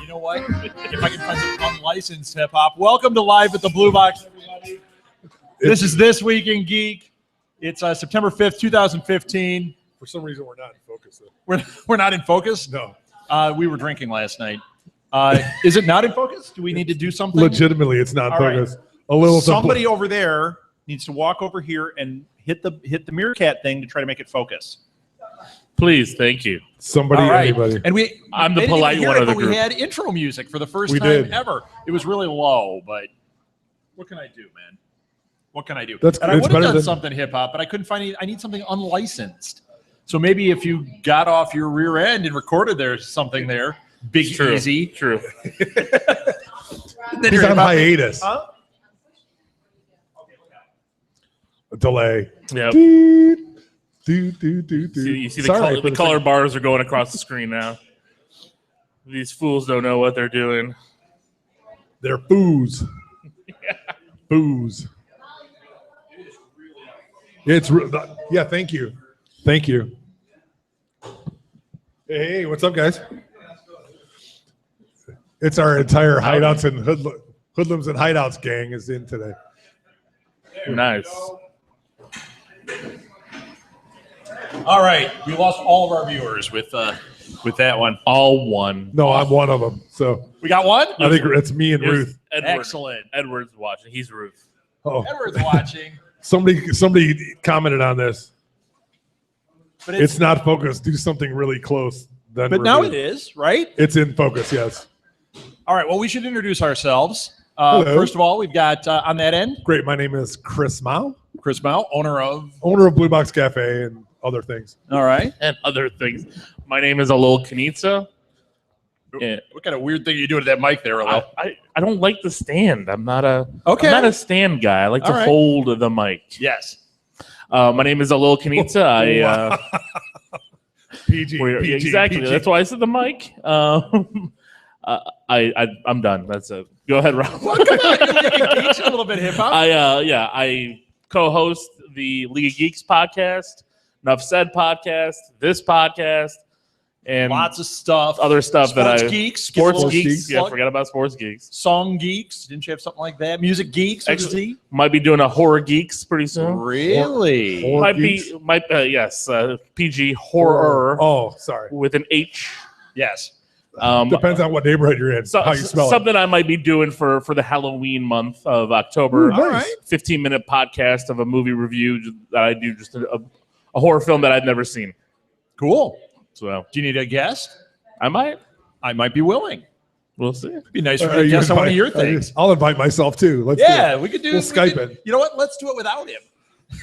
You know what? If I can find some unlicensed hip hop. Welcome to Live at the Blue Box, everybody. This is This Week in Geek. It's September 5th, 2015. For some reason, we're not in focus. We're not in focus? No. We were drinking last night. Is it not in focus? Do we need to do something? Legitimately, it's not in focus. Right. A little. Somebody over there needs to walk over here and hit the meerkat thing to try to make it focus. Please, thank you. Somebody, right. anybody. And I'm the polite one of the group. We had intro music for the first time ever. It was really low, but what can I do, man? What can I do? And I would have done something hip hop, but I couldn't find it. I need something unlicensed. So maybe if you got off your rear end and recorded there's something there, Big Easy. True. He's on hiatus. Huh? A delay. Yep. Do. You see the color bars are going across the screen now. These fools don't know what they're doing. They're booze. Booze. Yeah, thank you. Thank you. Hey, what's up, guys? It's our entire hideouts and hoodlums and hideouts gang is in today. Nice. All right, we lost all of our viewers with that one. All one. No, I'm one of them. So We got one? I think it's me and Ruth. Excellent. Edward's watching. He's Ruth. Oh, Edward's watching. Somebody commented on this. But It's not focused. Do something really close. Then But now it is, right? It's in focus, yes. All right, well, we should introduce ourselves. Hello. First of all, we've got on that end, Great. My name is Chris Mao, Chris Mao, owner of Blue Box Cafe and other things. All right. And other things. My name is Alol Kanitsa. Yeah. What kind of weird thing are you doing to that mic there, Alol? I don't like the stand. I'm not a stand guy. I like to right. hold the mic. Yes. My name is Alol Kanitsa. PG. Exactly. PG. That's why I said the mic. I'm done. That's it. Go ahead, Rob. Well, come on, you can teach a little bit hip hop. I co-host the League of Geeks podcast, Enough Said podcast, this podcast, and Lots of stuff. other stuff Sports Geeks. Give a Sports little Geeks. Yeah, plug. forgot about Sports Geeks. Song Geeks. Didn't you have something like that? Music Geeks. with a Actually, Z? might be doing a Horror Geeks pretty soon. Really? Horror Yes, PG horror Oh, sorry. with an H. Yes. Depends on what neighborhood you're in, how you spell it. Something I might be doing for the Halloween month of October. Ooh, nice. All right. 15-minute podcast of a movie review that I do, just a horror film that I've never seen. Cool. So Do you need a guest? I might be willing. we'll see. It'd be nice for you to guest on one of your things. I'll invite myself too. Let's do it. We could do. We'll Skype it. You know what? Let's do it without him.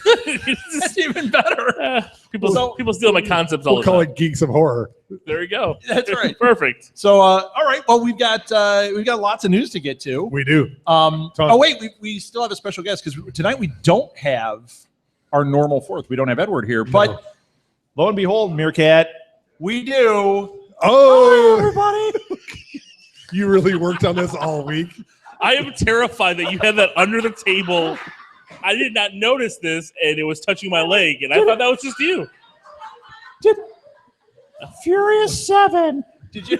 That's even better. People steal my concepts all We'll the call time. it Geeks of Horror. There you go. That's right. Perfect. So, all right. Well, we've got lots of news to get to. We do. Wait, we still have a special guest because tonight we don't have our normal fourth. We don't have Edward here, but lo and behold, Meerkat, we do. Oh, Hi, everybody! You really worked on this all week? I am terrified that you had that under the table. I did not notice this, and it was touching my leg, and I thought that was just you. Furious 7. Did you?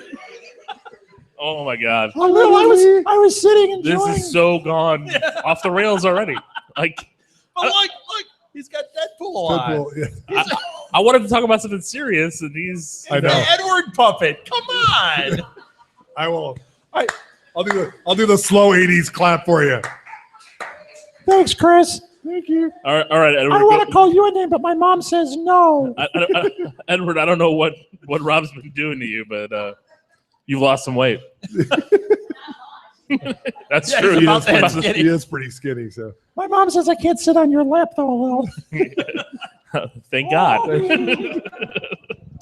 Oh my God! I was sitting enjoying. This is so gone off the rails already. Like, Oh, look! He's got Deadpool on. Deadpool, yeah. I wanted to talk about something serious, and he's. I know. The Edward puppet. Come on. I will. I'll do the slow 80s clap for you. Thanks, Chris. Thank you. All right, Edward. I want to call you a name, but my mom says no. Edward, I don't know what Rob's been doing to you, but you've lost some weight. That's true. He is pretty skinny. So My mom says I can't sit on your lap, though, alone. Thank God.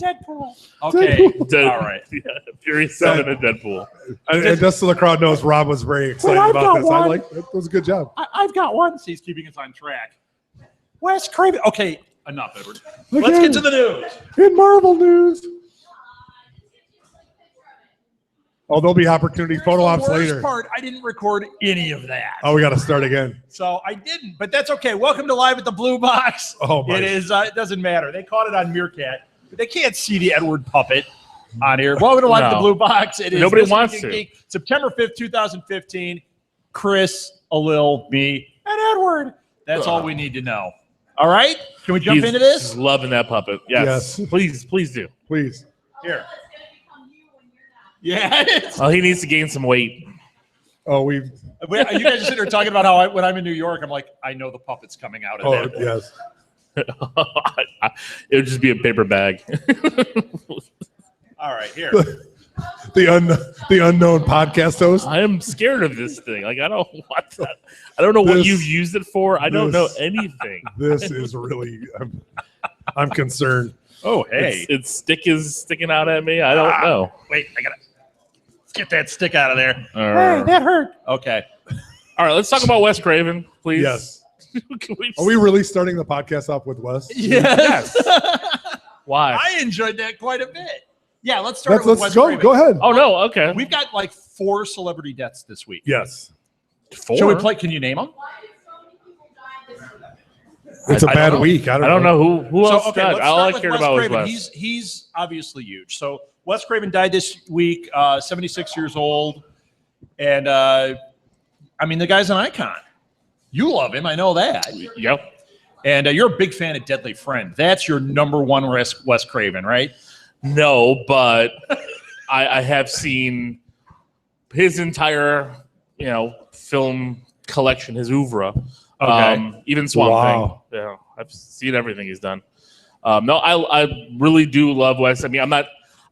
Deadpool. Okay. All right. Yeah, Furious 7 and Deadpool. and just so the crowd knows, Rob was very excited I've about got this. one. That was a good job. I've got one. He's keeping us on track. Wes Craven. Okay, enough, Edward. Let's get to the news. In Marvel news. Oh, there'll be opportunity photo ops The later. worst part, I didn't record any of that. Oh, we got to start again. So I didn't, but that's okay. Welcome to Live at the Blue Box. Oh, my. It is. It doesn't matter. They caught it on Meerkat, but they can't see the Edward puppet. on here. Welcome to Live at the No. Blue Box. It is Nobody This wants Week in to. Geek, September 5th, 2015. Chris, Alil, me, and Edward. That's all we need to know. All right? Can we jump He's into this? loving that puppet. Yes. Yes. Please do. Please. Here. Yeah. Oh, he needs to gain some weight. Oh, You guys are sitting here talking about how when I'm in New York, I'm like, I know the puppet's coming out of oh that. yes. It would just be a paper bag. All right, here. The unknown podcast host. I am scared of this thing. Like, I don't want that. I don't know what This- you've used it for. I don't know this- anything. This is really. I'm concerned. Oh, hey. Its stick is sticking out at me. I don't know. Wait, I got to get that stick out of there. Hey, that hurt. Okay. All right, let's talk about Wes Craven, please. Yes. Can we- Are we really starting the podcast off with Wes? Yes. Why? I enjoyed that quite a bit. Yeah, let's start with Let's Wes go. Craven. Go ahead. Oh no. Okay. We've got like 4 celebrity deaths this week. Yes. Four? Shall we play? Can you name them? It's a I bad don't know. week. I I don't know who else died. let's All start I with cared Wes about was Craven. Wes. He's obviously huge. So Wes Craven died this week, 76 years old, and I mean the guy's an icon. You love him, I know that. Yep. And you're a big fan of Deadly Friend. That's your number one Wes Craven, right? No, but I have seen his entire, film collection, his oeuvre. Okay. Even Swamp Wow. Thing. Yeah, I've seen everything he's done. No, I really do love Wes. I mean, I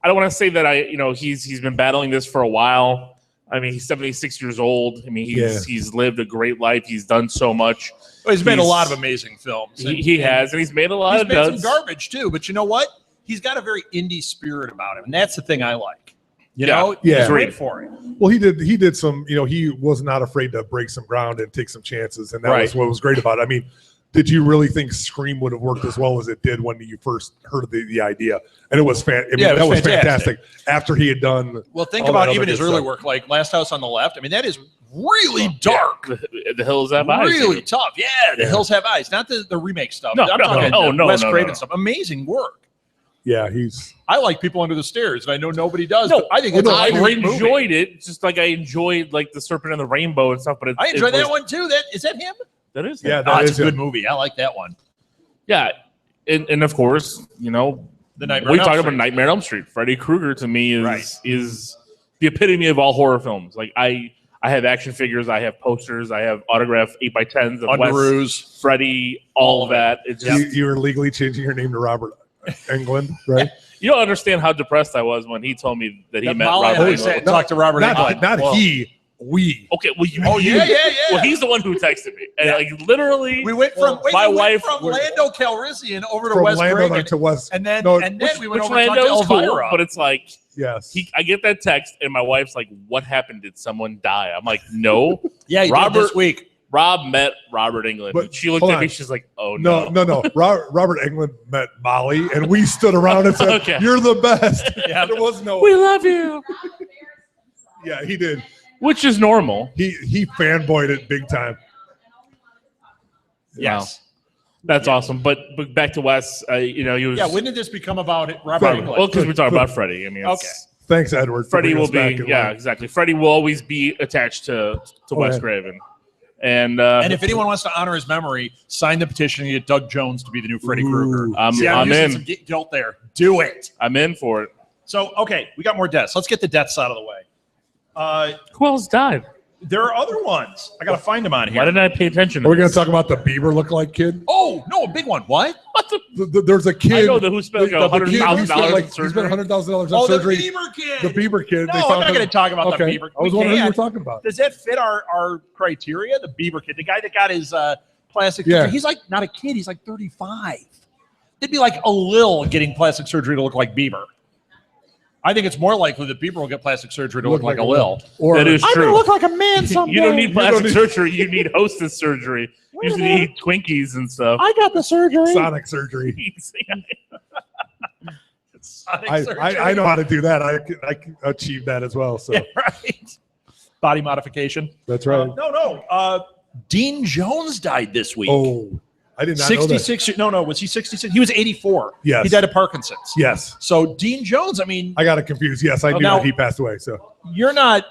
don't want to say that he's been battling this for a while. I mean, he's 76 years old. I mean, he's lived a great life. He's done so much. Well, he's made a lot of amazing films. He has, and he's made a lot He's of made duds. some garbage too, but you know what? He's got a very indie spirit about him, and that's the thing I like. You Yeah. know, Yeah. he's great for it. Well, he did some. He was not afraid to break some ground and take some chances, and that Right. was what was great about it. I mean, did you really think Scream would have worked as well as it did when you first heard the idea? And it was it that was was fantastic. After he had done. Well, think all that about other even his good early stuff. work, like Last House on the Left. I mean, that is really dark, The Hills Have Eyes. really tough. Yeah, The Hills Have Eyes, not the remake stuff. No, I'm no, talking no, the no, Wes no, Craven no. stuff. Amazing work. Yeah, he's. I like People Under the Stairs, and I know nobody does. No, but I think it's I a great movie. enjoyed it, just like I enjoyed like the Serpent and the Rainbow and stuff. But I enjoyed that one too. Is that him? That is, Yeah, him. that It's is a good him. movie. I like that one. Yeah, and of course, The Nightmare. we on talk Elm about Street. Nightmare on Elm Street. Freddy Krueger to me Right. is the epitome of all horror films. Like I have action figures, I have posters, I have autographed 8x10s of Wes, Underoos. Freddy, all of that. It's just You were legally changing your name to Robert Englund, right? you don't understand how depressed I was when he told me that he That met Molly Robert and I Englund. sat and talked to Robert Englund. Not Well, he. We. Okay, well, Oh, yeah. Well, he's the one who texted me, and like literally, We went from my wife from Lando Calrissian over to From Wes Lando Craven, to Wes. and then No, we went which over to talk Lando to is cool, Elvira. but it's like Yes. I get that text, and my wife's like, "What happened? Did someone die?" I'm like, "No." Yeah, he did Robert- this week. Rob met Robert Englund. But She looked hold at me. on. She's like, "Oh No. Robert Englund met Molly, and we stood around and said, Okay. "You're the best." Yeah. There was no. We love you," Yeah, he did. which is normal. He fanboyed it big time. Yes. That's awesome. But back to Wes. He was. Yeah. When did this become about it? Robert Freddy. Englund. Well, because we're talking about Freddie. I mean, it's- Okay. Thanks, Edward. for Freddie bringing will us back be. in Yeah, line. exactly. Freddie will always be attached to Wes yeah. Craven. And And if anyone wants to honor his memory, sign the petition and get Doug Jones to be the new Freddy Krueger. Ooh. I'm using in. some guilt there. Do it. I'm in for it. So, okay, we got more deaths. Let's get the deaths out of the way. Who else died? There are other ones. I got to find them on Why here. didn't I pay attention? Are we going to talk about the Bieber lookalike kid? Oh, no, a big one. What? What the? There's a kid. I know who spent like the kid, he $100,000 spent like, on he spent surgery. $100,000 on Oh, surgery. the Bieber kid. The Bieber kid. No, they I'm found not him- going to talk about Okay. the Bieber. I was We wondering who you were can't. talking about. Does that fit our criteria? The Bieber kid, the guy that got his plastic Yeah. surgery. He's like not a kid. He's like 35. It'd be like a Lil getting plastic surgery to look like Bieber. I think it's more likely that Bieber will get plastic surgery to look like a Lil. Or That is I'm true. gonna look like a man someday. You don't need plastic need- surgery. You need hostess surgery. Wait You a just minute. eat Twinkies and stuff. I got the surgery. Sonic surgery. Sonic I surgery. know how to do that. I can achieve that as well. So Yeah, right. Body modification. that's right. No. Dean Jones died this week. Oh, I did not know that. 66. No. Was he 66? He was 84. Yes. He died of Parkinson's. Yes. So Dean Jones, I mean, I got it confused. Yes, I knew now- that he passed away. So you're not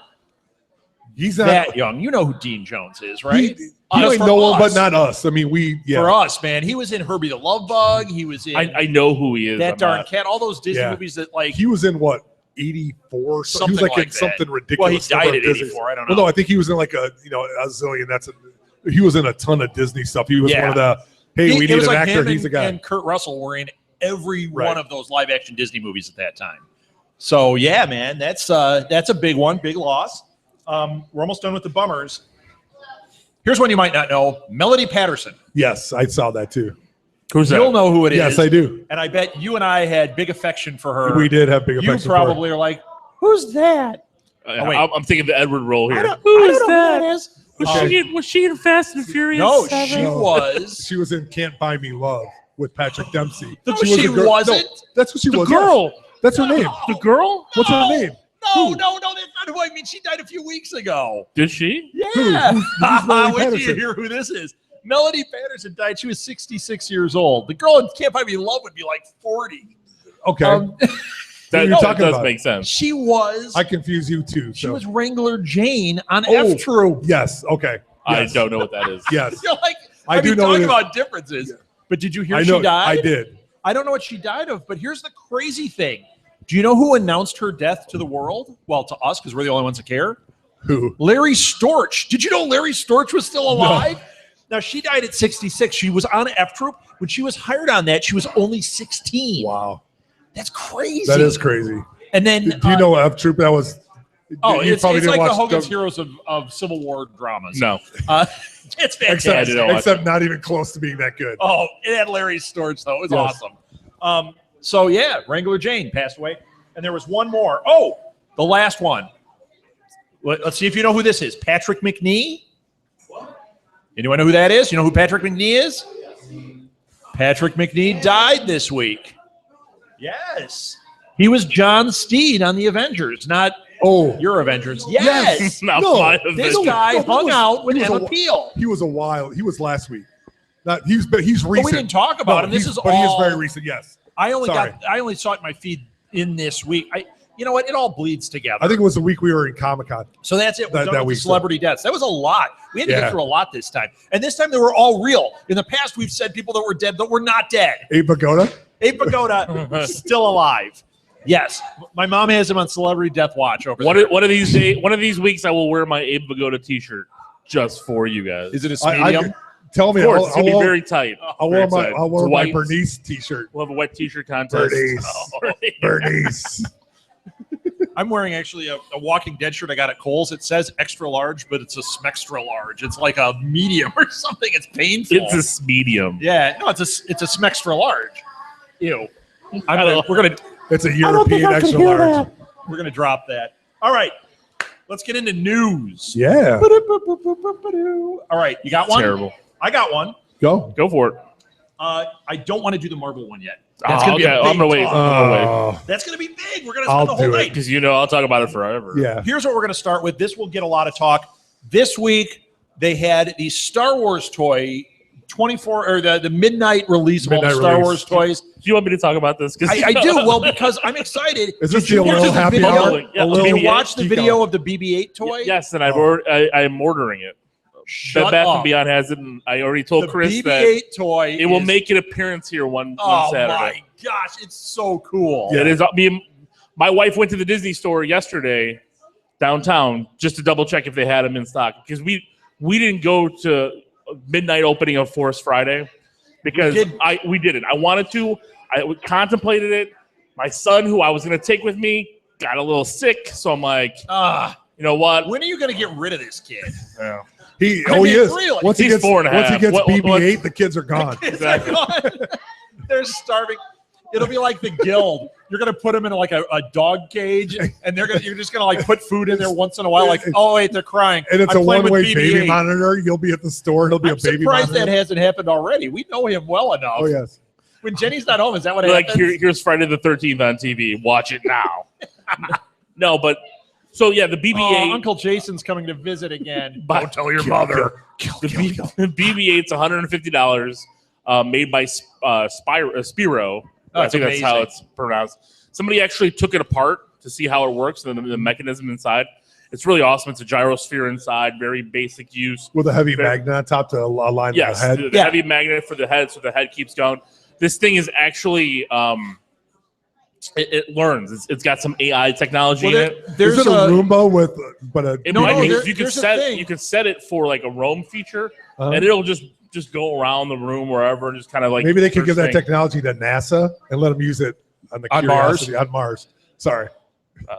he's not that young. You know who Dean Jones is, right? He Us, might for know him, us. but not us. I mean, For us, man. He was in Herbie the Love Bug. He was in I know who he is. That I'm Darn not- Cat. All those Disney Yeah. movies that like. He was in what 84. So he was Something like in like that. something Well, ridiculous. he died number at of Disney- 84. I don't Well, know. no, I think he was in like a zillion. He was in a ton of Disney stuff. He was one of the we It need was an like actor. him He's a guy. and Kurt Russell were in every Right. one of those live action Disney movies at that time. So yeah, man, that's a big one, big loss. We're almost done with the bummers. Here's one you might not know: Melody Patterson. Yes, I saw that too. Who's that? You'll know who it is. Yes, I do. And I bet you and I had big affection for her. We did have big You affection for her. probably are like, Who's that? wait. I'm thinking the Edward role I here. don't, Who I is don't know who that is. Was she in Fast and Furious? no, 7? she was. She was in Can't Buy Me Love with Patrick Dempsey. No, was she a girl- wasn't. No, that's what she The was. girl. yes. That's her name. The girl? What's her name? No, that's not who I mean. She died a few weeks ago. Did she? Yeah. Who's Melody Wait till you Patterson? hear who this is. Melody Patterson died. She was 66 years old. The girl in Can't Buy Me Love would be like 40. Okay. That, you're that talking does about? make sense. She was. I confuse you too. She so. was Wrangler Jane on Oh. F Troop. Yes. Okay. I Yes. don't know what that is. Yes. You're like, I do mean, know talking it is. about differences. But did you hear I know. she died? I did. I don't know what she died of, but here's the crazy thing. Do you know who announced her death to the world? Well, to us, because we're the only ones that care. Who? Larry Storch. Did you know Larry Storch was still alive? Now, she died at 66. She was on F Troop. When she was hired on that, she was only 16. Wow. That's crazy. That is crazy. And then, Do you know F Troop? That was. oh, you it's probably didn't like the watch Hogan's the- Heroes of Civil War dramas. No. It's fantastic. Except, didn't watch except not even close to being that good. Oh, it had Larry Storch, though. It was Yes. awesome. So, yeah, Wrangler Jane passed away. And there was one more. Oh, the last one. Let's see if you know who this is. Patrick McNee. Anyone know who that is? You know who Patrick McNee is? Patrick McNee died this week. Yes. He was John Steed on the Avengers, not your Avengers. Yes. Not No, my This Avengers. guy No, he hung was- out with he was Emma a- Peel. He was a while. He was last week. Not he's recent. But we didn't talk about him. This he's- is but he is all- very recent. Yes. I only Sorry. saw it in my feed in this week. You know what? It all bleeds together. I think it was the week we were in Comic-Con. So that's it. We're That done with the week, so- celebrity deaths. That was a lot. We had to Yeah. get through a lot this time. And this time they were all real. In the past, we've said people that were dead that were not dead. Abe Vigoda. Abe Vigoda still alive. Yes. My mom has him on Celebrity Death Watch over there. One of these weeks, I will wear my Abe Vigoda T-shirt just for you guys. Is it a I- medium? Tell me. Of course, it's gonna be I'll- very tight. I'll Very wear my excited. I'll wear It's my white. Bernice T-shirt. We'll have a wet T-shirt contest. Bernice. Oh, Bernice. I'm wearing actually a Walking Dead shirt I got at Kohl's. It says extra large, but it's a smextra large. It's like a medium or something. It's painful. It's a medium. Yeah, no, it's a smextra large. Ew. I don't- We're gonna It's a I don't think European I can extra hear large. that. we're gonna drop that. All right, let's get into news. Yeah. All right, you got one? Terrible. I got one. Go. Go for it. I don't want to do the Marvel one yet. Oh, gonna be a okay. big I'm gonna wait. talk. I'm gonna wait. That's gonna be big. We're gonna I'll spend the whole do it. night. Because I'll talk about it forever. Yeah. Here's what we're gonna start with. This will get a lot of talk. This week they had the Star Wars toy 24 or the midnight release of all the Midnight Star release. Wars toys. Do you want me to talk about this? I do. Well, because I'm excited. Is this Did you the watch little the happy video? hour? Yeah, A Did little you BB-8 watch the geek video hour. of the BB-8 toy? Yes, and Oh. I'm ordering it. Shut Bed Bath up. and Beyond has it, and I already told The Chris BB-8 that toy. it will is- make an appearance here one Oh Saturday. my gosh, it's so cool. Yeah, it is. My wife went to the Disney store yesterday downtown just to double check if they had them in stock because we didn't go to midnight opening of Forest Friday because we didn't. I wanted to. I contemplated it. My son, who I was going to take with me, got a little sick, so I'm like, you know what? When are you going to get rid of this kid? Yeah. He I mean, is. really. Once he He's gets 4.5. once he gets What- BB-8, the kids are gone. Exactly. They're starving. It'll be like the Guild. You're gonna put them in like a dog cage, and you're just gonna like put food in there once in a while. Like, oh wait, they're crying. And it's I'm a playing with one-way baby BB-8. monitor. You'll be at the store. It'll be I'm a baby surprised monitor. that hasn't happened already. We know him well enough. Oh yes. When Jenny's not home, is that what Like happens? here's Friday the 13th on TV. Watch it now. No, but so yeah, the BB-8. Oh, Uncle Jason's coming to visit again. But- Don't tell your mother. The BB-8's $150. made by Spiro. I think that's how it's pronounced. Somebody actually took it apart to see how it works and the mechanism inside. It's really awesome. It's a gyrosphere inside, very basic use. With a heavy magnet on top to align the head. The heavy magnet for the head, so the head keeps going. This thing is actually, it learns. It's got some AI technology in it. Is it a Roomba with, You can set it for like a roam feature, and it'll just go around the room wherever, and just kind of like. Maybe they could give that technology to NASA and let them use it on Curiosity on Mars. Sorry.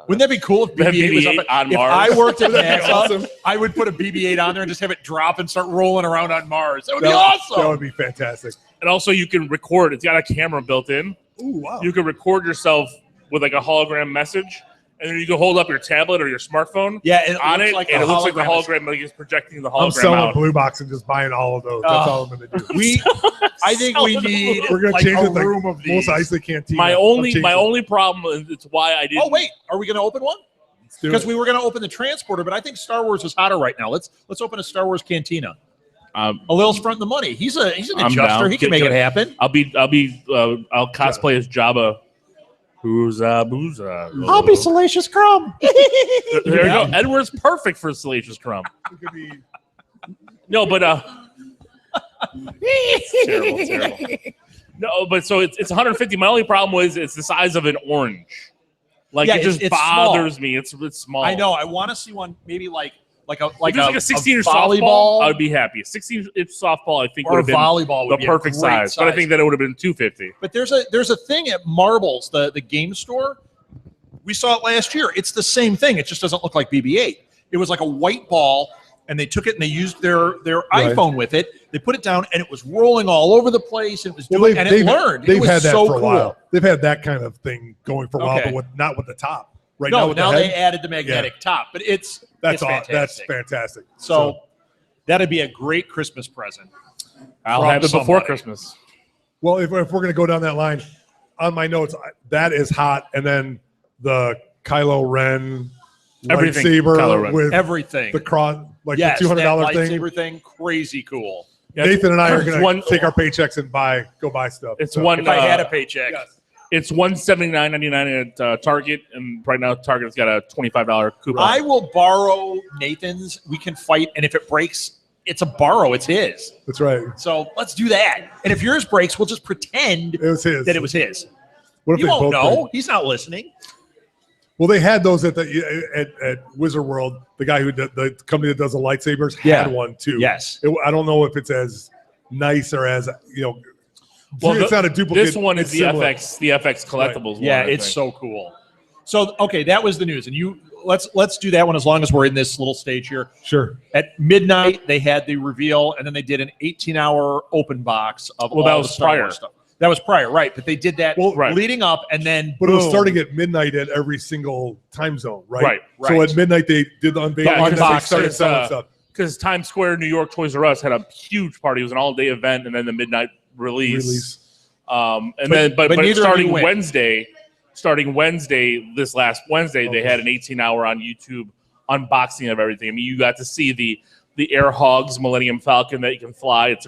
Wouldn't that be cool if BB-8 was up on if Mars? I worked at NASA, awesome. I would put a BB-8 on there and just have it drop and start rolling around on Mars. That would be awesome. That would be fantastic. And also, you can record. It's got a camera built in. Ooh, wow. You can record yourself with like a hologram message, and then you can hold up your tablet or your smartphone. Yeah, and it looks like the hologram like it's projecting the hologram. I'm selling out. Blue Box and just buying all of those. That's all I'm going to do. I think we need. We're going to like change a it room like of these. most Isley Cantina. My only problem, and it's why I didn't. Oh wait, are we going to open one? Because we were going to open the transporter, but I think Star Wars is hotter right now. Let's open a Star Wars cantina. Alil's fronting the money. He's an adjuster. Down. He can make it happen. I'll cosplay as Jabba. Booza. I'll be Salacious Crumb. There you go. Edward's perfect for Salacious Crumb. No, but terrible. No, but so it's 150. My only problem was it's the size of an orange. Like it just bothers me. It's small. I know. I want to see one maybe like a 16-inch volleyball. softball, I would be happy. A 16-inch softball, I think, or would have been volleyball would the be perfect size. But I think that it would have been $250. But there's a thing at Marbles, the game store. We saw it last year. It's the same thing. It just doesn't look like BB-8. It was like a white ball, and they took it and they used their iPhone with it. They put it down, and it was rolling all over the place. And it was doing, and it learned. They've it was had that so for a cool. while. They've had that kind of thing going for a while, but not with the top. Right now the they added the magnetic top, but it's fantastic. That's fantastic. So that'd be a great Christmas present. I'll have it before Christmas. Well, if we're going to go down that line, on my notes, that is hot, and then the Kylo Ren lightsaber with everything, the cross, like the $200 thing. Lightsaber thing, crazy cool. Nathan and I are going to take our paychecks and go buy stuff. It's if I had a paycheck. Yes. It's $179.99 at Target, and right now Target's got a $25 coupon. I will borrow Nathan's. We can fight, and if it breaks, it's a borrow. It's his. That's right. So let's do that. And if yours breaks, we'll just pretend it was his. That it was his. What if you won't know. Break? He's not listening. Well, they had those at Wizard World. The guy the company that does the lightsabers had one too. Yes. I don't know if it's as nice or as Well, it's not a duplicate. This one is the similar. FX collectibles. Right. Yeah, it's so cool. So okay, that was the news, and let's do that one as long as we're in this little stage here. Sure. At midnight, they had the reveal, and then they did an 18-hour open box of all that the was Star prior. Wars stuff. That was prior, right? But they did that leading up, and then but it was starting at midnight at every single time zone, right? Right. So at midnight they did the unveiling, and then they started selling stuff. Because Times Square, New York, Toys R Us had a huge party. It was an all-day event, and then the midnight release. But starting Wednesday, this last Wednesday, they had an 18-hour on YouTube unboxing of everything. I mean, you got to see the Air Hogs Millennium Falcon that you can fly. It's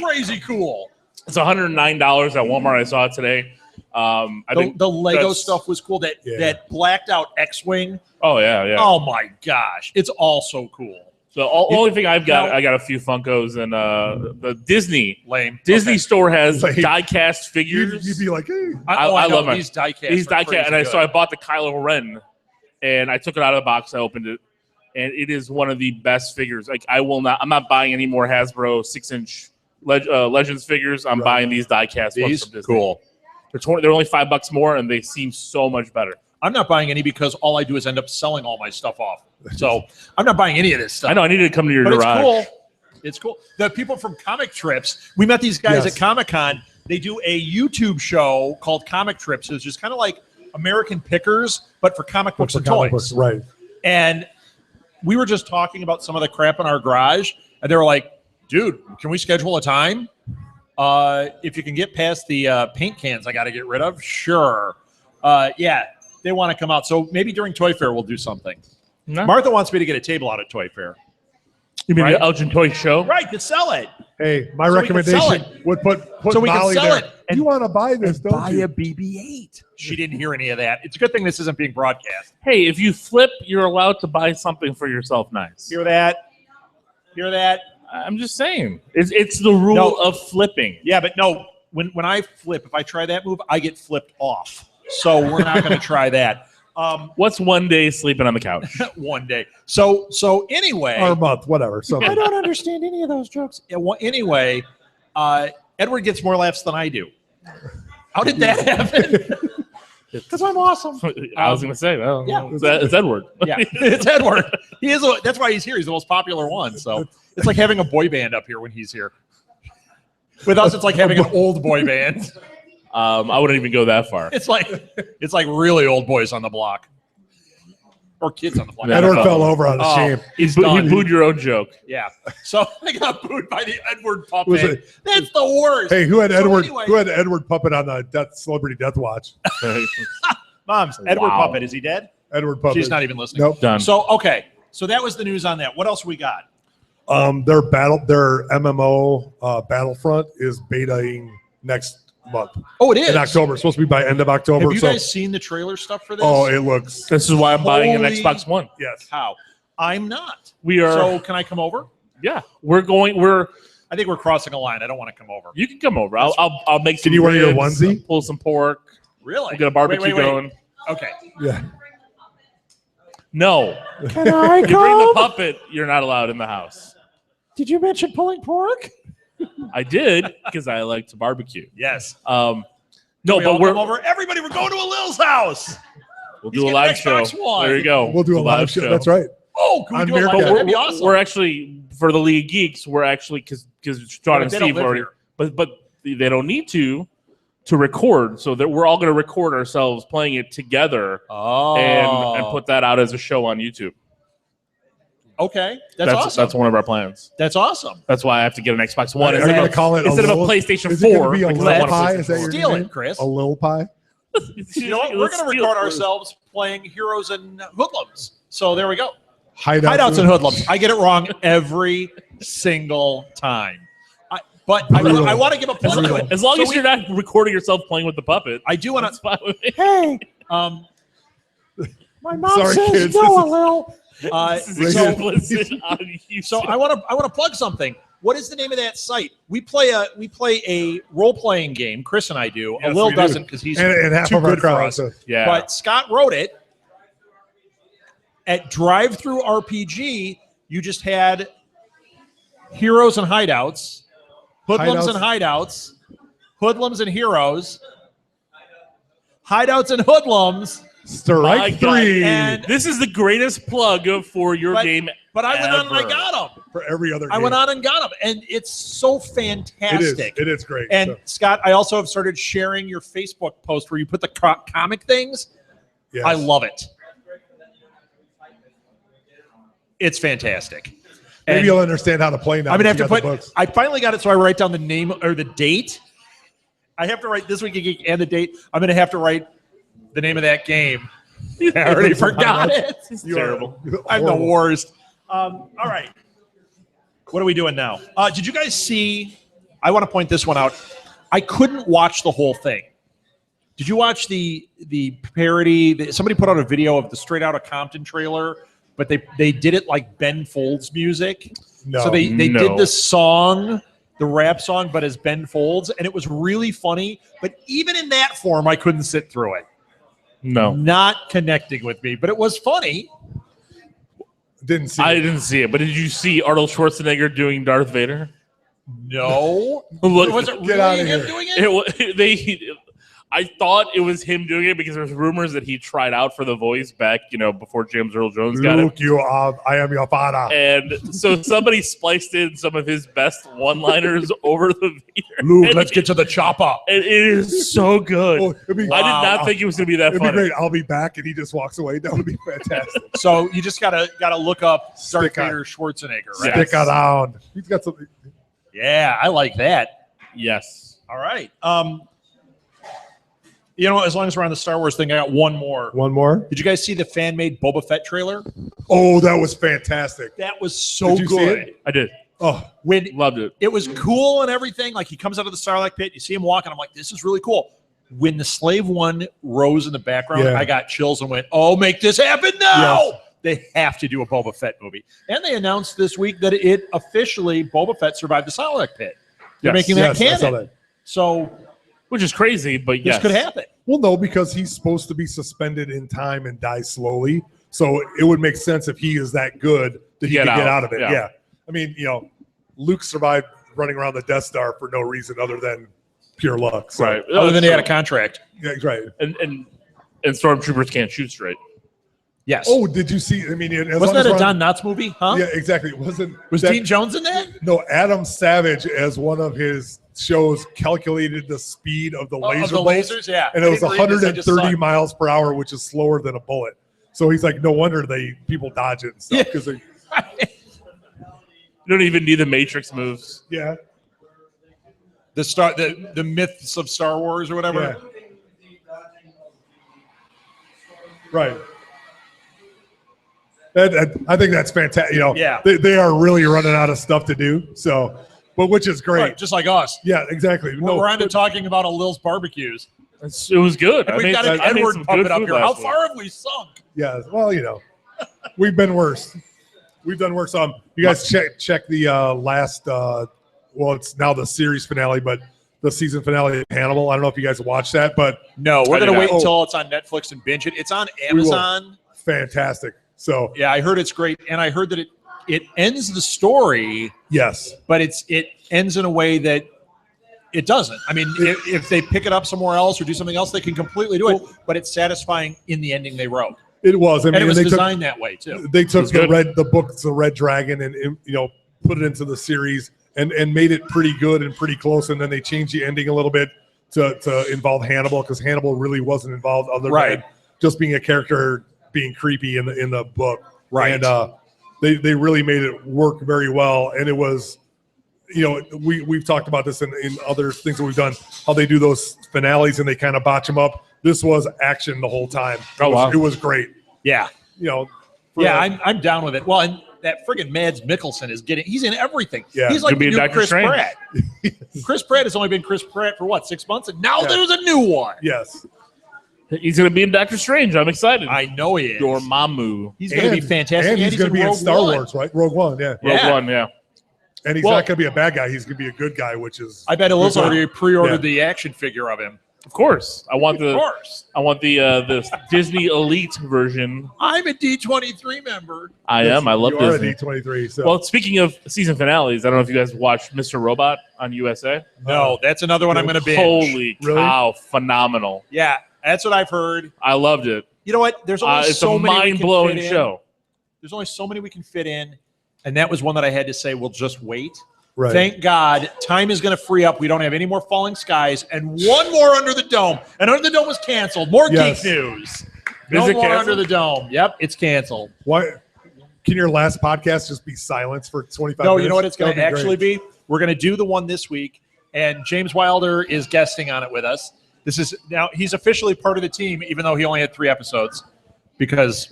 crazy cool. It's $109 at Walmart. I saw it today. I think the Lego stuff was cool. That blacked out X-wing. Oh yeah. Oh my gosh, it's all so cool. The only thing I've got, I got a few Funkos, and the Disney store has die-cast figures. You'd be like, hey. I love these die-cast. These die-cast, and so I bought the Kylo Ren, and I took it out of the box. I opened it, and it is one of the best figures. Like I'm not buying any more Hasbro 6-inch Legends figures. I'm buying these die-cast ones from Disney. Cool. They're only $5 more, and they seem so much better. I'm not buying any because all I do is end up selling all my stuff off. So I'm not buying any of this stuff. I know. I needed to come to your garage. It's cool. The people from Comic Trips, we met these guys at Comic-Con. They do a YouTube show called Comic Trips. It's just kind of like American Pickers, but for comic books and toys. Right. And we were just talking about some of the crap in our garage, and they were like, dude, can we schedule a time? If you can get past the paint cans I got to get rid of, sure. They want to come out. So maybe during Toy Fair we'll do something. No. Martha wants me to get a table out at Toy Fair. You mean Right? the Elgin Toy Show? Right, to sell it. Hey, my So we can sell recommendation would put So we can Molly sell there. it and- You want to buy this, don't Buy you? a BB-8. She didn't hear any of that. It's a good thing this isn't being broadcast. Hey, if you flip, you're allowed to buy something for yourself nice. Hear that? Hear that? I'm just saying. It's the rule No. of flipping. Yeah, but no. When I flip, if I try that move, I get flipped off. So we're not going to try that. What's one day sleeping on the couch? One day. So anyway. Or a month, whatever. So I don't understand any of those jokes. Anyway, Edward gets more laughs than I do. How did that happen? Because I'm awesome. I was going to say, well, Yeah. it's Edward. Yeah, it's Edward. That's why he's here. He's the most popular one. So it's like having a boy band up here when he's here. With us, it's like having an old boy band. I wouldn't even go that far. It's like really old boys on the block, or kids on the block. Yeah. Edward fell over on the shame. He's He done. booed your own joke. Yeah. So I got booed by the Edward Was puppet. it- That's the worst. Hey, who had So Edward? anyway- Who had Edward puppet on the Celebrity Death Watch? Mom's Edward Wow. puppet. Is he dead? Edward puppet. She's not even listening. Nope. Done. So okay. So that was the news on that. What else we got? Their MMO Battlefront is betaing next month Oh, it is in October. It's supposed to be by end of October. Have you so, guys seen the trailer stuff for this? oh, it looks This is why I'm buying an Holy- Xbox One. yes. How? I'm not. We are. So can I come over? Yeah, we're. I think we're crossing a line. I don't want to come over. You can come over. I'll make some. Can you wear your ribs, onesie? Pull some pork. Really? We'll get a barbecue Wait. going. Okay. Yeah. No, Can I you bring the come? puppet. You're not allowed in the house. Did you mention pulling pork? I did because I like to barbecue. Yes. No, We all but we're come over. Everybody, we're going to a Lil's house. we'll He's do a getting live an show. Xbox One. There you go. We'll do a live show. That's right. Oh, can we On do it like Meerkat. that? But That'd be awesome. we're actually for the League of Geeks. We're actually because John But and they don't Steve live already, here. but they don't need to record. So that we're all going to record ourselves playing it together Oh. and put that out as a show on YouTube. Okay. That's awesome. That's one of our plans. That's awesome. That's why I have to get an Xbox One Are you instead gonna of call it instead of a Lil- PlayStation Is it 4. gonna be a because I Lil want a Pie? PlayStation Is that 4. your Steal name? it, Chris. A little pie? You know what? We're going to record ourselves playing Heroes and Hoodlums. So there we go. Hideouts and Hoodlums. I get it wrong every single time. But Brutal. I want to give a plug to it. As long So as you're not recording yourself playing with the puppet, I do want that's to. fine with me. Hey, Um, my mom Sorry, says kids, no, this is- Lil. This is Reagan. explicit on YouTube. so I want to plug something. What is the name of that site? We play a role playing game. Chris and I do. Yes, Lil we do. doesn't because he's And half too of our good for crowd. us. So yeah. But Scott wrote it at Drive Through RPG. You just had heroes and hideouts, hoodlums and hideouts, hoodlums and heroes, hideouts and hoodlums. My strike God. three And- This is the greatest plug for your game. But I went on and I Ever. got them. for every other I game. went on and got them, and it's so It is. fantastic. It is great. And So, Scott, I also have started sharing your Facebook post where you put the comic things. yes. I love it. It's fantastic. Maybe And you'll understand how to play now. I'm gonna that have to you got put. the books. I finally got it, so I write down the name or the date. I have to write this week of Geek and the date. I'm gonna have to write the name of that game. I already forgot it. It's You are- terrible. I'm the horrible. worst. All right. What are we doing now? Did you guys see? I want to point this one out. I couldn't watch the whole thing. Did you watch the parody? Somebody put out a video of the Straight Outta Compton trailer, but they did it like Ben Folds music. No. So they No. did the song, the rap song, but as Ben Folds, and it was really funny. But even in that form, I couldn't sit through it. No, Not connecting with me, but it was funny. Didn't see. I it. didn't see it. But did you see Arnold Schwarzenegger doing Darth Vader? No. Look, Was it Get really outta him here. doing it? it, wa- I thought it was him doing it because there's rumors that he tried out for the voice back, before James Earl Jones got it. Luke, I am your father. And so somebody spliced in some of his best one-liners over the Vader. Luke, And let's get to the chopper. it is so good. Oh, it'd be, I did not think it was going to be that it'd be funny. great. I'll be back, and he just walks away. That would be fantastic. So you just gotta look up Darth Stick on. Vader Schwarzenegger, right? Yes. Stick around. He's got something. Yeah, I like that. Yes. All right. You know, as long as we're on the Star Wars thing, I got one more. One more? Did you guys see the fan-made Boba Fett trailer? Oh, that was fantastic. That was so Did you see good. it? I did. Oh, Loved it. It was cool and everything. Like he comes out of the Sarlacc pit, you see him walking. I'm like, this is really cool. When the Slave One rose in the background, Yeah. I got chills and went, "Oh, make this happen now!" Yes. They have to do a Boba Fett movie, and they announced this week that it officially Boba Fett survived the Sarlacc pit. They're making that yes, I saw canon. that. So Which is crazy, but this yes. could happen. Well, no, because he's supposed to be suspended in time and die slowly. So it would make sense if he is that good that he Get could get out. out of it. Yeah. Yeah. I mean, you know, Luke survived running around the Death Star for no reason other than pure luck. So, Right. Other than he had a contract. Yeah, right. And stormtroopers can't shoot straight. Yes. Oh, did you see? I mean, as wasn't long that as a Don Knotts movie? Huh? Yeah, exactly. It wasn't. Was that, Dean Jones in that? No, Adam Savage, as one of his shows, calculated the speed of the laser Of the bolts, lasers, yeah. and it was I didn't read this, I just saw 130 it. miles per hour, which is slower than a bullet. So he's like, no wonder people dodge it and stuff Yeah. because You don't even need the Matrix moves. yeah. The myths of Star Wars or whatever. Yeah. Right. I think that's fantastic. You know, Yeah. they are really running out of stuff to do. So, but which is great. Right, just like us. Yeah, exactly. We're on to talking about a Lil's barbecues. It was good. And we've got an I made Edward some puppet good up food here. How last week. far have we sunk? Yeah. Well, you know, we've been worse. We've done worse. You guys check the last. Well, it's now the series finale, but the season finale of Hannibal. I don't know if you guys watched that, but No, we're I did going to not. wait until it's on Netflix and binge it. It's on Amazon. fantastic. So Yeah, I heard it's great. And I heard that it ends the story, yes, but it ends in a way that it doesn't. I mean, if they pick it up somewhere else or do something else, they can completely do it. But it's satisfying in the ending they wrote. it was. I mean, And it was they designed that way, too. They took was good. the book, The Red Dragon, and you know, put it into the series and made it pretty good and pretty close. And then they changed the ending a little bit to involve Hannibal, because Hannibal really wasn't involved other Right. than just being a character being creepy in the book. Right. And they really made it work very well. And it was, you know, we've talked about this in other things that we've done, how they do those finales and they kind of botch them up. This was action the whole time. It was great. Yeah. You know, Yeah, I'm down with it. Well, and that friggin' Mads Mikkelsen he's in everything. Yeah. He's like Could be the new Dr. Chris Strange. Pratt. Chris Pratt has only been Chris Pratt for 6 months, and now Yeah. there's a new one. yes. He's going to be in Doctor Strange. I'm excited. I know he is. Dormammu. He's going to be fantastic. And he's going to be in Rogue Star One. Wars, right? Rogue One, yeah. Yeah. Rogue One, yeah. And he's Well- not going to be a bad guy. He's going to be a good guy, which is. I bet Elizabeth Yeah. already pre-ordered Yeah. the action figure of him. Of course. I want Of course. the Disney Elite version. I'm a D23 member. I am. I love you are a Disney. D23. So. Well, speaking of season finales, I don't know if you guys watched Mr. Robot on USA. No, that's another one I'm going to binge. Holy Really? cow, phenomenal. Yeah, that's what I've heard. I loved it. You know what? There's only It's so a many we can mind-blowing fit in. show. There's only so many we can fit in. And that was one that I had to say, we'll just wait. right. Thank God, time is going to free up. We don't have any more Falling Skies, and one more Under the Dome. And Under the Dome was canceled. More Yes. Geek news. Is No it more canceled? Under the Dome. Yep, it's canceled. Why? Can your last podcast just be silence for 25 No, minutes? you know what it's going to That'd actually great. be? We're going to do the one this week, and James Wilder is guesting on it with us. This is now he's officially part of the team, even though he only had 3 episodes, because.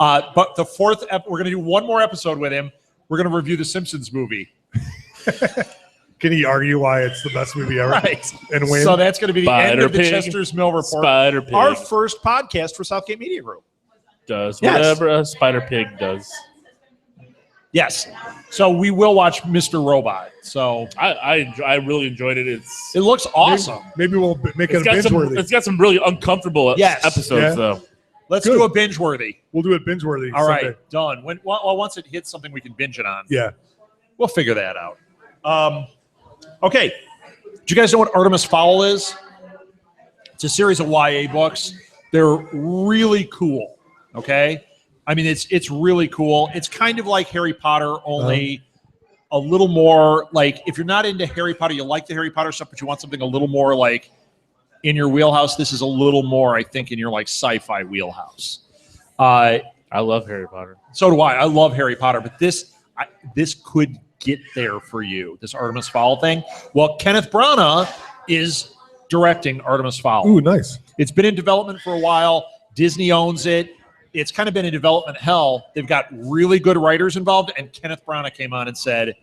But the fourth, we're going to do one more episode with him. We're going to review the Simpsons movie. Can he argue why it's the best movie ever? Right. And win? So that's going to be the end Spider of the Pig. Chester's Mill Report. Spider Pig Our first podcast for Southgate Media Group. does Yes. whatever a Spider Pig does. Yes. So we will watch Mr. Robot. So I really enjoyed it. it looks awesome. Maybe we'll make it It's got binge some. worthy. It's got some really uncomfortable Yes. episodes Yeah. though. Let's Good. do a binge worthy. We'll do it binge worthy. All right, done. Once it hits something we can binge it on, Yeah. we'll figure that out. Okay. Do you guys know what Artemis Fowl is? It's a series of YA books. They're really cool. Okay. I mean, it's really cool. It's kind of like Harry Potter, only a little more like, if you're not into Harry Potter, you like the Harry Potter stuff, but you want something a little more like in your wheelhouse. This is a little more, I think, in your like sci-fi wheelhouse. I love Harry Potter. So do I. I love Harry Potter, but this could get there for you, this Artemis Fowl thing. Well, Kenneth Branagh is directing Artemis Fowl. Ooh, nice. It's been in development for a while. Disney owns it. It's kind of been in development hell. They've got really good writers involved, and Kenneth Branagh came on and said,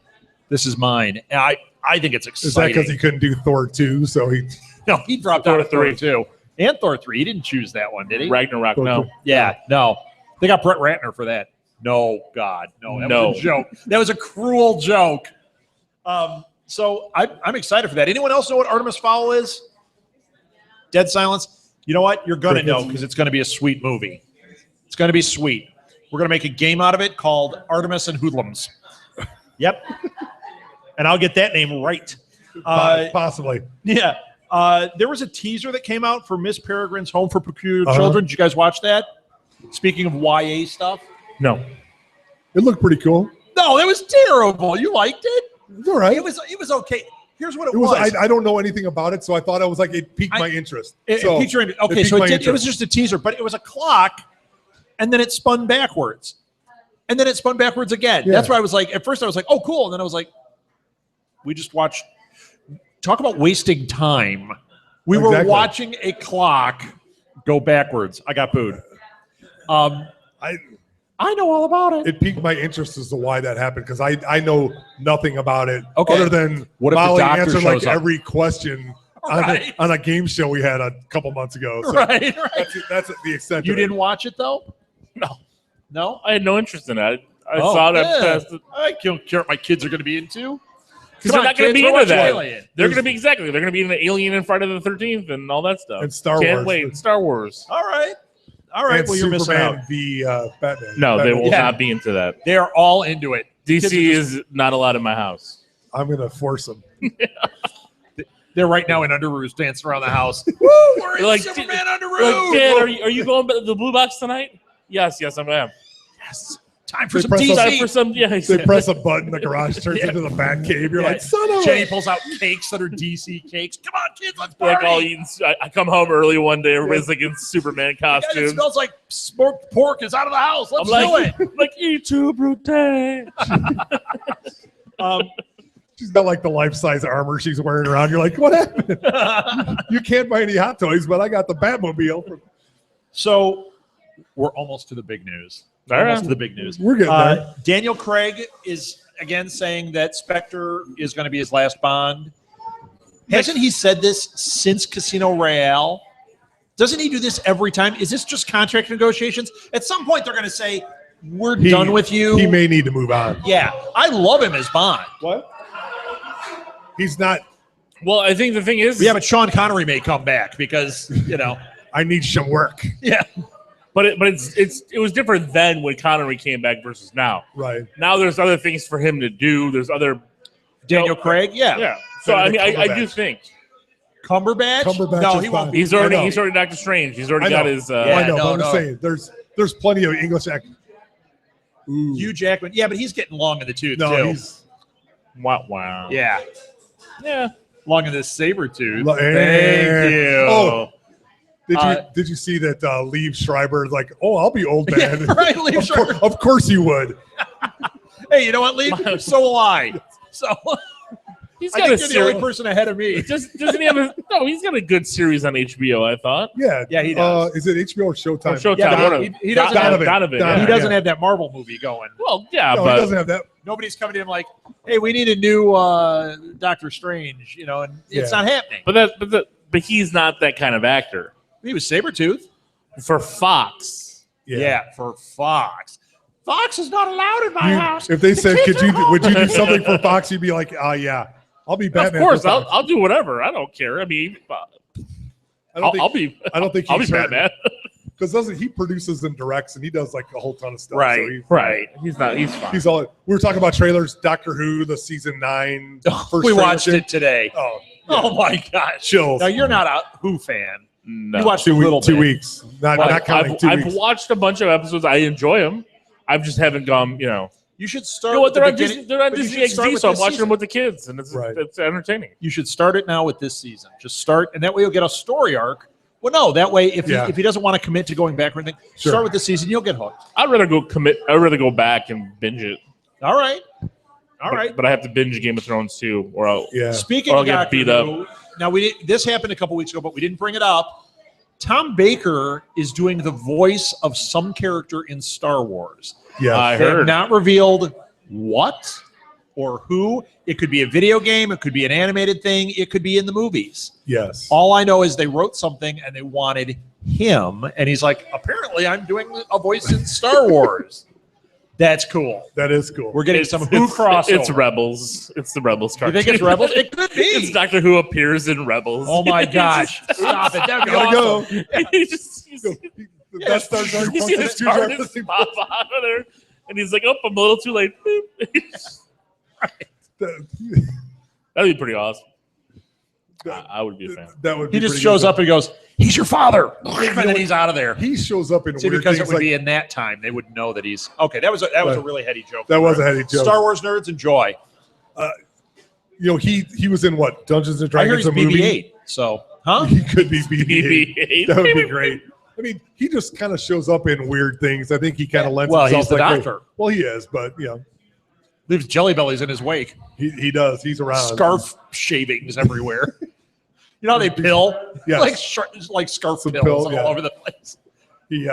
"This is mine." And I think it's exciting. Is that because he couldn't do Thor 2? So he dropped out of Thor 2 and Thor 3. He didn't choose that one, did he? Ragnarok, no. Yeah, no. They got Brett Ratner for that. No, God, no. That was a joke. That was a cruel joke. So I'm excited for that. Anyone else know what Artemis Fowl is? Dead silence. You know what? You're going to know because it's going to be a sweet movie. It's going to be sweet. We're going to make a game out of it called Artemis and Hoodlums. Yep. And I'll get that name right. Possibly. Yeah. There was a teaser that came out for Miss Peregrine's Home for Peculiar Children. Did you guys watch that? Speaking of YA stuff. No. It looked pretty cool. No, that was terrible. You liked it? It's all right. It was okay. Here's what it was. I don't know anything about it, so I thought it piqued my interest. It piqued your interest. Okay, so it was just a teaser, but it was a clock, and then it spun backwards. And then it spun backwards again. Yeah. That's why I was like, at first I was like, oh, cool. And then I was like, we just watched. Talk about wasting time. We were watching a clock go backwards. I got booed. I know all about it. It piqued my interest as to why that happened because I know nothing about it okay. other than Molly answered like every question on a game show we had a couple months ago. So right. That's the extent. You didn't watch it though? No, I had no interest in it. I saw it. I don't care what my kids are going to be into. Because they're not going to be into that. Alien. They're going to be They're going to be in the Alien and Friday the 13th and all that stuff. And Star Wars. Can't wait. Star Wars. All right. And well, you're missing out. The Batman. No, they will not be into that. They are all into it. DC is not allowed in my house. I'm going to force them. They're right now in underoos dancing around the house. Woo! We're in Superman underoos. Dad, are you going to the Blue Box tonight? Yes, I am. Yes. Time for some DC. Time for some, They press a button, the garage turns into the Bat Cave. You're like, son of a... Jenny pulls out cakes that are DC cakes. Come on, kids, let's party. Like all eating. I come home early one day. Everybody's like in Superman costumes. It smells like smoked pork is out of the house. Let's do it. Like, E2 Brute. She's got like the life-size armor she's wearing around. You're like, what happened? You can't buy any Hot Toys, but I got the Batmobile. So we're almost to the big news. Almost to the big news. We're getting there. Daniel Craig is again saying that Spectre is going to be his last Bond. Hasn't he said this since Casino Royale? Doesn't he do this every time? Is this just contract negotiations? At some point, they're going to say, we're done with you. He may need to move on. Yeah. I love him as Bond. What? He's not. Well, I think the thing is. Yeah, but Sean Connery may come back because, I need some work. Yeah. But it was different then when Connery came back versus now. Right. Now there's other things for him to do. There's other Daniel Craig, yeah. Yeah. So I mean I do think Cumberbatch? No, he won't. He's already Doctor Strange. He's already got his I know, but I'm saying there's plenty of English actors. Hugh Jackman. Yeah, but he's getting long in the tooth too. He's wow. Yeah. Yeah. Long in the saber tooth. Thank you. Oh. Did you see that Liev Schreiber is like, oh, I'll be old man. Yeah, right, Liev Schreiber. Of course you would. Hey, you know what, Liev? So will I. So he's got you're the only person ahead of me. Doesn't he have he's got a good series on HBO, I thought. Yeah, he does. Is it HBO or Showtime? Showtime. Yeah, he doesn't Donovan. He doesn't have that Marvel movie going. Well, yeah, but he doesn't have that. Nobody's coming to him like, hey, we need a new Doctor Strange, and it's not happening. But he's not that kind of actor. He was Sabretooth. For Fox. Yeah, for Fox. Fox is not allowed in my house. If they said, would you do something for Fox? You'd be like, yeah, I'll be Batman. Of course, I'll do whatever. I don't care. I mean, I don't think I'll be Batman. Because he produces and directs, and he does like a whole ton of stuff. Right, so right. He's fine. He's all. We were talking about trailers. Doctor Who, the season 9. We watched it today. Oh my gosh! Chills. Now you're not a Who fan. No. You watched 2 weeks. Not counting 2 weeks. I've watched a bunch of episodes. I enjoy them. I just haven't gone. You should start. You know what? They're on Disney XD, so I'm watching them with the kids, and it's entertaining. You should start it now with this season. Just start, and that way you'll get a story arc. Well, no, that way if he doesn't want to commit to going back or anything, start with this season. You'll get hooked. I'd rather go back and binge it. All right. But I have to binge Game of Thrones too, or I'll Speaking of get Doctor beat Who, up. Now this happened a couple weeks ago, but we didn't bring it up. Tom Baker is doing the voice of some character in Star Wars. Yeah, I They have heard. not revealed what or who. It could be a video game. It could be an animated thing. It could be in the movies. yes. All I know is they wrote something and they wanted him. And he's like, apparently I'm doing a voice in Star Wars. That's cool. That is cool. We're getting some Who crossover. It's Rebels. It's the Rebels You cartoon. think it's Rebels? It could be. It's Doctor Who appears in Rebels. Oh my gosh. Stop it. That'd be Gotta awesome. go. He just The Death Star's already you see pumping the his juice out TARDIS the pop out of there, and he's like, "Oh, I'm a little too late." thing. That'd be pretty awesome. I would be a fan. That would be He just pretty shows good. up and goes, he's your father. And then he's out of there. He shows up in See, weird because it things would like be in that time, they would know that he's okay. That was a really heady joke. that was a heady joke. Star Wars nerds enjoy. He was in what Dungeons and I heard Dragons he's a movie. BB-8. So, huh? He could be BB-8. BB-8. That would be great. I mean, he just kind of shows up in weird things. I think he kind of lends Well, himself he's the like, doctor. Well, he is, but Leaves jelly bellies in his wake. he does. He's around. Scarf shavings everywhere. You know how they pill? Yes. Like scarf Some pills pills, all yeah. over the place. He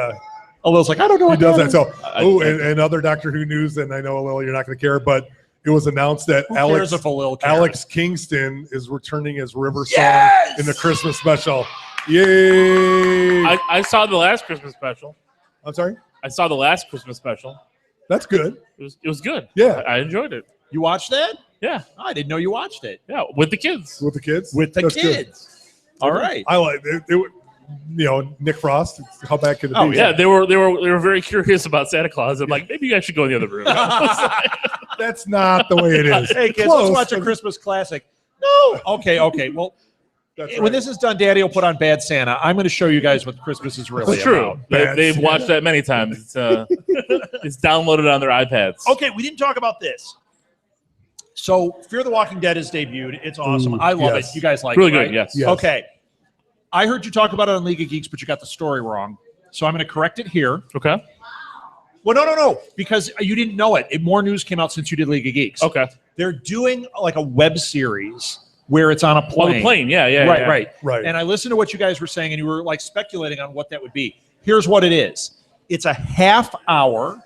Although like, I don't know he what does that that. is. So, and other Doctor Who news, and I know, Lil, you're not going to care, but it was announced that Who cares if a Lil cares? Alex Kingston is returning as River Song Yes! in the Christmas special. Yay! I saw the last Christmas special. I'm sorry. I saw the last Christmas special. That's good. It was good. Yeah. I enjoyed it. You watched that? Yeah, Oh, I didn't know you watched it. yeah, with the kids. With the kids. With the That's good. kids. All right. I like it. Nick Frost. How bad could it Oh, be? Yeah, they were very curious about Santa Claus. I'm like, maybe you guys should go in the other room. That's not the way it is. Hey, kids, Close, let's watch a but Christmas classic. No. Okay. Well, that's when right. this is done, Daddy will put on Bad Santa. I'm going to show you guys what Christmas is really It's true. about. Bad They've Santa. watched that many times. It's downloaded on their iPads. Okay, we didn't talk about this. So, Fear the Walking Dead is debuted. It's awesome. Ooh, I love yes. it. You guys like Really it, right? good. Yes. Yes. Okay. I heard you talk about it on League of Geeks, but you got the story wrong. So I'm going to correct it here. Okay. Well, no, because you didn't know it. More news came out since you did League of Geeks. Okay. They're doing like a web series where it's on a plane. Well, the plane. Yeah. Right. And I listened to what you guys were saying, and you were like speculating on what that would be. Here's what it is. It's a half hour.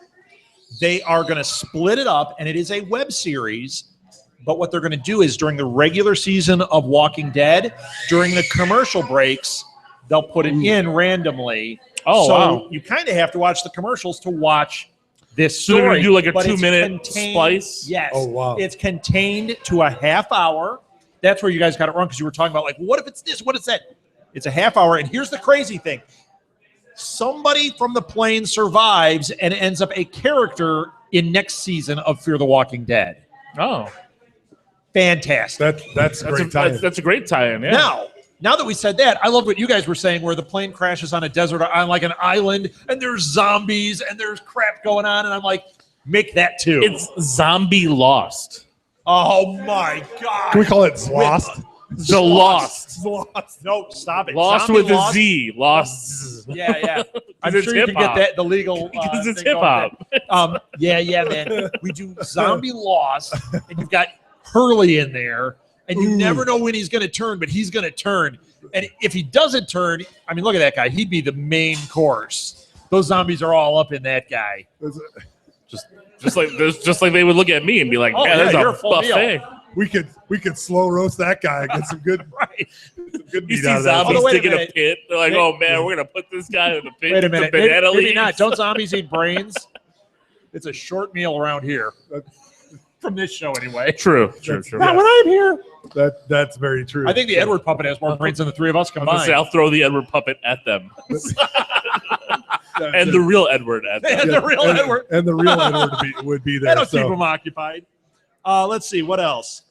They are going to split it up, and it is a web series. But what they're going to do is during the regular season of Walking Dead, during the commercial breaks, they'll put it in randomly. Oh, so wow. you kind of have to watch the commercials to watch this So they're story. gonna do like a but it's 2-minute contained- splice? Yes. Oh, wow. It's contained to a half hour. That's where you guys got it wrong because you were talking about like, what if it's this? What is that? It's a half hour. And here's the crazy thing. Somebody from the plane survives and ends up a character in next season of Fear the Walking Dead. Oh, Fantastic. That's a great time. That's a great tie-in. Yeah. Now that we said that, I love what you guys were saying, where the plane crashes on a desert, on like an island, and there's zombies and there's crap going on, and I'm like, make that too. It's Zombie Lost. Oh my god! Can we call it Lost? The Lost. Lost. No, stop it. Lost Zombie with a Lost? Z. Lost. Yeah. I'm it's sure you can get hip-hop. that the legal. Because it's thing hip going hop. there. Yeah, man. We do Zombie Lost, and you've got Hurley in there, and you never know when he's going to turn, but he's going to turn. And if he doesn't turn, I mean, look at that guy. He'd be the main course. Those zombies are all up in that guy. Just like they would look at me and be like, Oh, "Man, yeah, there's you're a a full buffet." We could slow roast that guy and get some good Right. good You meat see out of that. zombies wait a digging a minute. pit. They're like, Wait- "Oh man, we're gonna put this guy in the pit." Wait a with minute. the banana Maybe leaves." not. Don't zombies eat brains? It's a short meal around here. From this show, anyway. True. Not when I'm here. That's very true. I think the Edward puppet has more brains than the three of us I was gonna say, combined. I'll throw the Edward puppet at them, and the real Edward at them. And the real Edward. and the real Edward would be there. That'll keep So, them occupied. Let's see. What else?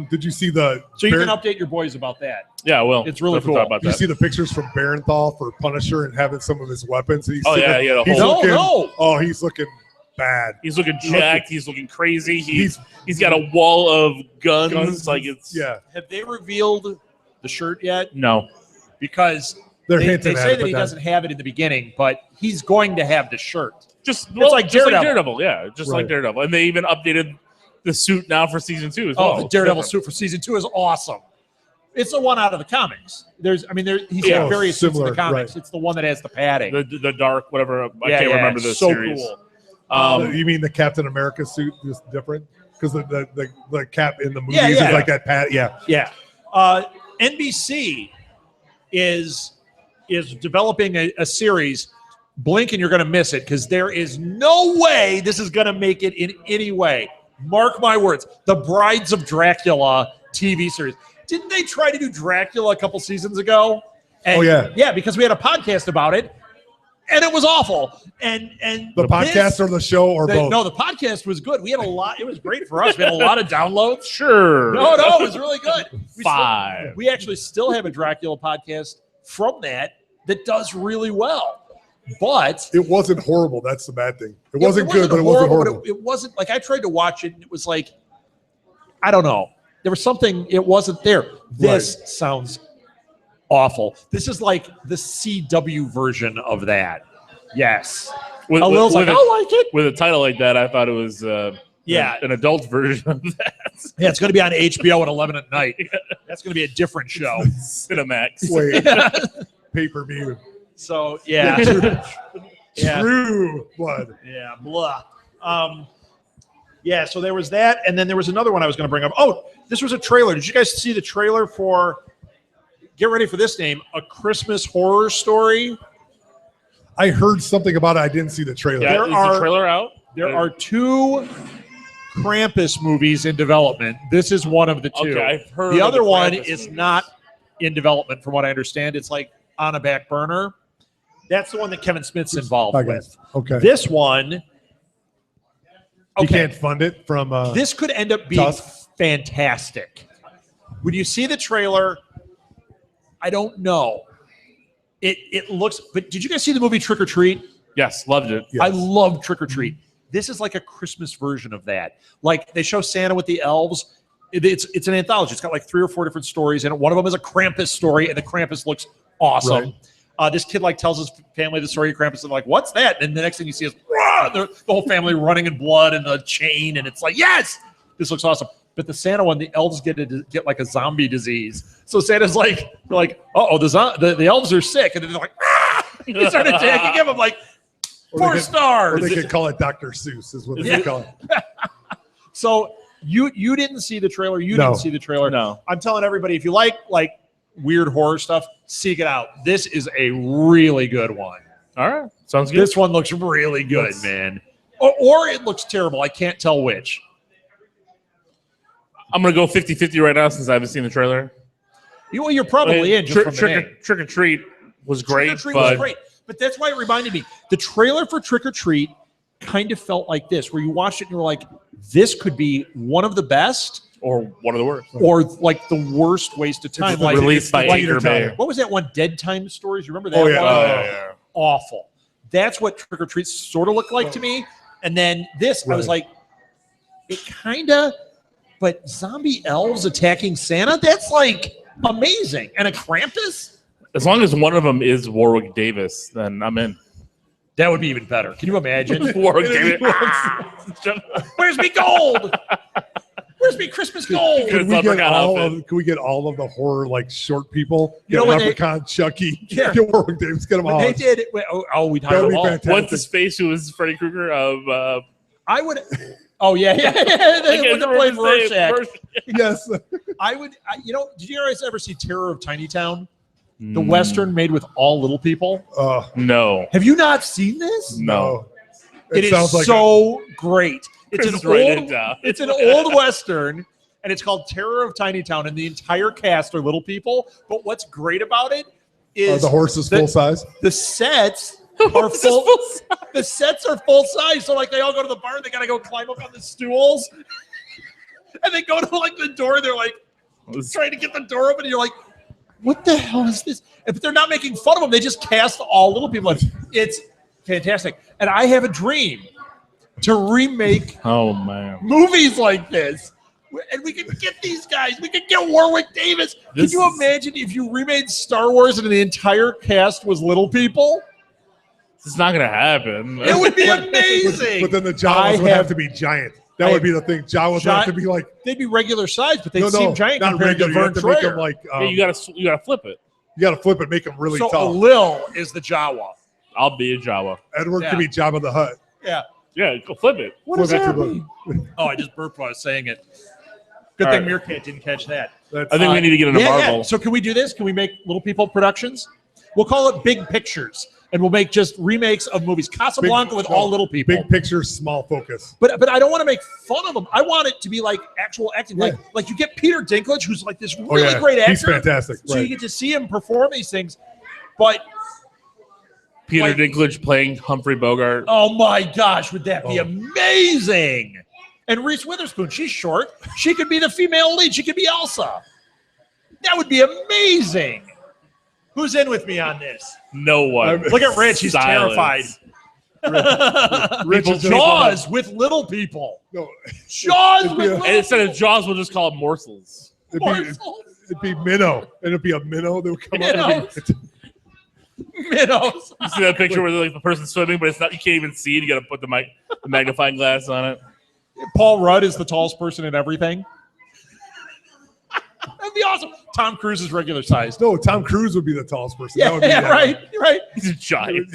did you see the? So you Baron- can update your boys about that. Yeah, well, It's really definitely cool. talk about Did you that. see the pictures from Barenthal for Punisher and having some of his weapons? And he's Oh, looking, yeah, he had a he's whole- looking, No. Oh, he's looking bad. He's looking jacked. He's looking crazy. He's He's got a wall of guns. guns. Like it's Yeah, Have they revealed the shirt yet? No. Because they're they hinting say at that it. he but not- doesn't have it in the beginning, but he's going to have the shirt. Just like just like Daredevil. Daredevil. Yeah, just like Right. Daredevil. And they even updated the suit now for season 2 as well. Oh, the Daredevil Different. suit for season 2 is awesome. It's the one out of the comics. He's Yeah, got various suits in similar, the comics. right. It's the one that has the padding. The dark, whatever. I can't remember the so series. Cool. You mean the Captain America suit is different? Because the cap in the movies Yeah. is like that pad. Yeah. Yeah. NBC is developing a series. Blink and you're going to miss it because there is no way this is going to make it in any way. Mark my words. The Brides of Dracula TV series. Didn't they try to do Dracula a couple seasons ago? And, yeah, because we had a podcast about it, and it was awful. And the podcast or the show or both? No, the podcast was good. We had a lot. It was great for us. We had a lot of downloads. Sure. No, it was really good. We actually still have a Dracula podcast from that does really well. But it wasn't horrible. That's the bad thing. It wasn't good, but it wasn't horrible. It wasn't like I tried to watch it, and it was like, I don't know. There was something. It wasn't there. This sounds awful. This is like the CW version of that. Yes. I like it. With a title like that, I thought it was an adult version of that. Yeah, it's going to be on HBO at 11 at night. That's going to be a different show. Cinemax. Wait. Pay-per-view. So, yeah. True blood. Yeah, blah. So there was that, and then there was another one I was going to bring up. Oh, this was a trailer. Did you guys see the trailer for, get ready for this name, A Christmas Horror Story? I heard something about it. I didn't see the trailer. Yeah, is the trailer out? There are 2 Krampus movies in development. This is one of the 2. Okay, I've heard the of other the one Krampus is movies. not in development, from what I understand. It's like on a back burner. That's the one that Kevin Smith's involved with. Okay. This one, You can't fund it from. This could end up being Tusk? fantastic. When you see the trailer, I don't know. It looks. But did you guys see the movie Trick or Treat? Yes, loved it. Yes. I love Trick or Treat. This is like a Christmas version of that. Like they show Santa with the elves. It's an anthology. It's got like 3 or 4 different stories in it. One of them is a Krampus story, and the Krampus looks awesome. Right. This kid like tells his family the story of Krampus, and like, what's that? And the next thing you see is the whole family running in blood and the chain, and it's like, yes, this looks awesome. But the Santa one, the elves get like a zombie disease. So Santa's like, the elves are sick, and then they're like, they start attacking him. I'm like, 4 stars. Or they could call it Dr. Seuss, is what they call it. So you didn't see the trailer. You didn't see the trailer. No. I'm telling everybody, if you like weird horror stuff, seek it out. This is a really good one. All right. Sounds good. This one looks really good, man. Or it looks terrible. I can't tell which. I'm going to go 50-50 right now since I haven't seen the trailer. You're probably in just from the name. Trick or Treat was great. Trick or Treat was great. But that's why it reminded me. The trailer for Trick or Treat kind of felt like this, where you watched it and you were like, this could be one of the best or one of the worst. Or like the worst waste of time. Like, released by Anchor Bay. What was that one? Dead Time Stories? You remember that? Oh, yeah. one? Yeah. Awful. That's what Trick or Treat sort of looked like to me. And then this, I was like, it kind of, but zombie elves attacking Santa? That's like amazing. And a Krampus? As long as one of them is Warwick Davis, then I'm in. That would be even better. Can you imagine? Warwick Davis. Where's me gold? Where's me Christmas gold? Can we get all of the horror short people? You know what? Leprechaun, Chucky, Yeah. get Warwick Davis, get them all. They did. We'd hire That'd them be all. fantastic. What's his face? Who was Freddy Krueger of? I would. Oh yeah. They would have played Rorschach. Yes. Did you guys ever see Terror of Tiny Town? The Western made with all little people. No. Have you not seen this? No. It is so great. It's an old Western, and it's called Terror of Tiny Town, and the entire cast are little people. But what's great about it is Are the horses full size? The sets are full. The sets are full size. So they all go to the barn. They gotta go climb up on the stools, and they go to the door. They're trying to get the door open. And you're like, what the hell is this? But they're not making fun of them. They just cast all little people. It's fantastic. And I have a dream to remake movies like this. And we could get these guys. We could get Warwick Davis. Can you imagine if you remade Star Wars and the entire cast was little people? It's not going to happen. It would be amazing. But then the Jawas would have to be giant. That would be the thing. Jawas have to be like they'd be regular size, but they seem giant not compared regular. to You Vern have to make them Troyer. like you gotta flip it. You got to flip it, make them really So tall. Lil is the Jawa. I'll be a Jawa. Edward Yeah. could be Jabba the Hutt. Yeah. Yeah, go flip it. What does Flip it that to mean? Oh, I just burped while I was saying it. Good All thing right. Meerkat didn't catch that. That's I think we need to get into Marvel. Yeah. So can we do this? Can we make Little People productions? We'll call it Big Pictures, and we'll make just remakes of movies. Casablanca with all little people. big picture, small focus. But I don't want to make fun of them. I want it to be like actual acting. Yeah. Like you get Peter Dinklage, who's like this really great actor. He's fantastic. So you get to see him perform these things. But Peter like- Dinklage playing Humphrey Bogart. oh my gosh, would that be Oh. amazing? And Reese Witherspoon, she's short. She could be the female lead. She could be Elsa. That would be amazing. Who's in with me on this? No one. Look at Rich. He's terrified. Silence. Rich is just- Jaws with little people. No, Jaws It'd with be a- little And instead of Jaws, we'll just call it morsels. it'd be Minnow. It'd be a minnow that would come up. minnows. You see that picture where like the person's swimming, but it's not. You can't even see it. You got to put the magnifying glass on it. Paul Rudd is the tallest person in everything. That'd be awesome. Tom Cruise is regular size. No, Tom Cruise would be the tallest person. Yeah, That would be right. You're right. He's a giant.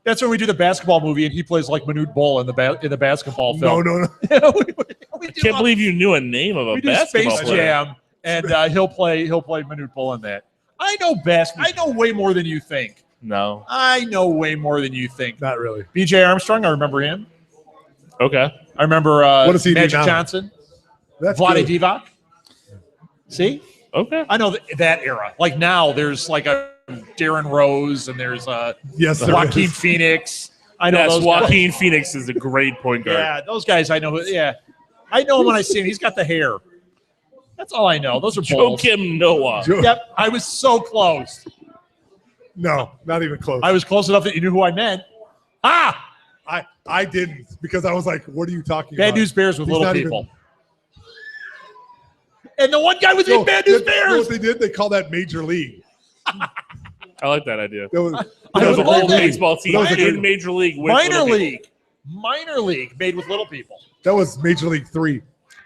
That's when we do the basketball movie, and he plays like Manute Bol in the basketball film. No. we I can't believe you knew a name of a we do basketball Space player. Jam, and he'll play Manute Bol in that. I know I know way more than you think. No. I know way more than you think. Not really. B.J. Armstrong, I remember him. Okay. I remember What does he do Magic now? Johnson, That's Vlade good. Divac. See? Okay. I know that era. Like now, there's like a Darren Rose, and there's Yes, there Joaquin is. Phoenix. I know Yes, those Joaquin Phoenix is a great point guys. guard. Yeah, those guys I know. Yeah, I know him when I see him. He's got the hair. That's all I know. Those are bulls. Joakim Noah. Yep, I was so close. No, not even close. I was close enough that you knew who I meant. Ah, I didn't because I was like, what are you talking Bad about? News Bears with He's little not people. even- And the one guy was in Bad News You know Bears. what they did? They call that Major League. I like that idea. That was, I There was a love whole it. baseball team That was a good- in Major League. With Minor little people. league. Minor league made with little people. that was Major League 3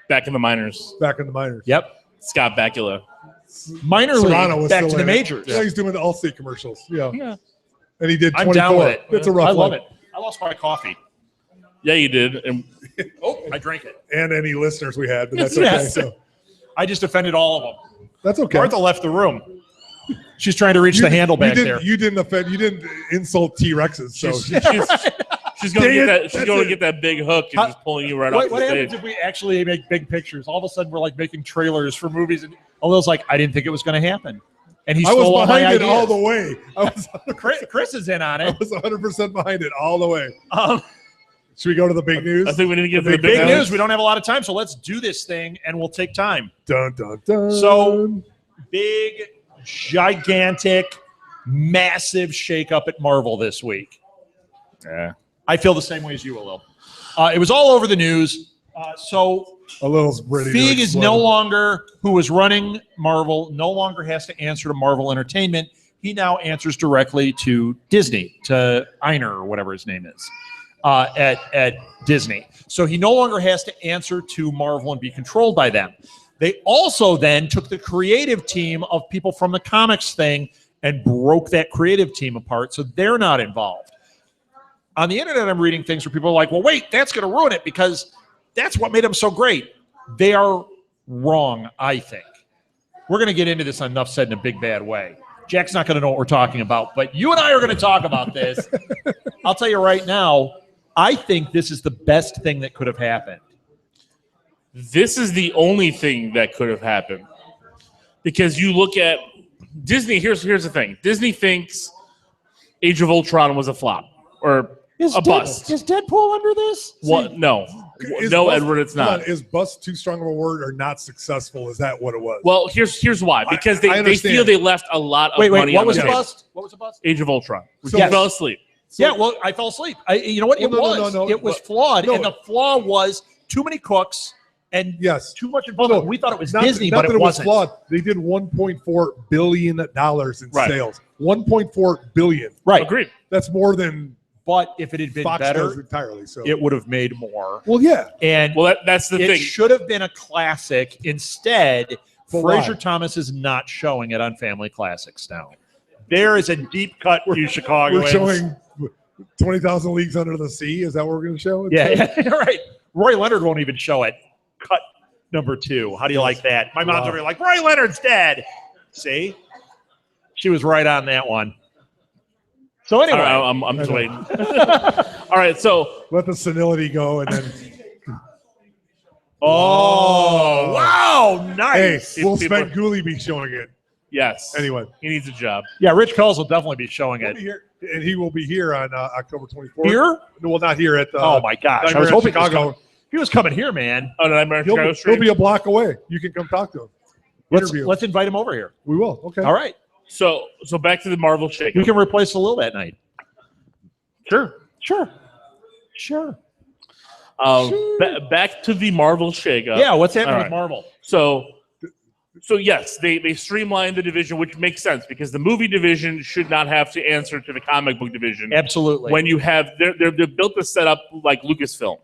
Back in the minors. back in the minors. Yep. Scott Bakula. Minor Serrano league was back still to the in it. majors. Yeah, he's doing the Allstate commercials. Yeah. Yeah. And he did 24. I'm down with it. It's a rough I love one. it. I lost my coffee. Yeah, you did. And Oh, I drank it. And any listeners we had, but that's okay. Yes. So I just offended all of them. that's okay. Martha left the room. She's trying to reach the handle back there. You didn't offend. You didn't insult T-Rexes. So she's going to Dang get it. that. She's That's going to it. get that big hook and How- just pulling you right What off the happens stage. if we actually make big pictures? All of a sudden, we're like making trailers for movies, and Alil's like, "I didn't think it was going to happen," and he I stole all was my behind it ideas. all the way. I was Chris is in on I it. was 100% behind it all the way. Um, Should we go to the big news? I think we need to get to the big big news. We don't have a lot of time, so let's do this thing, and we'll take time. Dun dun dun. So- Big, gigantic, massive shakeup at Marvel this week. Yeah. I feel the same way as you, Alil. It was all over the news. So a little ready. Feig to is explode. no longer, who was running Marvel, no longer has to answer to Marvel Entertainment. He now answers directly to Disney, to Einar or whatever his name is, at Disney. So he no longer has to answer to Marvel and be controlled by them. They also then took the creative team of people from the comics thing and broke that creative team apart, so they're not involved. On the internet, I'm reading things where people are like, well, wait, that's going to ruin it because that's what made them so great. They are wrong, I think. We're going to get into this on Enough Said in a big, bad way. Jack's not going to know what we're talking about, but you and I are going to talk about this. I'll tell you right now, I think this is the best thing that could have happened. This is the only thing that could have happened. Because you look at Disney, here's the thing. Disney thinks Age of Ultron was a flop or a bust. Is Deadpool under this? What? No. Is No, bust- Edward, it's hold not. on, is bust too strong of a word or not successful? Is that what it was? Well, here's why. Because I they understand. feel they left a lot of Wait, money what on was the a table. bust? What was a bust? Age of Ultron. So- You fell asleep. Yeah, well, I fell asleep. You know what? It Well, was. no. It was flawed, No. and the flaw was too many cooks and Yes. too much involvement. We thought it was Disney, not but that it was wasn't. flawed. They did $1.4 billion in Right. sales. $1.4 billion. Right. Agreed. That's more than But if it had been Fox does better, entirely. So it would have made more. well, yeah. And Well, that's the it thing. should have been a classic. Instead, But why? Fraser Thomas is not showing it on Family Classics now. There is a deep cut, you Chicagoans. We're showing 20,000 Leagues Under the Sea. Is that what we're going to show? Yeah, right. Roy Leonard won't even show it. Cut number 2. How do you like that? My mom's over here like, Roy Leonard's dead. See? She was right on that one. So anyway. I'm just waiting. All right, so Let the senility go, and then oh, wow, nice. hey, will People- Sven Gooley be showing it yes. anyway? He needs a job. Yeah, Rich Coles will definitely be showing He'll be it. here, and he will be here on October 24th. Here? No, well, not here at. Oh my gosh. I Nightmare was in hoping he was Chicago. coming here, man. Oh, no, I'm He'll be a block away. You can come talk to him. Interview. Let's invite him over here. We will. Okay. All right. So back to the Marvel shake. We can replace Lil that night. Sure. Sure. Back to the Marvel shakeup. Yeah, what's happening All with right. Marvel? So yes, they streamlined the division, which makes sense because the movie division should not have to answer to the comic book division. Absolutely. When you have they're built to set up like Lucasfilm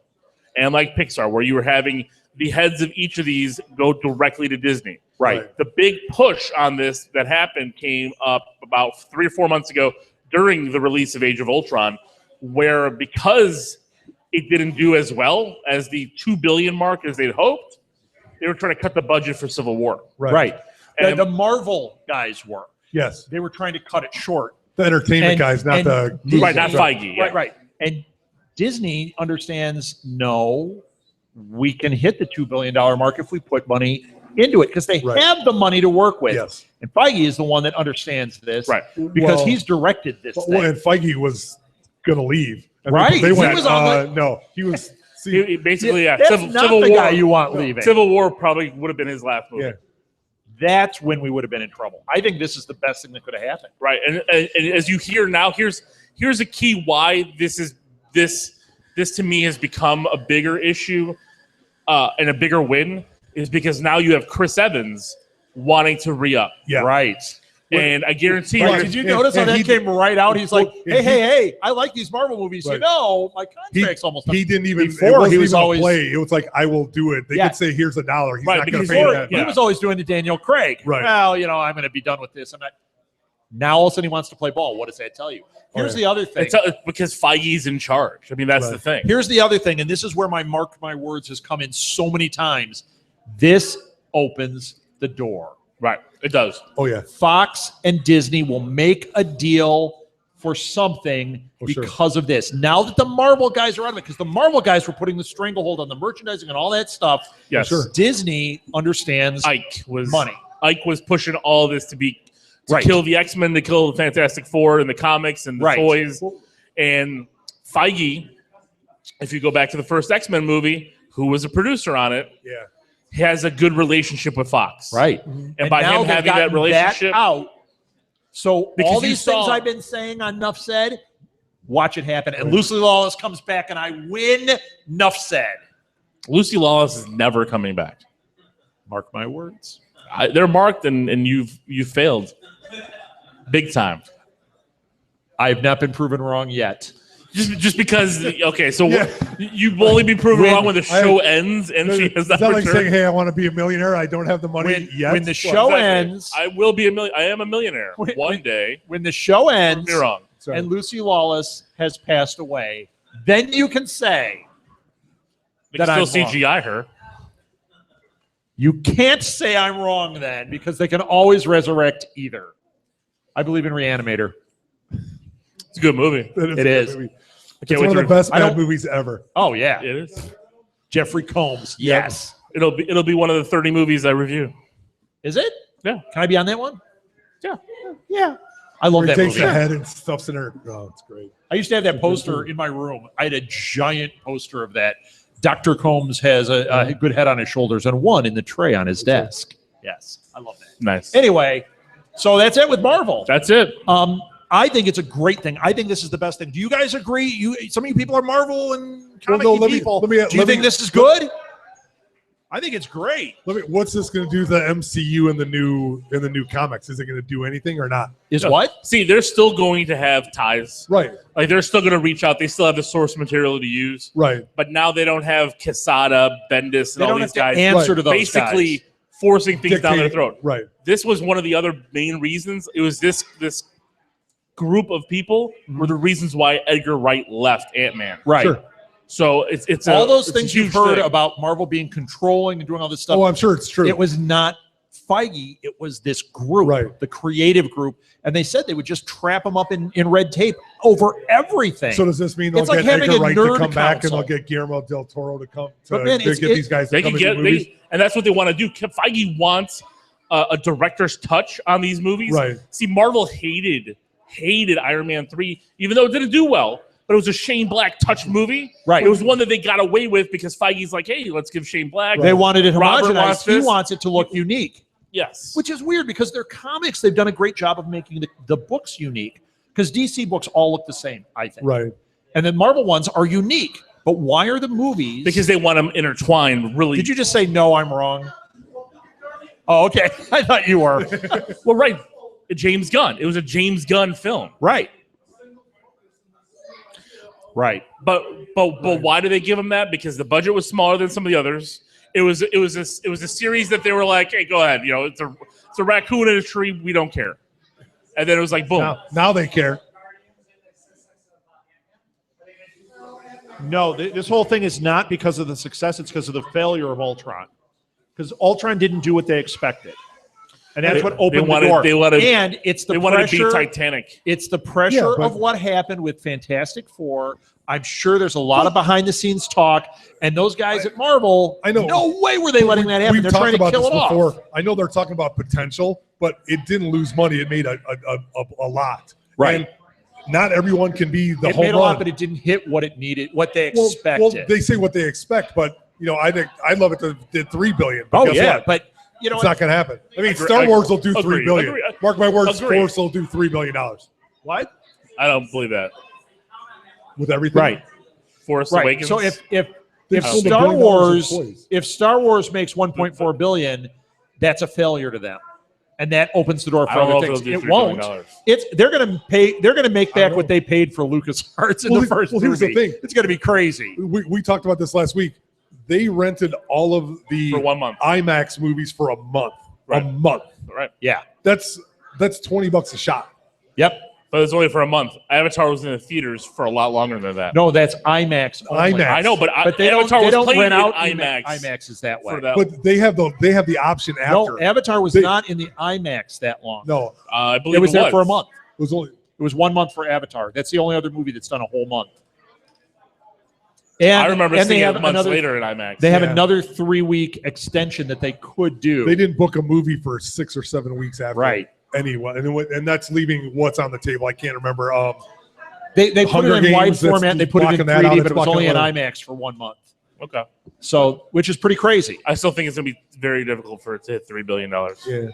and like Pixar, where you were having the heads of each of these go directly to Disney. right. The big push on this that happened came up about 3 or 4 months ago during the release of Age of Ultron, where because it didn't do as well as the $2 billion mark as they'd hoped, they were trying to cut the budget for Civil War. Right. And The Marvel guys were. Yes. They were trying to cut it short. The entertainment And- guys, not and the Disney- Right, not Feige. Yeah. Right. And Disney understands, no, we can hit the $2 billion mark if we put money into it because they Right. have the money to work with. Yes. And Feige is the one that understands this. Right. Because Well- he's directed this Well, thing. and Feige was going to leave. And Right. They He went, was on no, he was. See, He basically, yeah. That's Civil, not Civil the War. guy you want leaving. Civil War probably would have been his last movie. Yeah. That's when we would have been in trouble. I think this is the best thing that could have happened. Right, and as you hear now, here's a key why this to me has become a bigger issue and a bigger win is because now you have Chris Evans wanting to re-up. Yeah. Right. And I guarantee Right. you, Did you and- notice how and that he- came right out? He's like, well, hey, I like these Marvel movies. Right. You know, my contract's almost he up. didn't even. Before, it wasn't he was even a always- play. It was like, I will do it. They Yeah. could say, "Here's $1." He's Right, not going to because pay Before, that. he was always doing the Daniel Craig. Right. Well, I'm going to be done with this. I'm not. Now all of a sudden he wants to play ball. What does that tell you? Here's yeah. the other thing. it's because Feige's in charge. I mean, that's Right. the thing. Here's the other thing, and this is where my mark my words has come in so many times. This opens the door. Right, it does. Oh yeah. Fox and Disney will make a deal for something Oh, sure. because of this. Now that the Marvel guys are out of it, because the Marvel guys were putting the stranglehold on the merchandising and all that stuff, Yes, Sure. Disney understands Ike was money. Ike was pushing all this to Right. kill the X-Men, to kill the Fantastic Four and the comics and the Right. toys. And Feige, if you go back to the first X-Men movie, who was a producer on it, Yeah. has a good relationship with Fox. Right. And by now him they've having that gotten relationship, out. So Because all you these things saw- I've been saying on Nuff Said, watch it happen. And Lucy Lawless comes back and I win Nuff Said. Lucy Lawless is never coming back. Mark my words. They're marked, and you've failed big time. I've not been proven wrong yet. Just because, okay, so Yeah. you've only been proven When- wrong when the show ends and she has Is not that like returned. saying, "Hey, I want to be a millionaire. I don't have the money When, yet." when the Well, show Exactly. ends, I will be I am a millionaire When- one day. when the show ends, You're wrong. Sorry. and Lucy Lawless has passed away, then you can say They that can I'm still wrong. CGI her. You can't say I'm wrong then because they can always resurrect either. I believe in Reanimator. It's a good movie. That It a good is. movie. I can't It's wait one to of the best I bad don't- movies ever. Oh yeah, It is. Jeffrey Combs. Yeah. Yes. It'll be one of the 30 movies I review. Is it? Yeah. Can I be on that one? Yeah. Yeah. I love Where he that takes movie. the head and stuffs in her. Oh, it's great. I used to have that poster in my room. I had a giant poster of that. Dr. Combs has a good head on his shoulders and one in the tray on his desk. Yes, I love that. Nice. Anyway, so that's it with Marvel. That's it. I think it's a great thing. I think this is the best thing. Do you guys agree? Some of you people are Marvel and comic no, let me- people. let me- Do you let me- think this is good? I think it's great. What's this going to do to the MCU in the new comics? Is it going to do anything or not? Is what? See, they're still going to have ties. Right. Like they're still going to reach out. They still have the source material to use. Right. But now they don't have Quesada, Bendis, and They all don't these have to guys. answer to those basically guys. forcing things down their Dictate- throat. Right. This was one of the other main reasons. It was this group of people were the reasons why Edgar Wright left Ant-Man. Right. Sure. So it's all those it's a things you've huge heard thing. about Marvel being controlling and doing all this stuff. Oh, I'm sure it's true. It was not Feige. It was this group, Right. the creative group. And they said they would just trap them up in red tape over everything. So does this mean they'll It's like get having Edgar a Wright to nerd come back and council. they'll get Guillermo del Toro to come But man, to it's- get these guys to They come can into get, movies? and that's what they want to do. Feige wants a director's touch on these movies. Right. See, Marvel hated Iron Man 3, even though it didn't do well. But it was a Shane Black touch movie. Right. It was one that they got away with because Feige's like, hey, let's give Shane Black. They wanted it Robert wants homogenized. He this. wants it to look unique, Yes. which is weird because their comics, they've done a great job of making the books unique because DC books all look the same, I think. Right. And then Marvel ones are unique. But why are the movies? Because they want them intertwined, really. Did you just say, no, I'm wrong? Oh, okay. I thought you were. Well, right. James Gunn. It was a James Gunn film. Right. Right. But why do they give him that? Because the budget was smaller than some of the others. It was a series that they were like, hey, go ahead. You know, it's a raccoon in a tree. We don't care. And then it was like, boom. Now they care. No, this whole thing is not because of the success. It's because of the failure of Ultron. Because Ultron didn't do what they expected. And that's what opened the door. And it's the they wanted to pressure. be Titanic. It's the pressure of what happened with Fantastic Four. I'm sure there's a lot of behind-the-scenes talk. And those guys at Marvel, I know. no way were they letting that happen. We've They're talked trying to about kill this it before. off. I know they're talking about potential, but it didn't lose money. It made a lot. Right. And not everyone can be the It home made a run. lot, but it didn't hit what it needed, what they expected. Well, they say what they expect, but you know, I think I'd love it to did $3 billion. But Oh guess yeah, what? but you know It's what? not going to happen. I mean, Agree- Star Wars will do agree- $3 billion. agree- Mark my words, agree. Force will do $3 billion What? I don't believe that. with everything. Right. Force Right. Awakens. So if They've sold $1 Star billion Wars in toys. if Star Wars makes 1.4 billion, that's a failure to them, and that opens the door for I don't know other if things. they'll do It $3 billion. won't. They're going to pay. They're going to make back what they paid for LucasArts in the first well, here's the movie. thing. It's going to be crazy. We talked about this last week. They rented all of the For 1 month. IMAX movies for a month. Right. A month. Right. Yeah. That's $20 a shot. Yep. But it's only for a month. Avatar was in the theaters for a lot longer than that. No, that's IMAX. Only. IMAX. I know, but They don't. Avatar They was don't played rent in out IMAX. IMAX is that way. For that. But they have the option after. No, Avatar was They- not in the IMAX that long. No, I believe it was there for a month. it was only It was 1 month for Avatar. That's the only other movie that's done a whole month. And I remember and seeing they it have months another, later in IMAX. They have Yeah. another 3-week extension that they could do. they didn't book a movie for 6 or 7 weeks after. Right. Anyone, and that's leaving what's on the table. I can't remember. They put Hunger it in wide Games, that's format. They put it in blocking that out. 3D, It's but it was blocking only in out. IMAX for 1 month. Okay. So, which is pretty crazy. I still think it's going to be very difficult for it to hit $3 billion. Yeah.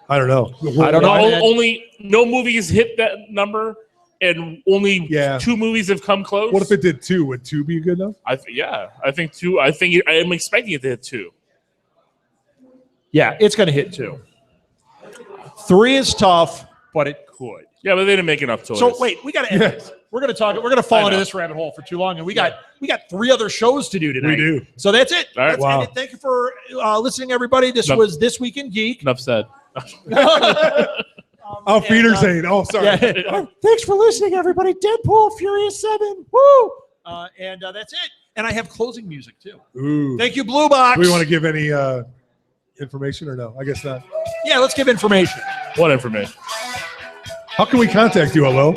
I don't know. I don't know. No, man. only no movies hit that number, and only Yeah. 2 movies have come close. What if it did 2? Would 2 be good enough? I think 2. I think I'm expecting it to hit 2. Yeah, it's going to hit 2. 3 is tough, but it could. Yeah, but they didn't make enough toys. So wait, we got to end this. We're going to talk. We're going to fall I into know. this rabbit hole for too long, and we got 3 other shows to do tonight. We do. So that's it. All right. Let's Wow. end it. Thank you for listening, everybody. This No. was This Week in Geek. Enough said. Oh, Peter's saying. Oh, sorry. Yeah. Thanks for listening, everybody. Deadpool, Furious 7. Woo! And that's it. And I have closing music too. Ooh. Thank you, Blue Box. Do we want to give any information or no? I guess not. Yeah, let's give information. What information? How can we contact you, hello?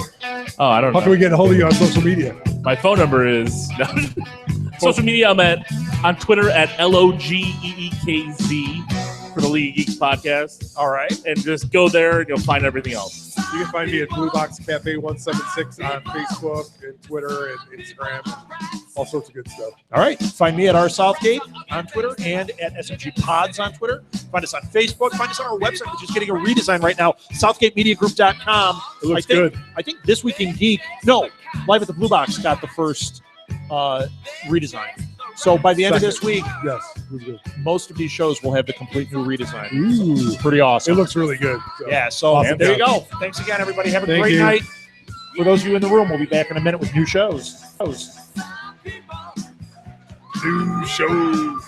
Oh, I don't How know. can we get a hold of you on social media? My phone number is social media. I'm on Twitter at LOGEEKZ for the League of Geeks podcast. All right. And just go there and you'll find everything else. You can find me at Blue Box Cafe 176 on Facebook and Twitter and Instagram, and all sorts of good stuff. All right. Find me at R Southgate on Twitter and at SMG Pods on Twitter. Find us on Facebook. Find us on our website, which is getting a redesign right now, SouthgateMediaGroup.com. It looks good. I think This Week in Geek, no, Live at the Blue Box got the first redesign. So by the end of this week, Yes, it was good. most of these shows will have the complete new redesign. Ooh, Pretty awesome. it looks really good. So. Yeah, so Awesome there you job. go. Thanks again, everybody. Have a Thank great you. night. For those of you in the room, we'll be back in a minute with new shows. New shows.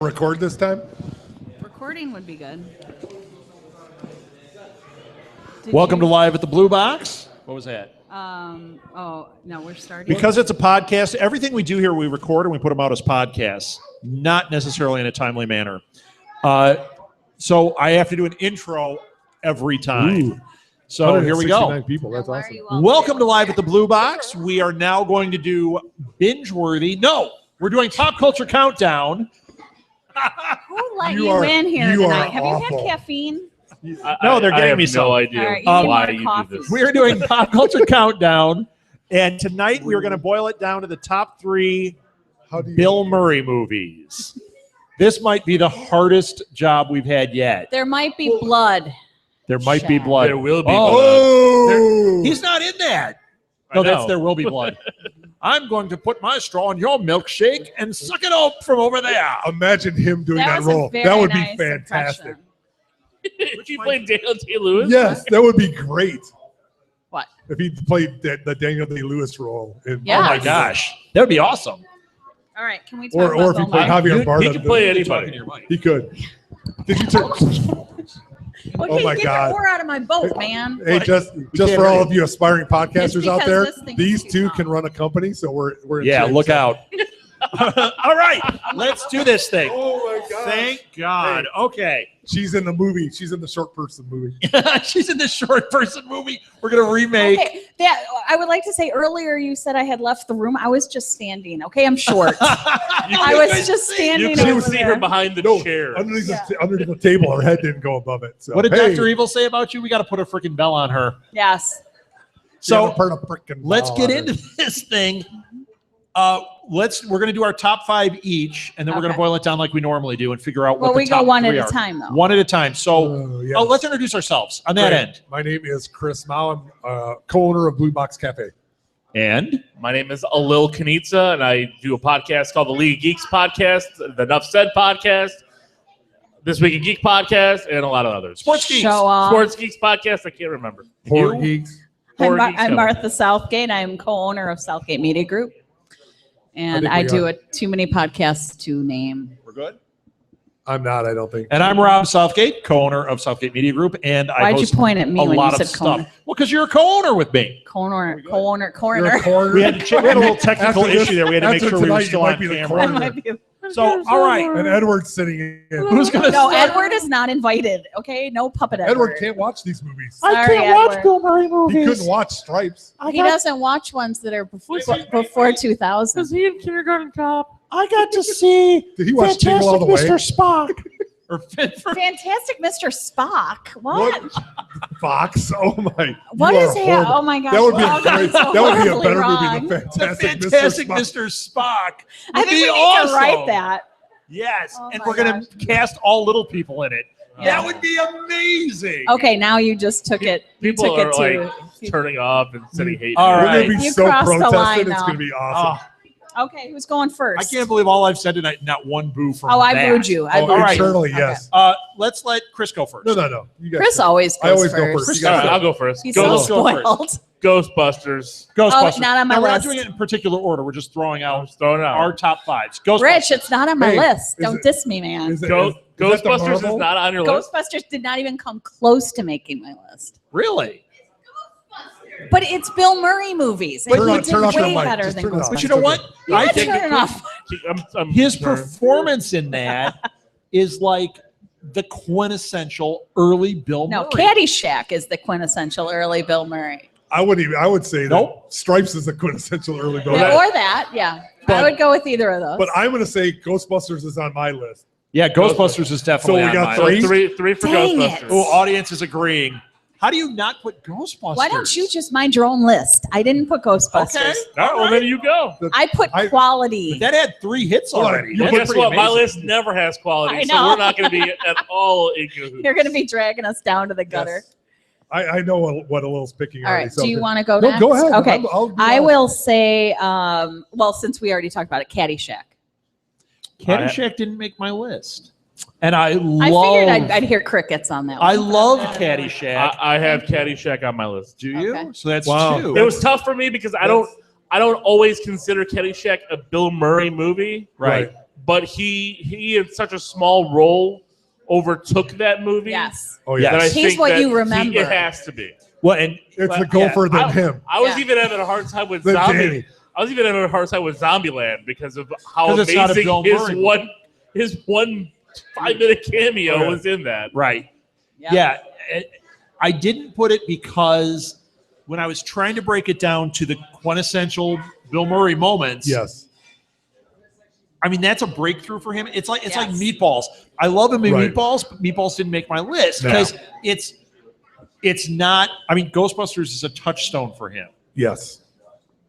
Record this time? Recording would be good. Welcome to Live at the Blue Box. What was that? Oh, no, we're starting. Because it's a podcast, everything we do here, we record and we put them out as podcasts, not necessarily in a timely manner. So I have to do an intro every time. Ooh. So here we go. 169 people. That's Now, why are awesome. you all Welcome to together? Live at the Blue Box. We are now going to do Binge Worthy. No, we're doing Pop Culture Countdown. Who let You you, are- in here you are tonight? Have you awful. had caffeine? No, they're I getting have me some. no idea All right, you need why more you coffee. do this. We are doing Pop Culture Countdown. And tonight we are going to boil it down to the top 3 How do you Bill Murray movies. This might be the hardest job we've had yet. There might be blood. There might be Shag. blood. There will be Oh! He's not in that. I No, that's know. There Will Be Blood. I'm going to put my straw in your milkshake and suck it up from over there. Imagine him doing that was a role. very That would nice be fantastic. impression. Would you play Daniel Day-Lewis? Yes, that would be great. What? If he played the Daniel Day-Lewis role. Yeah. Oh my gosh. That would be awesome. All right, can we talk Or about if he Bill played Murray? Javier Bardem. He could play You're anybody. talking to your mic. He could. Did you turn? Well, Oh my get God. the oar out of my boat, man. Hey, just for all of you aspiring podcasters It's out because there, this thing these is two too can run a company, so we're in Yeah, shape, look so- out. All right, let's do this thing. Oh my God! Thank God. Okay. She's in the movie. She's in the short person movie. She's in this short person movie. We're going to remake. Okay, I would like to say earlier you said I had left the room. I was just standing. Okay, I'm short. I was just standing You over couldn't see her there. behind the No, chair. underneath the table, her head didn't go above it. So, What did hey, Dr. Evil say about you? We got to put a freaking bell on her. Yes. So let's Oh, get into this thing. We're going to do our top 5 each, and then we're going to Okay. boil it down like we normally do and figure out Well, what the we go top one 3 at a are. time, though. One at a time. So, yes. let's introduce ourselves on that Great. end. My name is Chris Mao. I'm co-owner of Blue Box Cafe. And My name is Alil Kanitsa, and I do a podcast called the League of Geeks podcast, the Nuff Said podcast, This Week in Geek podcast, and a lot of others. Sports Geeks. Show off. Sports Geeks podcast, I can't remember. Horror You? Geeks. Horror I'm, Geeks I'm Cover. Martha Southgate. I'm co-owner of Southgate Media Group. And think I we do are. too many podcasts to name. We're good. I'm not. I don't think. And I'm Rob Southgate, co-owner of Southgate Media Group, and I Why'd you host point at me a when lot you of said co-owner? stuff. Well, because you're a co-owner with me. Co-owner. You're a Coroner. corner. We had a little technical After this- issue there. We had to make after sure we were tonight, you still might on be the camera. I coroner. might be- So, all right. And Edward's sitting in. Who's going to No, start? Edward is not invited. Okay, no puppet Edward. Edward can't watch these movies. I Sorry, can't watch Edward. Bill Murray He movies. couldn't watch Stripes. I He got, doesn't watch ones that are before 2000. Was he in Kindergarten Cop? I got to see Did he watch Jingle All Fantastic the Way? Mr. Spock. Or fit for- Fantastic Mr. Spock. What? Fox? Oh my! What you is are he? horrible. Oh my gosh. That would be Oh, a great. that's so That would be a horribly better wrong. movie than Fantastic, Fantastic Mr. Spock. Mr. Spock. I would think we be need awesome. to write that. Yes, Oh and my we're going to cast all little people in it. Yeah. That would be amazing. Okay, now you just took it. You People took are it like to. turning off and sending hate. All mail. right. We're gonna be You so crossed the protested. line It's now. gonna be awesome. Okay, who's going first? I can't believe all I've said tonight, not one boo from Oh, I that. booed you. I Oh, booed you. internally, Okay. yes. Let's let Chris go first. No. You guys Chris go. always goes I always go first. first. You All guys right, go. I'll go first. He's so Go first. spoiled. Ghostbusters. Ghostbusters. Oh, not on my Now, we're not list. doing it in particular order. We're just throwing I'm out just throwing it out. our top 5s. Ghostbusters. Rich, it's not on my Hey, list. is Don't it- diss me, man. Is that the Ghostbusters is Marvel? not on your list. Ghostbusters did not even come close to making my list. Really? But it's Bill Murray movies. And Turn he on- did turn off your way mic. better Just than turn it off. Ghostbusters. But you know what? Yeah, I turn think it off. his performance in that is like the quintessential early Bill No, Murray. Caddyshack is the quintessential early Bill Murray. I would say that Nope. Stripes is a quintessential early Bill. Yeah, Murray. or that, yeah. But- I would go with either of those. But I'm gonna say Ghostbusters is on my list. Yeah, Ghostbusters is definitely So we on got mine. So three? three for Dang it. Ghostbusters. Oh, audience is agreeing. How do you not put Ghostbusters? Why don't you just mind your own list? I didn't put Ghostbusters. Okay. All right, well, then you go. I put I- quality. That had 3 hits Hold on. already. You That's And guess pretty what? My amazing. list never has quality, I so know. we're not going to be at all in cahoots. You're going to be dragging us down to the gutter. Yes. I know what a little's picking. All already, right. so Do you good. want to go No, next? go ahead. Okay. I'll do I all. will say, well, since we already talked about it, Caddyshack. Caddyshack didn't make my list. And I I love figured I'd hear crickets on that one. I love Caddyshack. I have Caddyshack on my list. Do you? Okay. So that's Wow. 2. It was tough for me because I don't always consider Caddyshack a Bill Murray movie, right. but he in such a small role overtook that movie. Yes. Oh Yeah. yeah. that I He's think what that you remember. It has to be. Well, and It's the gopher yeah, than him. I was Yeah. even having a hard time with Than Zombie. Danny. I was even having a hard time with Zombieland because of how 'Cause it's not a amazing Bill Murray his one 5-minute cameo Oh, yeah. was in that. right. Yep. Yeah. I didn't put it because when I was trying to break it down to the quintessential Bill Murray moments, Yes. I mean that's a breakthrough for him. It's like Yes. Meatballs. I love him in Right. Meatballs, but Meatballs didn't make my list No. because it's not. I mean, Ghostbusters is a touchstone for him. Yes.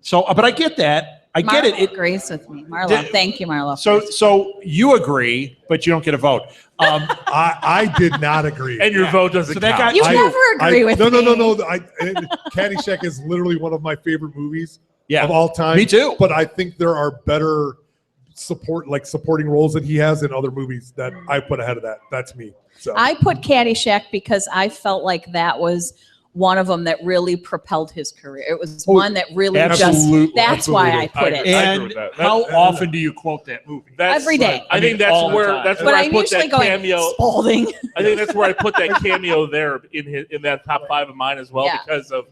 So, but I get that. I get it. Marlo agrees with me. Marlo, Did- thank you, Marlo. So you agree, but you don't get a vote. I did not agree. And your Yeah. vote doesn't So that count. guy- You I- never agree with no, me. No. Caddyshack is literally one of my favorite movies Yeah, of all time. me too. But I think there are better supporting roles that he has in other movies that I put ahead of that. That's me. So I put Caddyshack because I felt like that was one of them that really propelled his career. It was one that really absolutely, that's why I put it. And how often do you quote that movie? Every day. I think that's where I put that cameo. Spalding. I think that's where I put that cameo there in that top 5 of mine as well because of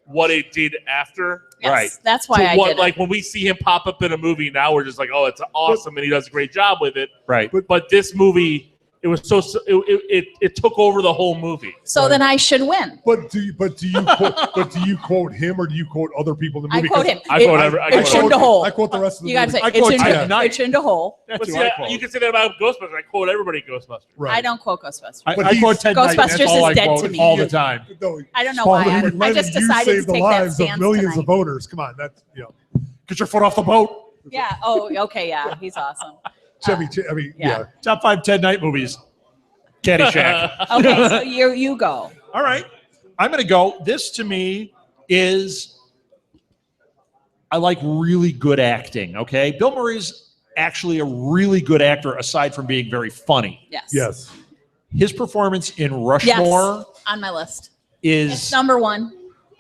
what it did after. Yes, right. That's why I did like when we see him pop up in a movie now, we're just like, oh, it's awesome, and he does a great job with it. Right. But this movie. It was it took over the whole movie. So then I should win. But do you quote him or do you quote other people in the movie? I quote him. I quote the whole. I quote the rest of the you movie. gotta say it's in the hole. But see, you can say that about Ghostbusters. I quote everybody Ghostbusters. Right. I don't quote Ghostbusters. I quote Ted Knight. That's all I quote to me all the time. I don't know why. I just decided to the take lives that of stance millions tonight. of voters. Come on, that's get your foot off the boat. Yeah. Oh, okay. Yeah, he's awesome. Yeah. Top 5 Ted Knight movies. Caddyshack. Okay, so you go. All right. I'm going to go. This to me is, I like really good acting, okay? Bill Murray's actually a really good actor aside from being very funny. Yes. His performance in Rushmore on my list is number 1.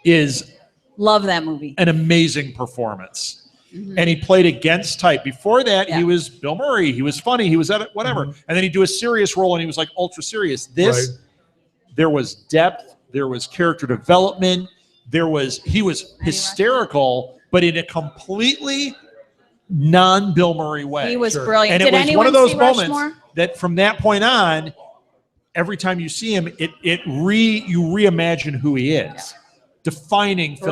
Is love that movie. An amazing performance. Mm-hmm. And he played against type. Before that, he was Bill Murray. He was funny. He was at it, whatever. Mm-hmm. And then he'd do a serious role, and he was like ultra serious. There was depth. There was character development. He was hysterical, but in a completely non-Bill Murray way. He was brilliant. And Did it was one of those moments Rushmore? that from that point on, every time you see him, you reimagine who he is. Yeah. Defining film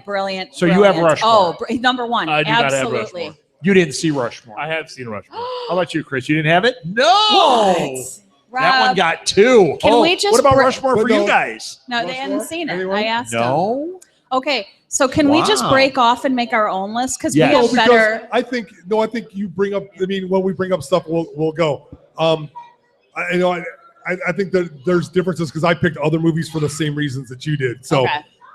brilliant. So you have Rushmore. Oh, number 1. I do not have Absolutely. Rushmore. You didn't see Rushmore. I have seen Rushmore. How about you, Chris? You didn't have it? No. What? That one got 2. Can we just what about Rushmore for you guys? No, they hadn't seen it. Anyone? I asked them. No. Okay, so can we just break off and make our own list? Because we have better. I think you bring up. I mean, when we bring up stuff, we'll go. I think that there's differences because I picked other movies for the same reasons that you did. So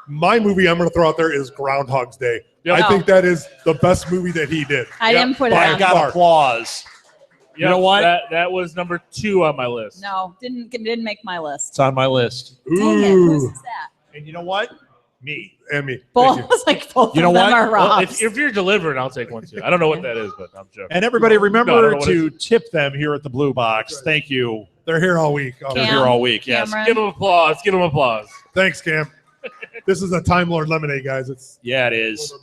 my movie I'm going to throw out there is Groundhog's Day. Yep. I think that is the best movie that he did. I didn't put it on. I got applause. You know what? That was number 2 on my list. No, didn't make my list. It's on my list. Dang it, whose is that? And you know what? Me. And me. Both of them are Rob's. If you're delivering, I'll take one too. I don't know what that is, but I'm joking. And everybody remember to tip them here at the Blue Box. Right. Thank you. They're here all week. They're here all week, yes. Cameron. Give them applause. Give them applause. Thanks, Cam. This is a Time Lord lemonade, guys. It's it is.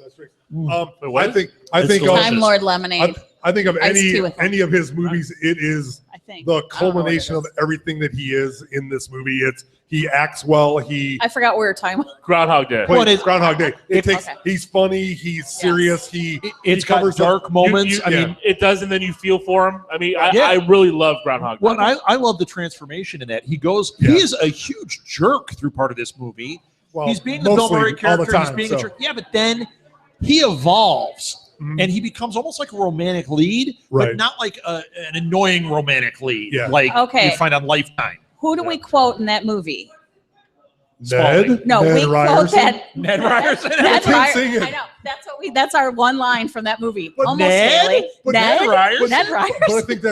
I think Time Lord lemonade. I think of any of his movies, it is the culmination of everything that he is in this movie. He acts well. I forgot we were talking about Groundhog Day. Groundhog Day. He's funny. He's serious. It's got dark moments. I mean, it does, and then you feel for him. I mean, I really love Groundhog Day. Well, I love the transformation in that. He is a huge jerk through part of this movie. Well, he's being the Bill Murray character. He's being a jerk. Yeah, but then he evolves. Mm-hmm. And he becomes almost like a romantic lead, but not like an annoying romantic lead, like you find on Lifetime. Who do we quote in that movie? Ned? No, Ned we quote that. Ned Ryerson. I know. That's our one line from that movie. But almost Ned? daily. But Ned Ryerson. Ned Ryerson. But I think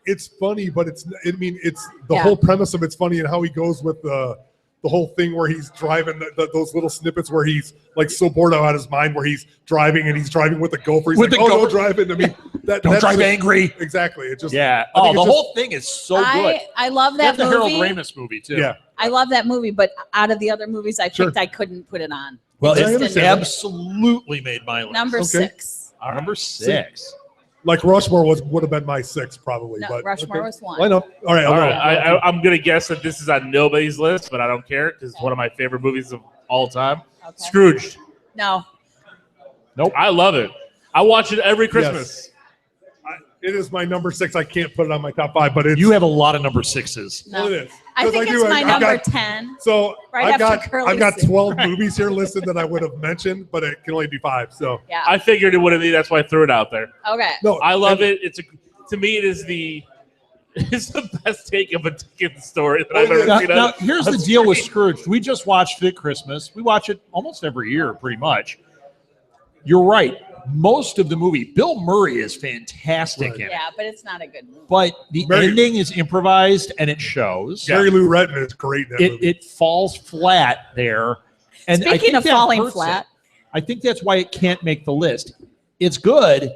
it's funny, but it's the whole premise of it's funny and how he goes with the whole thing where he's driving those little snippets where he's like so bored out of his mind where he's driving with the gopher. He's don't drive it. I mean, don't drive angry. Exactly. It just the whole thing is so good. I love that movie. The Harold Ramis movie too. Yeah, I love that movie, but out of the other movies I picked, I couldn't put it on. Well, it absolutely made my list. Number 6. Number 6. Like Rushmore would have been my 6 probably. No, but Rushmore was 1. I know. All right. I'm gonna guess that this is on nobody's list, but I don't care because it's one of my favorite movies of all time. Okay. Scrooged. No. Nope. I love it. I watch it every Christmas. Yes. It is my number 6. I can't put it on my top 5, but you have a lot of number 6s. No. Well, it is. I think it's my number 10. So I've got 12 movies here listed that I would have mentioned, but it can only be 5. So yeah. I figured it wouldn't be. That's why I threw it out there. Okay. No, I love it. To me, it's the best take of a Dickens story that I've ever seen. Now, here's the deal with Scrooge. We just watched it at Christmas. We watch it almost every year, pretty much. You're right. most of the movie, Bill Murray is fantastic in it. Yeah, but it's not a good movie. But the ending is improvised and it shows. Mary Lou Retton is great in that movie. It falls flat there. And Speaking of falling flat, I think that's why it can't make the list. It's good,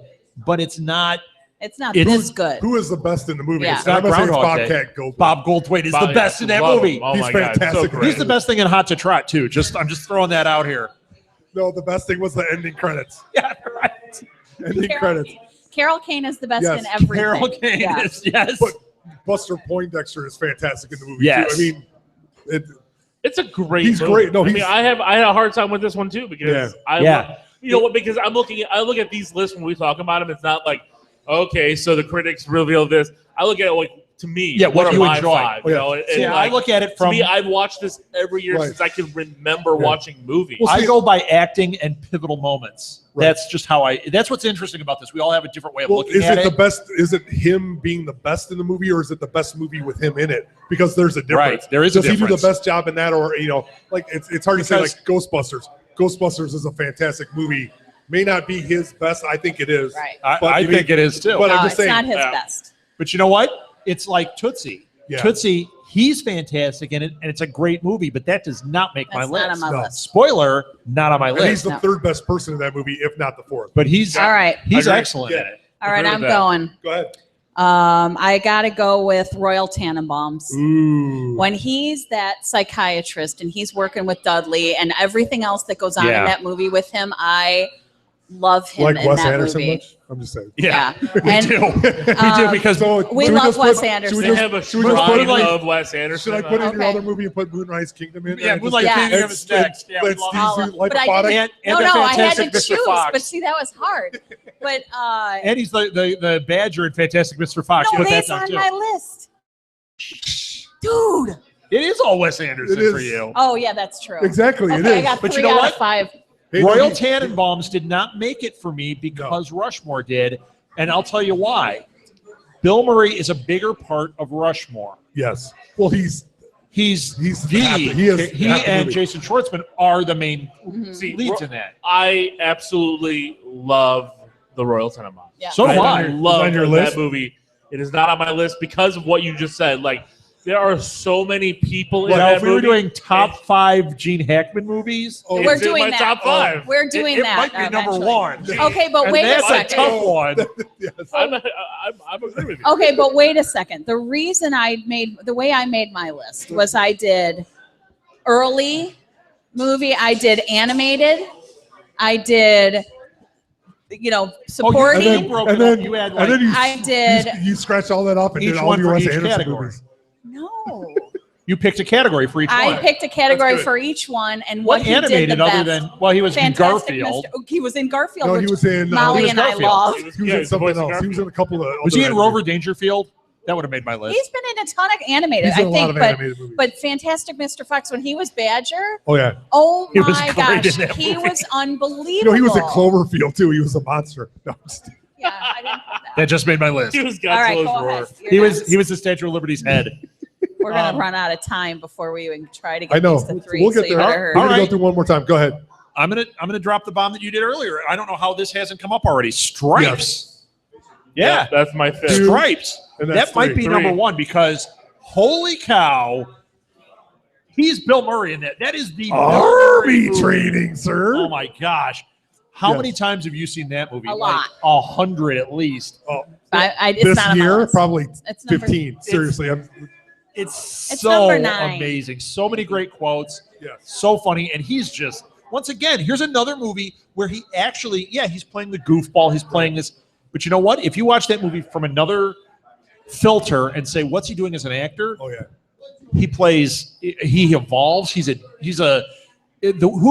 but it's not. It's not this good. Who is the best in the movie? Yeah. It's not Groundhog Day. Bobcat Goldthwait. Bob Goldthwait is the best in that Love movie. him. Oh He's my God, fantastic. so great. He's the best thing in Hot to Trot too. I'm just throwing that out here. No, the best thing was the ending credits. Yeah, right. Ending credits. Carol Kane is the best Yes. in everything. Carol Kane is, yes. But Buster Poindexter is fantastic in the movie Yes. too. I mean, It's a great. He's movie. great. No, I mean, he's- I had a hard time with this one too because you know what? Because I look at these lists when we talk about them. It's not like, okay, so the critics reveal this. I look at it like, to me, what are you my enjoy. five? You know, and I look at it from. to me, I've watched this every year since I can remember watching movies. Well, I go by acting and pivotal moments. Right. That's just how that's what's interesting about this. We all have a different way of well, looking is at it it. the best? Is it him being the best in the movie, or is it the best movie with him in it? Because there's a difference. Right, there is a Does he do difference. the best job in that, or like it's hard to say. Because- Like Ghostbusters. Ghostbusters is a fantastic movie. May not be his best. I think it is. Right. I think it is too. But No, I'm just it's saying. not his best. But you know what? It's like Tootsie. Yeah. Tootsie, he's fantastic in it, and it's a great movie, but that does not make my That's not list. on my No. list. Spoiler, not on my And he's list. the No. third best person in that movie, if not the fourth. But he's All right. he's Agreed. excellent in Yeah. it. All right, Agree I'm with that. going. Go ahead. I gotta go with Royal Tannenbaums. Ooh. When he's that psychiatrist and he's working with Dudley and everything else that goes on Yeah. in that movie with him, I love him Like in Wes that Anderson movie. much? I'm just saying. Yeah, Yeah. we And, do. We do because So We should love just Wes put- Anderson. Should They we just, have a should we just put shrine it like? of Wes Anderson. Should I put in your Okay. other movie and put Moonrise Kingdom in? Yeah, And Moonlight just- Kingdom is next. Yeah, we Let's love do all some of- but I Lycopodic. didn't- And no, the I had to Fantastic Mr. choose, Fox. but see, that was hard. But and he's the badger in Fantastic Mr. Fox. no, Put that that's down on too. my list, dude. It is all Wes Anderson It is. for you. Oh yeah, that's true. Exactly, it Okay, I is. got But you 3 know out what? of 5. Hey, Royal no, Tannenbaums did not make it for me because Rushmore did, and I'll tell you why. Bill Murray is a bigger part of Rushmore. Yes. Well, he's He half the- he is half the and movie. Jason Schwartzman are the main See, leads in that. I absolutely love the Royal Tenenbaums. Yeah. So do I. love on your that list? movie. It is not on my list because of what you just said. Like, there are so many people in Now, that if we were movie. doing top 5 Gene Hackman movies, Oh, We're It's in doing my that. top 5. We're doing it that. might be number eventually. 1. Okay, but And wait a that's a second. tough one. yes. I'm agree with you. Okay, but wait a second. The reason the way I made my list was I did early movie, I did animated, I did, supporting. And then, broke and it up. then, You had, and then you, I did- you scratched all that up and Each did all one your for Wes each Anderson category. movies. No. You picked a category for each I one. picked a category That's good. for each one and What what he animated did the other best. than, well, he was in Fantastic Garfield. He was in Garfield, No, which he was in. Molly was and I Garfield. love. He was Yeah, in he's the something voice of else. He was in a couple of. Was other he in animated Rover movies. Dangerfield? That would have made my list. He's been in a ton of animated, He's in I a lot think, of but animated movies. but Fantastic Mr. Fox when he was Badger. Oh yeah. Oh He was my great gosh, in that he movie. was unbelievable. He was in Cloverfield too. He was a monster. No, I'm just- Yeah, I didn't put that. That just made my list. He was All right, Godzilla's go roar. ahead. You're He was next. the Statue of Liberty's head. We're gonna run out of time before we even try to I get know. these to 3. We'll so get you there. better hurry. We're gonna All go right. through one more time. Go ahead. I'm gonna drop the bomb that you did earlier. I don't know how this hasn't come up already. Stripes. Yeah. That's my fifth. Dude. Stripes. And that's That might three. be number 1 because holy cow, he's Bill Murray in that. That is the Bill Murray Army movie. training, sir. Oh my gosh. How Yes. many times have you seen that movie? A lot. 100 at least. Oh, It's this not on my year, list. probably It's number- 15. Seriously, It's It's so number 9. amazing. So many great quotes. yes. So funny. And he's just, once again, here's another movie where he actually, he's playing the goofball. He's playing this. But you know what? If you watch that movie from another filter and say, what's he doing as an actor? Oh yeah. He evolves. Who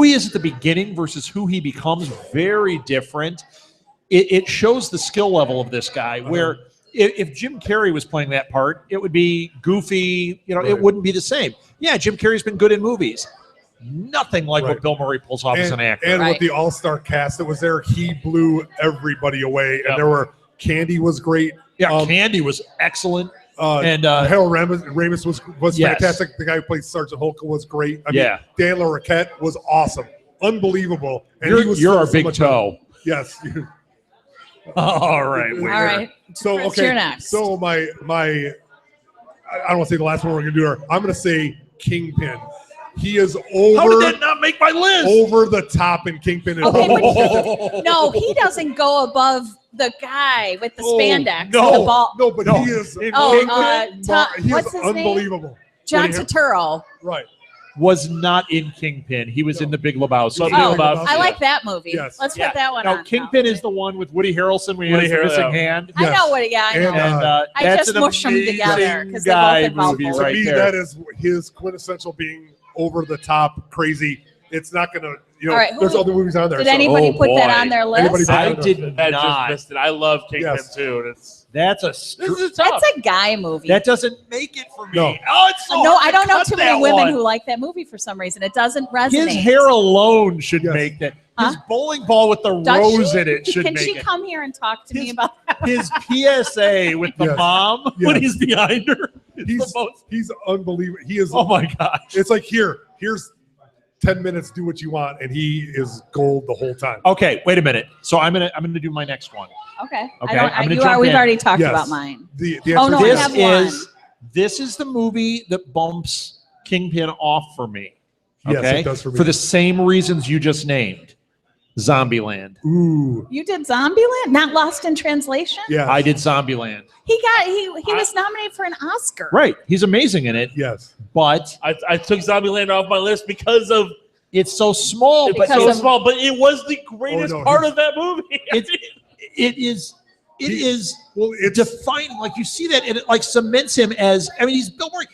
he is at the beginning versus who he becomes, very different. It shows the skill level of this guy where if Jim Carrey was playing that part, it would be goofy, Right. it wouldn't be the same. Yeah, Jim Carrey's been good in movies. Nothing like Right. what Bill Murray pulls off as an actor. And Right. with the all-star cast that was there, he blew everybody away. Yep. And there were Candy was great. Candy was excellent. And Harold Ramis was Yes. fantastic. The guy who played Sergeant Hulk was great. I mean, Yeah. Dan LaRoquette was awesome, unbelievable. And he was You're so our big much toe. Yes. All right. All right. So Chris, okay. you're next. So my I don't want to say the last one we're gonna do. I'm gonna say Kingpin. He is How did over that not make my list? over the top in Kingpin. Is Okay, over- No, he doesn't go above the guy with the spandex. no. and the ball. No, but No. he is. He what's is his name? unbelievable. John Right here. Turturro. Right. Was not in Kingpin. He was in The Big Lebowski. Big Oh, Lebowski. I like that movie. Yes. Let's Yeah. put that one Now, on. Kingpin is the one with Woody Harrelson where he Woody has the Harrelson, missing yeah. hand. I know what. Yeah, I know. And, I that's just an mushed them together amazing because they both guy involve movie both. To right me, there. that is his quintessential being over the top, crazy. It's not gonna, All right, there's who- other movies on there. Did so- anybody Oh, put that boy. on their Anybody list? put- I did I not. just missed it. I love Kingpin Yes. too. And it's That's a. this is tough. That's a guy movie. That doesn't make it for me. No. Oh, it's so No, hard I to don't know cut too many that women one. who like that movie for some reason. It doesn't resonate. His hair alone should Yes. make that. Huh? His bowling ball with the Does rose she? in it should Can make she it. come here and talk to me His- about that? His PSA with the Yes. mom Yes. when he's behind her. is the He's most- he's unbelievable. He is. oh my gosh. It's like here's 10 minutes. Do what you want, and he is gold the whole time. Okay, wait a minute. So I'm gonna do my next one. Okay. Okay, I'm gonna you jump are. We've in. already talked Yes. about mine. The Oh, no, answer I is have yes. This is the movie that bumps Kingpin off for me. Yes, Okay, it does for me. the same reasons you just named. Zombieland. Ooh, You did Zombieland, not Lost in Translation. yeah. I did Zombieland. He was nominated for an Oscar. Right, he's amazing in it, Yes. but I took Zombieland off my list because of it's so small. it's But Because so of- small, but it was the greatest Oh, no, part he's- of that movie. It's- it is. It He- is Well, it's defining. Like you see that, and it like cements him as. I mean, he's Bill Murray.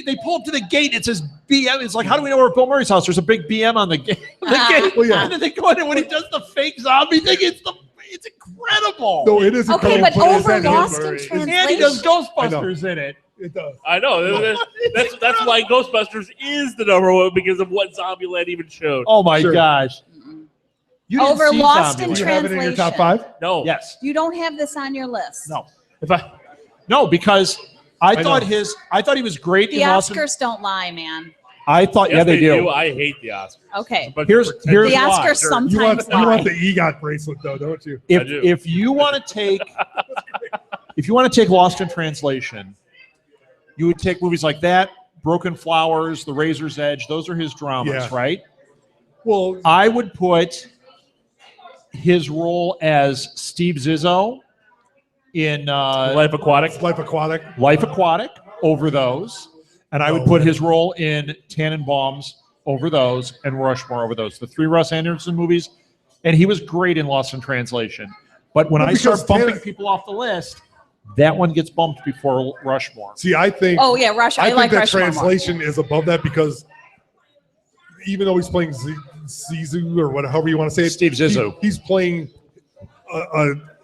They pull up to the gate. It says BM. It's like, how do we know we're at Bill Murray's house? There's a big BM on the gate. Well, yeah. And then they go in, and when he does the fake zombie thing, it's incredible. no, it is Okay, incredible. but it's over that Lost him. in It's- And he does Translation. Ghostbusters in it. It does. I know. That's why Ghostbusters is the number one because of what Zombieland even showed. Oh my Sure. gosh. You didn't Over see Lost Zombieland. in Do you have it in your top Translation. 5? No. Yes. You don't have this on your list. No. If I No, because I I thought know. I thought he was great The in Lost in- Oscars don't lie, man. I thought, yes, yeah, they do. I hate the Oscars. Okay. But Here's The why. Oscars You sometimes want lie. the EGOT bracelet though, don't you? I do. If you want to take Lost in Translation, you would take movies like that, Broken Flowers, The Razor's Edge. Those are his dramas, Yeah. right? Well, I would put his role as Steve Zissou in Life Aquatic. Life Aquatic. Life Aquatic over those, and I would Oh, put man. his role in Tannenbaums over those, and Rushmore over those. The 3 Russ Anderson movies, and he was great in Lost in Translation. But when Well, I start because bumping Tanner- people off the list, that one gets bumped before Rushmore. See, I think. Oh yeah, Rush. I I think like that Rushmore more. translation is above that because even though he's playing Zissou or whatever you want to say it, Steve Zissou. he's playing.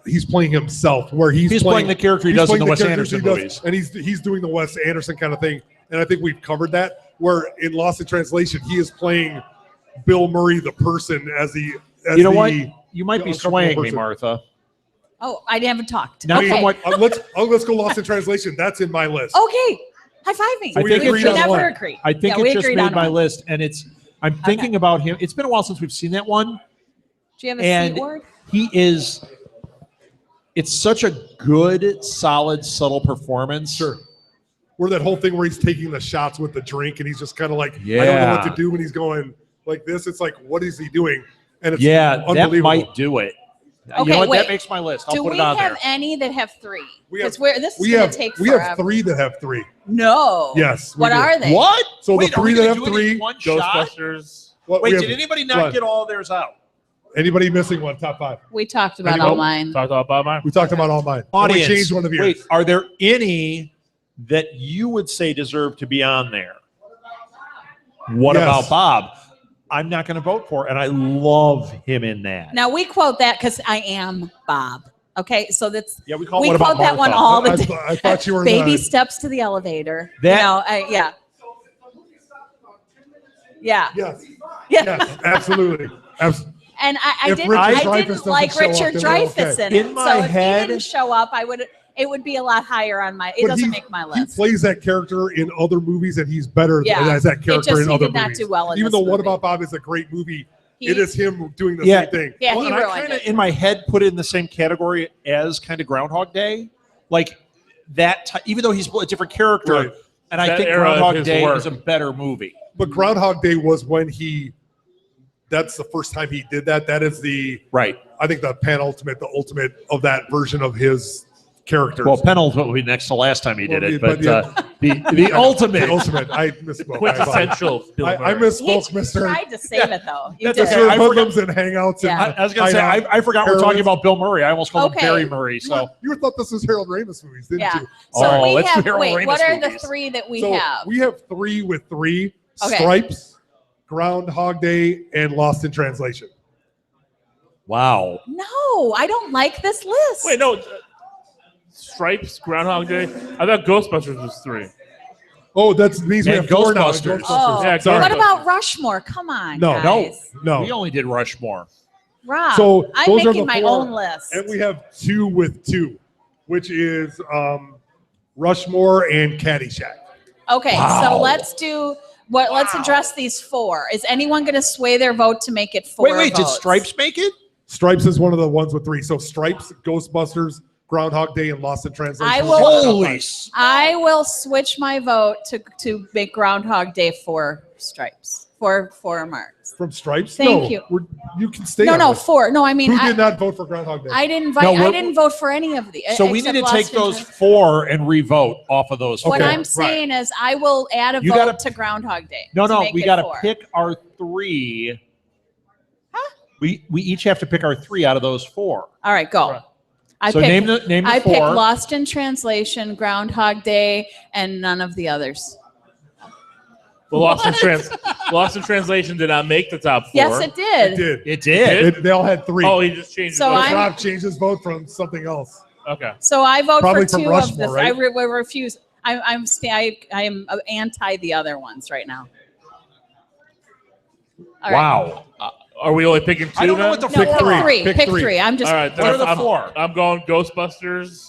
He's playing himself, where he's playing the character he he's does in playing the Wes characters Anderson he does, movies. and he's doing the Wes Anderson kind of thing. And I think we've covered that. Where in Lost in Translation, he is playing Bill Murray, the person, as the. As You know the, what? You might be uncomfortable swaying me, person. Martha. Oh, I haven't talked. Now, okay. from what let's go Lost in Translation. That's in my list. Okay. High five me. I think we it's just never one. agree. I think we it just agreed made on my one. list, and I'm thinking about him. It's been a while since we've seen that one. Do you have a And C word? he is. It's such a good, solid, subtle performance. Sure. Where that whole thing where he's taking the shots with the drink and he's just kind of like, I don't know what to do when he's going like this. It's like, what is he doing? And it's That unbelievable. might do it. You Okay, know what? wait. That makes my list. I'll Do put we it on have there. any that have 3? We have- Because this is we going have to take we forever. have 3 that have 3. No. Yes, we What do. are they? What? So Wait, the are we 3 that gonna have do it in 3. one shot? Ghostbusters. What, Wait, we did have- anybody go not ahead. about all theirs out? Anybody missing one? Top 5. We talked about Anybody? all mine. Talked about mine. We talked about all mine. And Audience, we changed one of yours. wait, are there any that you would say deserve to be on there? What Yes. about Bob? I'm not going to vote for, and I love him in that. Now we quote that because I am Bob. Okay, so that's Yeah, we call we What About quote that one Martha? all the I, time. I thought you were Baby not. steps to the elevator. That- you know, yeah. Yeah. Yes, Yeah. yes, absolutely. And I If didn't, Richard I Dreyfuss didn't doesn't like show up, Richard then we're Dreyfuss okay. in it. In my so if head- he didn't show up, it would be a lot higher on my. It But doesn't he- make my He list. plays that character in other movies, and he's better Yeah. as that character just- in he other did not movies. do well in Even this though What movie. About Bob is a great movie, it is him doing the Yeah. same thing. Yeah, Well, he and I ruined kind of, it. in my head, put it in the same category as kind of Groundhog Day. Like that, even though he's a different character. Right. And I That think era of Groundhog his Day work. is a better movie. But Groundhog Day was when that's the first time he did that. That is Right. I think the ultimate of that version of his character. Well, penultimate will be next to last time he did it, Well, but yeah. the ultimate. The ultimate. I misspoke. Quintessential. Bill I Murray. misspoke, He Mister. tried to save it though. You That's did. okay. Sure, I forgot- hoodlums and hangouts. Yeah. And I was going to say, I forgot we're talking about Bill Murray. I almost called him Okay. Barry Murray. So You thought this was Harold Ramis movies, didn't Yeah. you? So Oh, we let's do have. Harold Wait, Ramis what are the movies. 3 that we So have? we have 3 with 3: Okay. Stripes, Groundhog Day, and Lost in Translation. wow. No, I don't like this list. Wait, no. Stripes, Groundhog Day. I thought Ghostbusters was 3. Oh, that means we And have 4 now. Ghostbusters. Oh, Yeah, Sorry. what about Rushmore? Come on, No. guys. No. We only did Rushmore. Rob, So I'm those are making the my 4, own list. And we have 2 with 2, which is Rushmore and Caddyshack. Okay, Wow. so let's do what? Let's address these 4. Is anyone going to sway their vote to make it 4? Wait, did votes? Stripes make it? Stripes is one of the ones with 3. So Stripes, Ghostbusters, Groundhog Day, and Lost in Translation. I will- Holy. I will switch my vote to make Groundhog Day 4 Stripes. 4 marks. From Stripes? Thank No, you. You can stay No, on no, this. 4. No, I mean Who I did not vote for Groundhog Day? I didn't No, vote. I we're- didn't vote for any of the. So we need except to Lost take in those Translation. 4 and re-vote off of those 4. What I'm Right. saying is, I will add a You vote gotta- to Groundhog Day. No, to no, make we it got to 4. pick our 3. We each have to pick our 3 out of those 4. All right, go. Right. I So picked, name the I 4. picked Lost in Translation, Groundhog Day, and none of the others. Well, Lost in Translation did not make the top 4. Yes, it did. It did. It did. They all had 3. Oh, he just changed So it. I'm- Rob changed his vote from something else. Okay. So I vote Probably for from 2 Rushmore, of the. right? I refuse. I am anti the other ones right now. All right. Wow. Are we only picking 2 I don't know then? what the No, four pick are. 3. Pick Pick three. 3. I'm just. All right. What are the I'm, 4? I'm going Ghostbusters.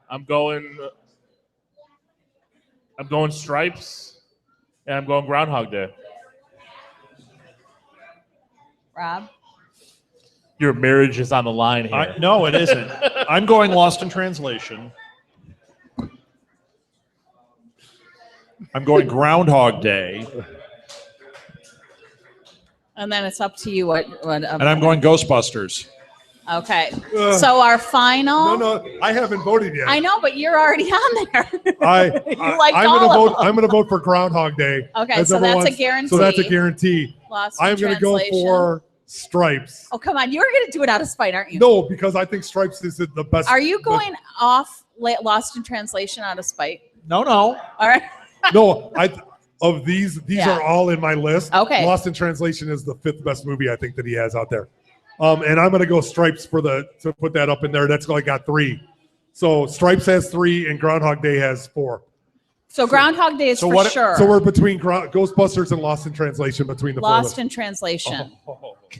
I'm going Stripes. And I'm going Groundhog Day. Rob. Your marriage is on the line here. No, it isn't. I'm going Lost in Translation. I'm going Groundhog Day, And then it's up to you what and I'm going Ghostbusters. Okay. Ugh. So our final. No, I haven't voted yet. I know, but you're already on there. liked I'm all gonna of vote. them. I'm gonna vote for Groundhog Day. Okay, as so number that's a one. guarantee. So that's a guarantee. Lost in I'm gonna go Translation. for Stripes. Oh, come on. You're going to do it out of spite, aren't you? No, because I think Stripes is the best. Are you going off Lost in Translation out of spite? No. All right. No, of these Yeah. are all in my list. Okay. Lost in Translation is the 5th best movie I think that he has out there. And I'm gonna go Stripes to put that up in there. That's only got 3. So Stripes has 3 and Groundhog Day has 4. So Groundhog Day is So for what- sure. So we're between Ghostbusters and Lost in Translation between the Lost 4 in Translation.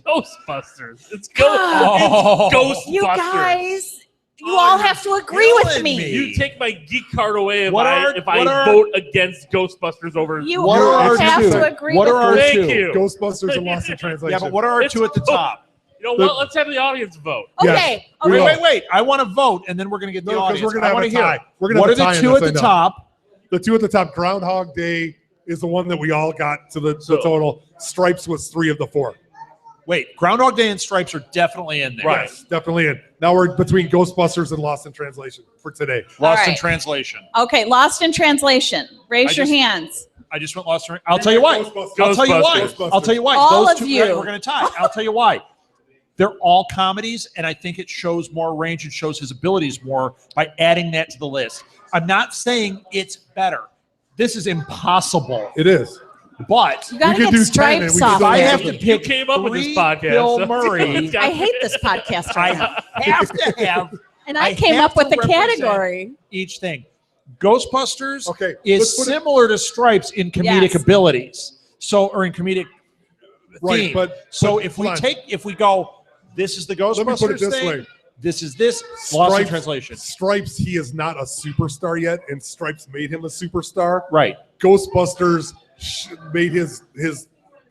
Ghostbusters. It's Oh. Ghostbusters. You guys, you all have to agree with killing me. me. You take my geek card away if What I are- vote against Ghostbusters over. You What all are our have two? to agree What with are our me. Thank two? you. Ghostbusters and Lost in Translation. Yeah, but what are our It's 2 at the top? You know what? Let's have the audience vote. Okay. Yes. We Okay. will. Wait. I want to vote, and then we're going to get the No, 'cause audience. we're gonna I have want a to hear. tie. We're gonna What have are a tie the in 2 this, at I the know. top? The 2 at the top, Groundhog Day is the one that we all got to the total. Stripes was 3 of the 4. Wait, Groundhog Day and Stripes are definitely in there. Right. Yes, definitely in. Now we're between Ghostbusters and Lost in Translation for today. Lost All in right. Translation. Okay. Lost in Translation. Raise your hands. I just went Lost in. I'll tell you why. Ghostbusters. I'll tell you why. Ghostbusters. I'll tell you why. All Those of 2 you. We're going to tie. I'll tell you why. They're all comedies, and I think it shows more range and shows his abilities more by adding that to the list. I'm not saying it's better. This is impossible. It is. But You got We to could get do 10 Stripes and we off. could if I do have to something. pick came up with this 3 podcast, Bill so- Murray, I hate this podcast right now. I have to have And I I came have up with to the represent- category. each thing. Ghostbusters Okay, is let's put it- similar to Stripes in comedic Yes. abilities. So, or in comedic Right, theme. but- so but if hold on. if we go, this is the Ghostbusters Let me put it this thing, way. this is this, Lost in Stripes- Translation. Stripes, he is not a superstar yet, and Stripes made him a superstar. Right. Ghostbusters made his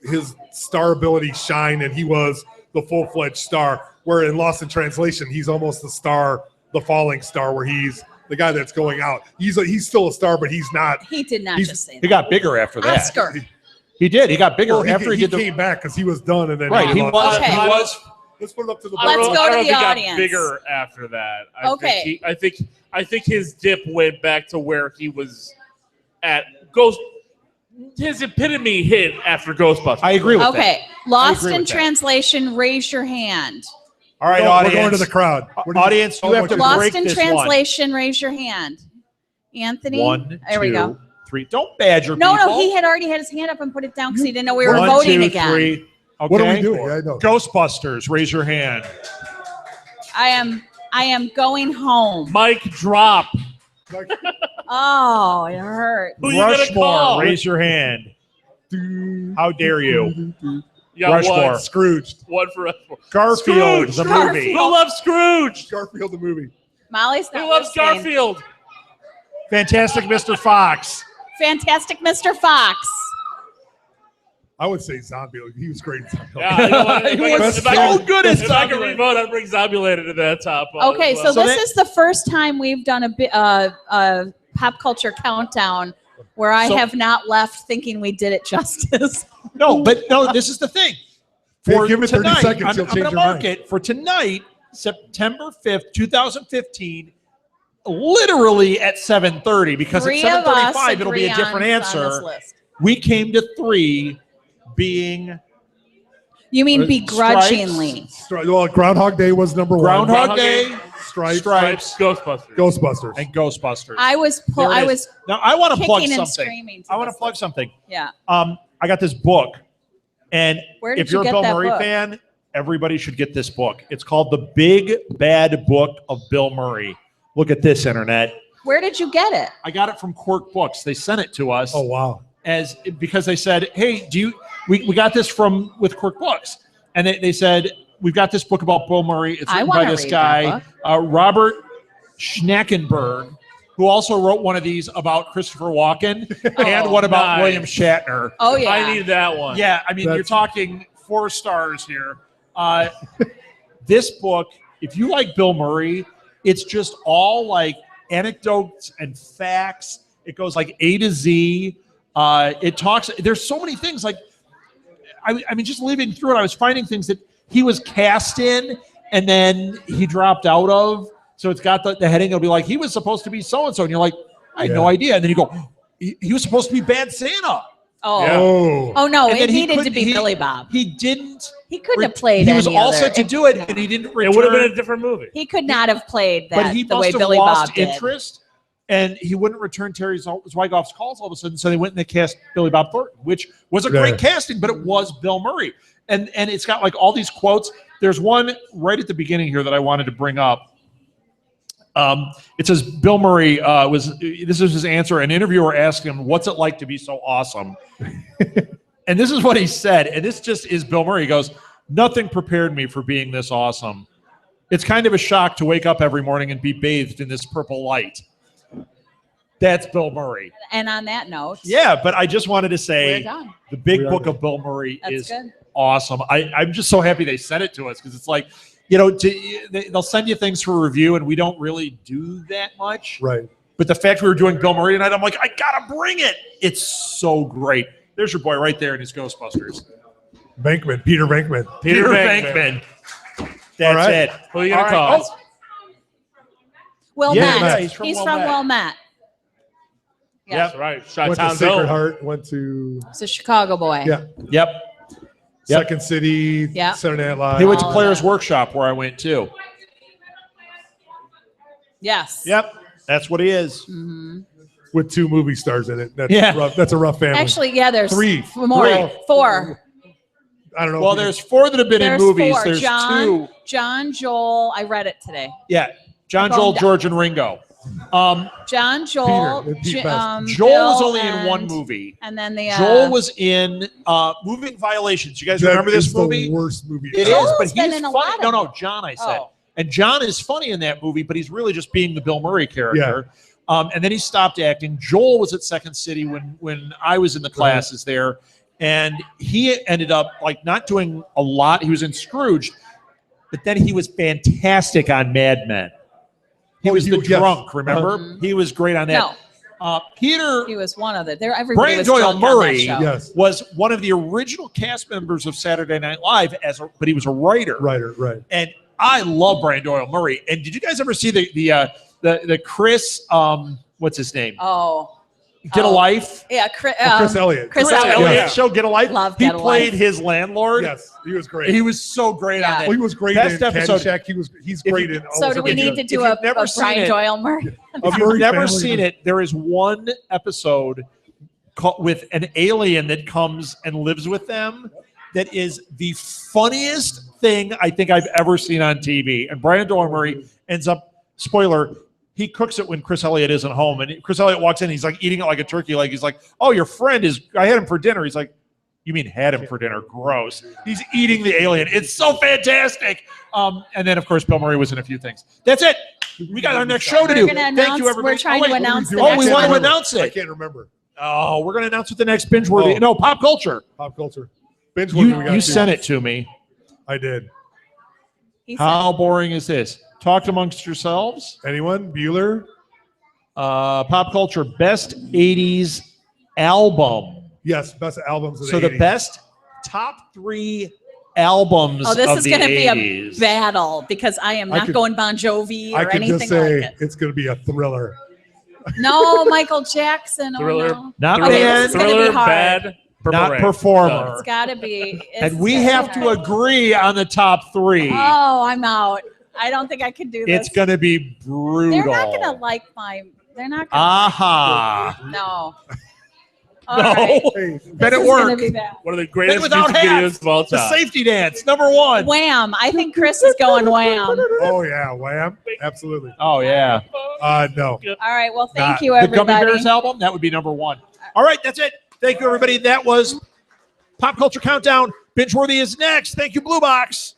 his star ability shine, and he was the full-fledged star. Where in Lost in Translation, he's almost the star, the falling star, where he's the guy that's going out. He's still a star, but he's not. He did not just say that. He got bigger after that. Oscar. He did. He got bigger Well, after he did came back because he was done, and then Right. He lost. was. Okay. He was. Let's put it up to the Let's board. go to I don't the think he audience. got bigger after that. Okay. I think his dip went back to where he was at Ghost. His epitome hit after Ghostbusters. I agree with that. Okay. Lost agree in with that. Translation, raise your hand. All right, We're audience. going to the crowd. What do Audience, you have to Lost break in this Translation, raise your hand. Anthony? one. There we go. 3. Don't badger No, people. no, he had already had his hand up and put it down because he didn't know we were 1, voting 2, again. 3. Okay. What are we doing? I know. Ghostbusters, raise your hand. I am going home. Mic drop. Oh, it hurt. Who you gonna Rushmore, call? raise your hand. How dare you? You got Rushmore. one. Scrooged. One for Rushmore. Garfield, Scrooge. the Garfield. movie. Who loves Scrooge? Garfield the movie. Molly's not Who loves listening. Garfield? Fantastic Mr. Fox. Fantastic Mr. Fox. I would say Zombie. He was great. Yeah, you know what? He was If I so could- good as If I could Zombieland. revote, I'd bring Zombieland into that top. Okay, so So this that- is the first time we've done a pop culture countdown where I So- have not left thinking we did it justice. No, but no, this is the thing. Hey, give it 30 tonight, seconds, I'm you'll going change to your mark mind. it for tonight, September 5th, 2015, literally at 7:30, because Three at of us 7:35 it'll be a agree different on this answer. list. We came to 3 being You mean Stripes. begrudgingly? Well, Groundhog Day was number one. Groundhog Day, Stripes. Stripes, Ghostbusters. Ghostbusters. and Ghostbusters. I was There it is. was Now, I want to plug kicking and something. screaming. I want to plug something. Yeah. I got this book, and Where did if you you're a get Bill that Murray book? fan, everybody should get this book. It's called The Big Bad Book of Bill Murray. Look at this, internet. Where did you get it? I got it from Quirk Books. They sent it to us Oh wow. because they said, "Hey, we got this with Quirk Books," and they said, "We've got this book about Bill Murray. It's I written by wanna this read guy, that Robert Schnackenberg, who also wrote one of these about Christopher Walken and one about nice. William Shatner." Oh yeah. I need that one. Yeah, I mean, you're That's- talking 4 stars here. This book, if you like Bill Murray, it's just all like anecdotes and facts. It goes like A to Z. It talks. There's so many things. Like, I mean, just living through it, I was finding things that he was cast in and then he dropped out of. So it's got the heading. It'll be like he was supposed to be so and so, and you're like, I had no idea. And then you go, he was supposed to be Bad Santa. Oh. Yeah. Oh. Oh no, And it then he needed to couldn't- be he- Billy Bob. He didn't. He couldn't have played. He was any all other. set to do it, and he didn't return. It would have been a different movie. He could not have played that but he the must way have Billy lost Bob did. interest, and he wouldn't return Terry Zweigoff's calls all of a sudden. So they went and they cast Billy Bob Thornton, which was a great casting, but it was Bill Murray, and it's got like all these quotes. There's one right at the beginning here that I wanted to bring up. It says Bill Murray this is his answer. An interviewer asked him, "What's it like to be so awesome?" And this is what he said. And this just is Bill Murray. He goes, "Nothing prepared me for being this awesome. It's kind of a shock to wake up every morning and be bathed in this purple light." That's Bill Murray. And on that note, Yeah, but I just wanted to we're say done. the big We are book done. of Bill Murray That's is good. awesome. I'm just so happy they sent it to us because it's like, they'll send you things for review, and we don't really do that much. Right. But the fact we were doing Bill Murray tonight, I'm like, I gotta bring it. It's so great. There's your boy right there in his Ghostbusters. Venkman. Peter Venkman. Peter Venkman. Venkman. That's right. it. Who are you gonna All call? right. Well Yeah, met. Matt. He's from He's Well from Met. Well Met. Yeah. That's right. Went to Shot-Town Sacred Dome. Heart. Went to He's a Chicago boy. Yeah. Yep. Second City. Yeah. Saturday Night Live. He went to All Players that. Workshop where I went too. Yes. Yep. That's what he is. Mhm. with 2 movie stars in it. That's Yeah. rough. That's a rough family. Actually, yeah, there's 3. more. 3. 4. I don't know. Well, if you- there's 4 that have been There's in movies. 4. There's 2. John, Joel. I read it today. Yeah. John, Going Joel, down. George, and Ringo. John, Joel. Peter, Pete Best. Joel was Bill only in and- one movie. And then the Joel was in Moving Violations. You guys that remember this is movie? The worst movie. It Joel's is, but been he's in a funny. lot No, of no, them. John, I said. Oh. And John is funny in that movie, but he's really just being the Bill Murray character. And then he stopped acting. Joel was at Second City when I was in the classes there. and he ended up like not doing a lot. He was in Scrooge, but then he was fantastic on Mad Men. He was the drunk, remember? He was great on that. No. Peter He was one of the. There, everybody Brian was Doyle drunk on that Murray show. was one of the original cast members of Saturday Night Live, but he was a writer. Right. And I love Brian Doyle Murray. And did you guys ever see the Chris? What's his name? Get a Life. Yeah, Chris Elliott. Chris Elliott Elliott. show Get a Life. Love He Get a played Life. his landlord. Yes, he was great. He was so great on that. Well, he was great Best in episode. Caddyshack. He's great in. So do we need to do a Brian Doyle Murray? If you've never seen it, there is one episode with an alien that comes and lives with them that is the funniest thing I think I've ever seen on TV. And Brian Doyle Murray ends up, spoiler, he cooks it when Chris Elliott isn't home. And Chris Elliott walks in, he's like eating it like a turkey leg. He's like, oh, your friend I had him for dinner. He's like, you mean had him for dinner? Gross. He's eating the alien. It's so fantastic. And then, of course, Bill Murray was in a few things. That's it. We got our next show to do. Thank you, everybody. We're trying to announce the we next want to one. announce I it. can't remember. Oh, we're going to announce what the next binge worthy. No, pop culture. Pop culture. Binge Worthy. You sent it to me. I did. How boring is this? Talk amongst yourselves. Anyone? Bueller? Pop culture best 80s album. Yes, best albums of the So 80s. the best top 3 albums Oh, this of is the going to be 80s. a battle because I am not going Bon Jovi I or could anything just say like it. it's going to be a thriller. No, Michael Jackson. Thriller. Oh, no. Not Okay, band, this is gonna be Thriller, hard. bad, Purple not Rain. performer. It's got to be. And we have to agree on the top 3. Oh, I'm out. I don't think I can do this. It's going to be brutal. They're not going to like my. They're not going to. Aha. No. No. Right. Hey, Bet it This is gonna work. be bad. One of the greatest without music hats. videos of all The time. safety dance, number 1. Wham! I think Chris is going wham. oh, yeah. Wham. Absolutely. Oh, yeah. No. All right. Well, thank Not you, the Gummy everybody. Bears album, that would be number 1. All right, that's it. Thank you, everybody. That was Pop Culture Countdown. Binge Worthy is next. Thank you, Blue Box.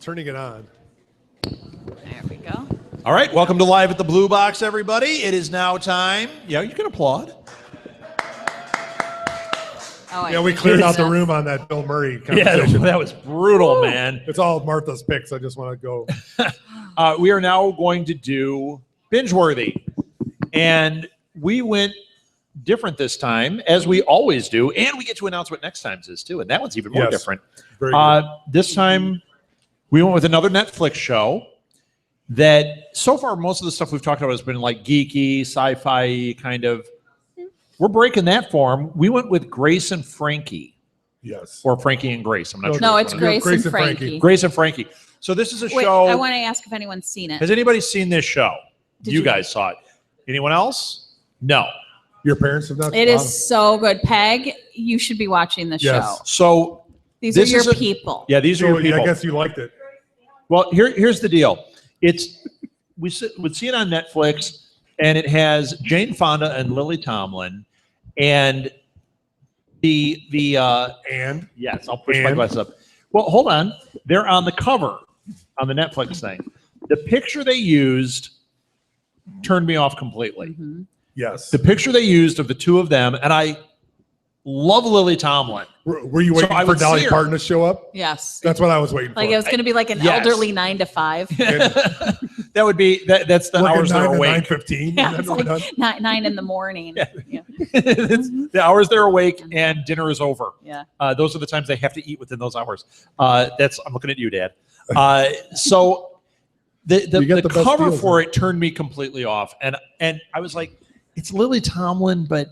turning it on. There we go. All right, welcome to Live at the Blue Box, everybody. It is now time. Yeah, you can applaud. Oh, Yeah, we cleared out the room on that Bill Murray Yeah, conversation. that was brutal, man. It's all Martha's picks. I just want to go. We are now going to do Binge Worthy. And we went different this time, as we always do. And we get to announce what next time's is, too. And that one's even more different. Very good. This time, we went with another Netflix show that so far, most of the stuff we've talked about has been like geeky, sci-fi kind of. We're breaking that form. We went with Grace and Frankie. Yes. Or Frankie and Grace. I'm not sure. No, it's which one Grace, Grace and and Frankie. Frankie. Grace and Frankie. So this is a Wait, show. I want to ask if anyone's seen it. Has anybody seen this show? Did You you? guys saw it. Anyone else? No. Your parents have not. It is so good. Peg, you should be watching the Yes. show. So These this are is your a- people. yeah, these are So your people. I guess you liked it. Well, here's the deal. It's would see it on Netflix, and it has Jane Fonda and Lily Tomlin, and the And yes, I'll push my And? glasses up. Well, hold on. They're on the cover on the Netflix thing. The picture they used turned me off completely. Mm-hmm. yes. The picture they used of the two of them, and I love Lily Tomlin. Were you So waiting I for would see Dolly her. Parton to show up? Yes. That's what I was waiting Like for. it was going to be like an Yes. elderly 9 to 5. That would be that's the Working hours they're 9 to awake. 9:15. Yeah, and it's then we're done. like 9 in the morning. Yeah. Yeah. It's the hours they're awake and dinner is over. Yeah. Those are the times they have to eat within those hours. I'm looking at you, Dad. So the You get the best cover deals, for man. it turned me completely off, and I was like, it's Lily Tomlin, but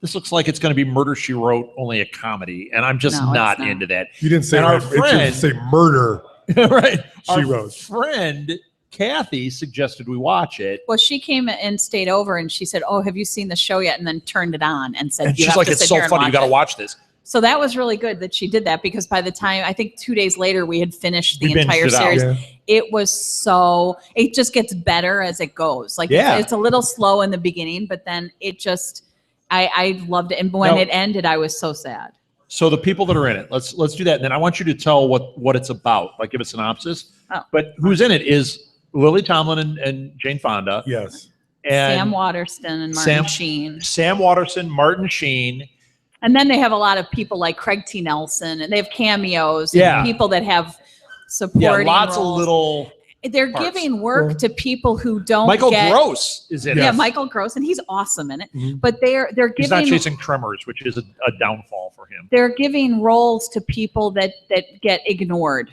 this looks like it's going to be Murder, She Wrote, only a comedy, and I'm just No, it's not not. into that. You didn't say And right. our It should friend- say murder. Right? She Our wrote. friend Kathy suggested we watch it. Well, she came and stayed over and she said, "Oh, have you seen the show yet?" And then turned it on and said, And "You she's have like, to it's sit so here and funny. You got to it." watch this. So that was really good that she did that because by the time I think 2 days later we had finished the We binged entire it out. series. Yeah. It was so it just gets better as it goes. Like Yeah. it's a little slow in the beginning, but then it just I loved it. And when Now- it ended, I was so sad. So the people that are in it, let's do that. And then I want you to tell what it's about. Like give a synopsis. Oh. But who's in it is Lily Tomlin and Jane Fonda. Yes. And Sam Waterston and Martin Sam- Sheen. Sam Waterston, Martin Sheen. And then they have a lot of people like Craig T. Nelson, and they have cameos. Yeah. And people that have Yeah, supporting lots roles. of little. They're parts. giving work to people who don't Michael get. Gross is in Yeah, it. Michael Gross, and he's awesome in it. Mhm. But they're He's not giving chasing Tremors, which is a downfall for him. they're giving roles to people that get ignored.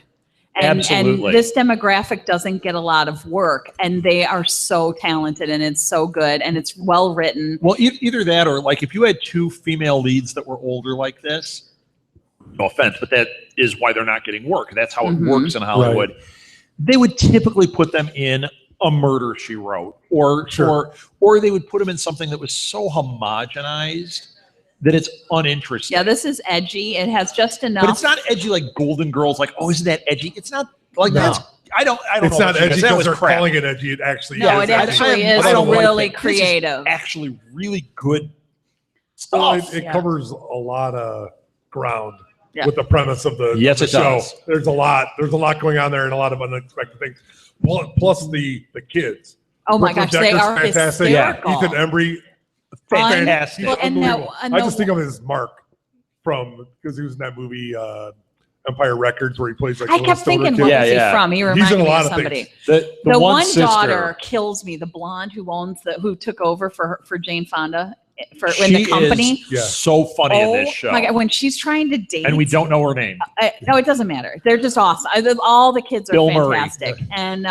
And Absolutely. this demographic doesn't get a lot of work, and they are so talented, and it's so good, and it's well written. Well, either that or like if you had two female leads that were older like this, no offense, but that is why they're not getting work. That's how it Mhm. works in Hollywood. They would typically put them in a Murder, She Wrote, or they would put them in something that was so homogenized that it's uninteresting. Yeah, this is edgy. It has just enough. But it's not edgy like Golden Girls. Like, oh, isn't that edgy? It's not like No. that's. I don't It's know. not what you edgy guys- that because was they're crap. calling it edgy. It actually No, is. it actually I is don't like really it. This is creative. actually really good Well, stuff. it Yeah. covers a lot of ground Yeah. with the premise of the, Yes, of the it show. does. There's a lot going on there and a lot of unexpected things. Plus the kids. Oh my Brooklyn gosh, they Decker's are fantastic. hysterical. Ethan Embry, Fantastic. Well, and no- unbelievable. and I no- just think of him as Mark because he was in that movie Empire Records where he plays like a I little kept stoner thinking, kid. what Yeah, is he yeah. from? He He's in reminded a me lot of of somebody. things. The one sister, daughter kills me. The blonde who took over for Jane Fonda in the she company. is Yeah. so funny in this show, my God, when she's trying to date, and we don't know her name. no, it doesn't matter. They're just awesome. All the kids are Bill Murray. fantastic, and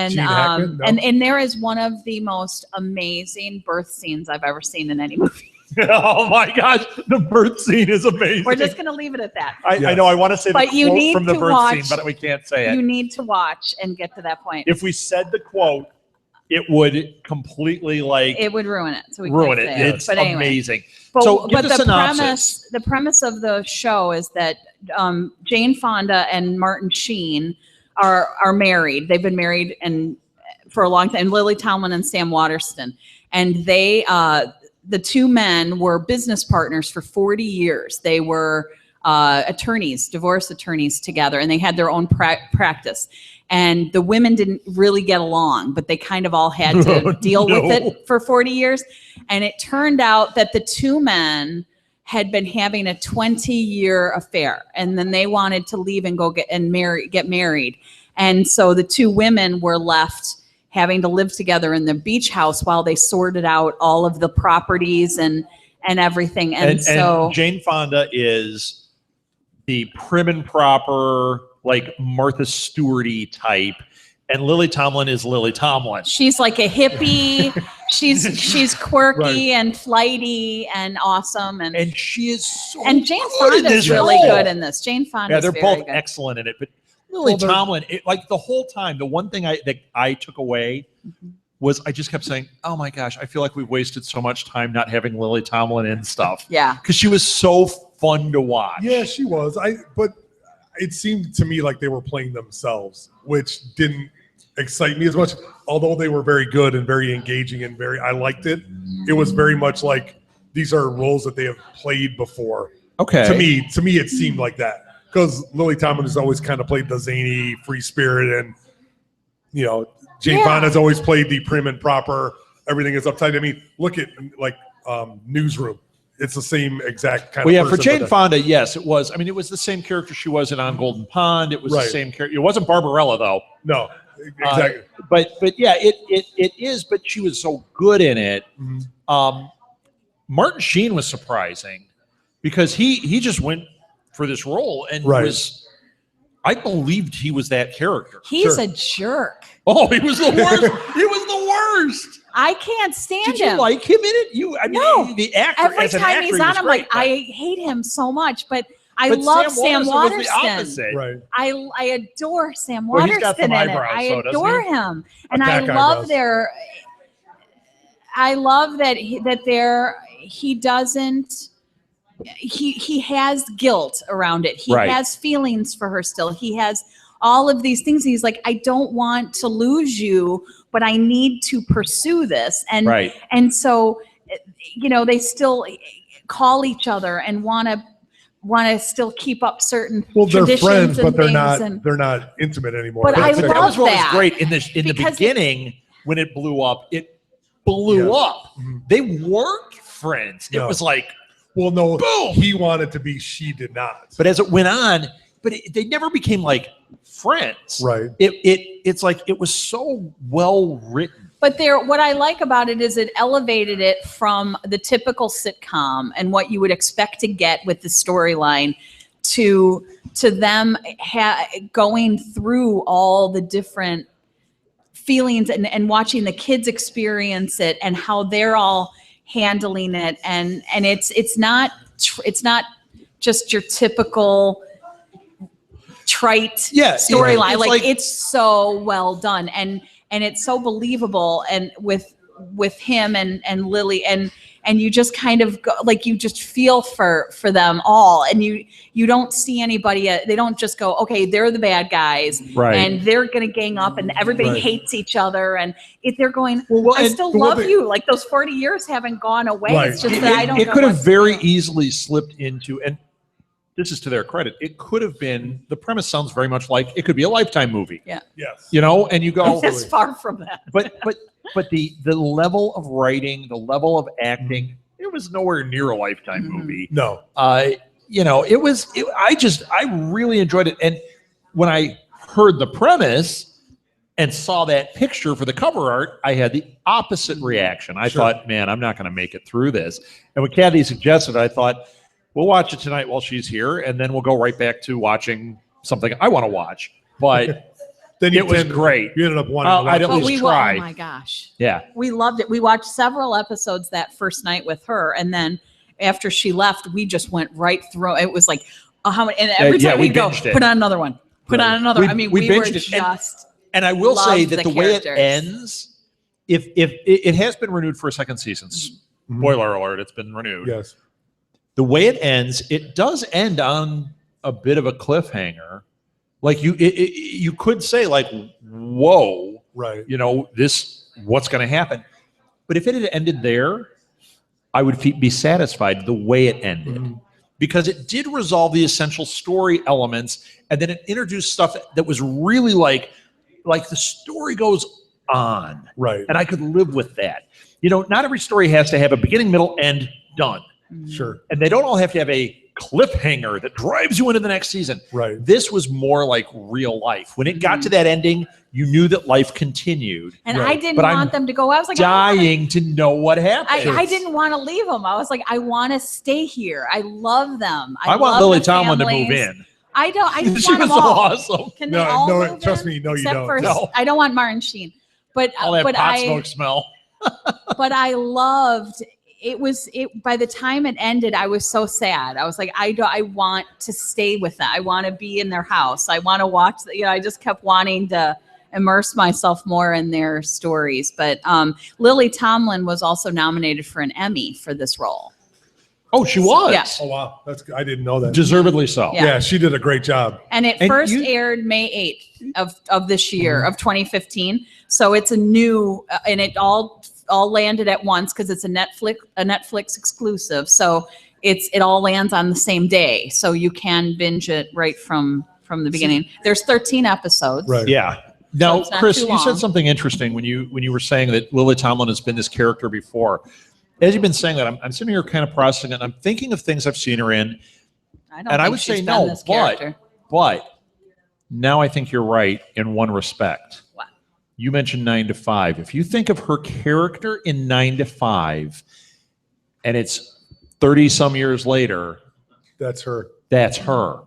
Gene Hackman? No. and there is one of the most amazing birth scenes I've ever seen in any movie. Oh my gosh, the birth scene is amazing. We're just gonna leave it at that. I know. I want to say the But you quote need from the to birth watch- scene, but we can't say it. You need to watch and get to that point. If we said the quote, it would completely It would ruin it. So we ruin can't it. say It's But anyway. amazing. But, So give but the the synopsis. premise of the show is that Jane Fonda and Martin Sheen are married. They've been married for a long time. Lily Tomlin and Sam Waterston, and they the two men were business partners for 40 years. They were divorce attorneys together, and they had their own practice. And the women didn't really get along, but they kind of all had to deal with it for 40 years. And it turned out that the two men had been having a 20-year affair, and then they wanted to leave and go get married. And so the two women were left having to live together in the beach house while they sorted out all of the properties and everything. And so Jane Fonda is the prim and proper, like Martha Stewart-y type, and Lily Tomlin is Lily Tomlin. She's like a hippie. she's quirky and flighty and awesome, and she is so and Jane good in Fonda is this really role. good in this. Jane Fonda, yeah, they're very both good. excellent in it. But Lily Tomlin, like the whole time, the one thing that I took away was I just kept saying, "Oh my gosh, I feel like we've wasted so much time not having Lily Tomlin in stuff." Yeah, because she was so fun to watch. Yeah, she was. But it seemed to me like they were playing themselves, which didn't excite me as much. Although they were very good and very engaging and I liked it. It was very much like these are roles that they have played before. Okay. To me, it seemed like that because Lily Tomlin has always kind of played the zany, free spirit, and Jane Fonda's always played the prim and proper. Everything is uptight. I mean, look at like Newsroom. It's the same exact kind of. Well, yeah, for Jane Fonda, yes, it was. I mean, it was the same character she was in On Golden Pond. It was the same character. It wasn't Barbarella though. No, exactly. But yeah, it is. But she was so good in it. Mm-hmm. Martin Sheen was surprising because he just went for this role and was. I believed he was that character. He's a jerk. Oh, he was the worst. He was the worst. I can't stand him. Did you like him in it? I mean, no. The actor. Every time he's on, I'm like, I hate him so much, but I love Sam Waterston. Right. I adore Sam Waterston. He's got some eyebrows, I adore him, and I love that he doesn't. He has guilt around it. He has feelings for her still. He has all of these things. He's like, I don't want to lose you, but I need to pursue this. And so, they still call each other and want to still keep up certain traditions. They're friends, but they're not intimate anymore. But I that love was what that. was great in the beginning when it blew up. It blew up. Mm-hmm. They weren't friends. It was like. Well, no, boom. He wanted to be. She did not. But as it went on, they never became like friends. Right. It's like it was so well written. But what I like about it is it elevated it from the typical sitcom and what you would expect to get with the storyline to them going through all the different feelings and watching the kids experience it and how they're all handling it, and it's not just your typical trite storyline. Like it's so well done and it's so believable, and with him and Lily and you just kind of go, like you just feel for them all, and you don't see anybody. They don't just go, okay, they're the bad guys, and they're gonna gang up, and everybody hates each other, and if they're going, I still love you. Like those 40 years haven't gone away. It's just that I don't. It could have very easily slipped into, and this is to their credit, it could have been. The premise sounds very much like it could be a Lifetime movie. Yeah. Yes. And you go. It's far from that. But the level of writing, the level of acting, it was nowhere near a Lifetime movie. No. I really enjoyed it. And when I heard the premise and saw that picture for the cover art, I had the opposite reaction. I thought, man, I'm not going to make it through this. And when Kathy suggested, I thought, we'll watch it tonight while she's here, and then we'll go right back to watching something I want to watch. But then it was great. You ended up wanting to watch I'd at least try. Oh my gosh. Yeah. We loved it. We watched several episodes that first night with her, and then after she left, we just went right through. It was like, how many? And every time we go, put on another one. Put on another. I mean, we were just. And I will say that the way it ends, if it has been renewed for a second season, spoiler alert, it's been renewed. Yes. The way it ends, it does end on a bit of a cliffhanger. Like you could say like, whoa, right? What's going to happen? But if it had ended there, I would be satisfied the way it ended. because it did resolve the essential story elements, and then it introduced stuff that was really like the story goes on. Right. And I could live with that. You know, not every story has to have a beginning, middle, end, done. Sure. And they don't all have to have a cliffhanger that drives you into the next season. Right. This was more like real life. When it got to that ending, you knew that life continued. And Right. I didn't But I'm want them to go. I was like, Dying to know what happened. I didn't want to leave them. I was like, I want to stay here. I love them. I want love Lily the Tomlin to move families. in. I don't. I just She want was them all. awesome. Can they all move trust in? me, no, you Except don't. for No. I don't want Martin Sheen, but All that but pot smoke smell. but I loved it. Was it by the time it ended, I was so sad. I was like, I want to stay with them. I want to be in their house. I want to watch. I just kept wanting to immerse myself more in their stories. But Lily Tomlin was also nominated for an Emmy for this role. Oh, she was. Yeah. Oh wow, that's good. I didn't know that. Deservedly so. Yeah. Yeah, she did a great job. And it And first you- aired May 8th of this year, of 2015. So it's a new, and it all landed at once because it's a Netflix exclusive. So it all lands on the same day. So you can binge it right from the beginning. There's 13 episodes. Right. Yeah. Now, it's not Chris, too you said long. something interesting when you were saying that Lily Tomlin has been this character before. As you've been saying that, I'm sitting here kind of processing it. And I'm thinking of things I've seen her in, I don't and I think would she's say done no, this character. but now I think you're right in one respect. What? You mentioned 9 to 5. If you think of her character in 9 to 5, and it's 30 some years later, That's her. that's her.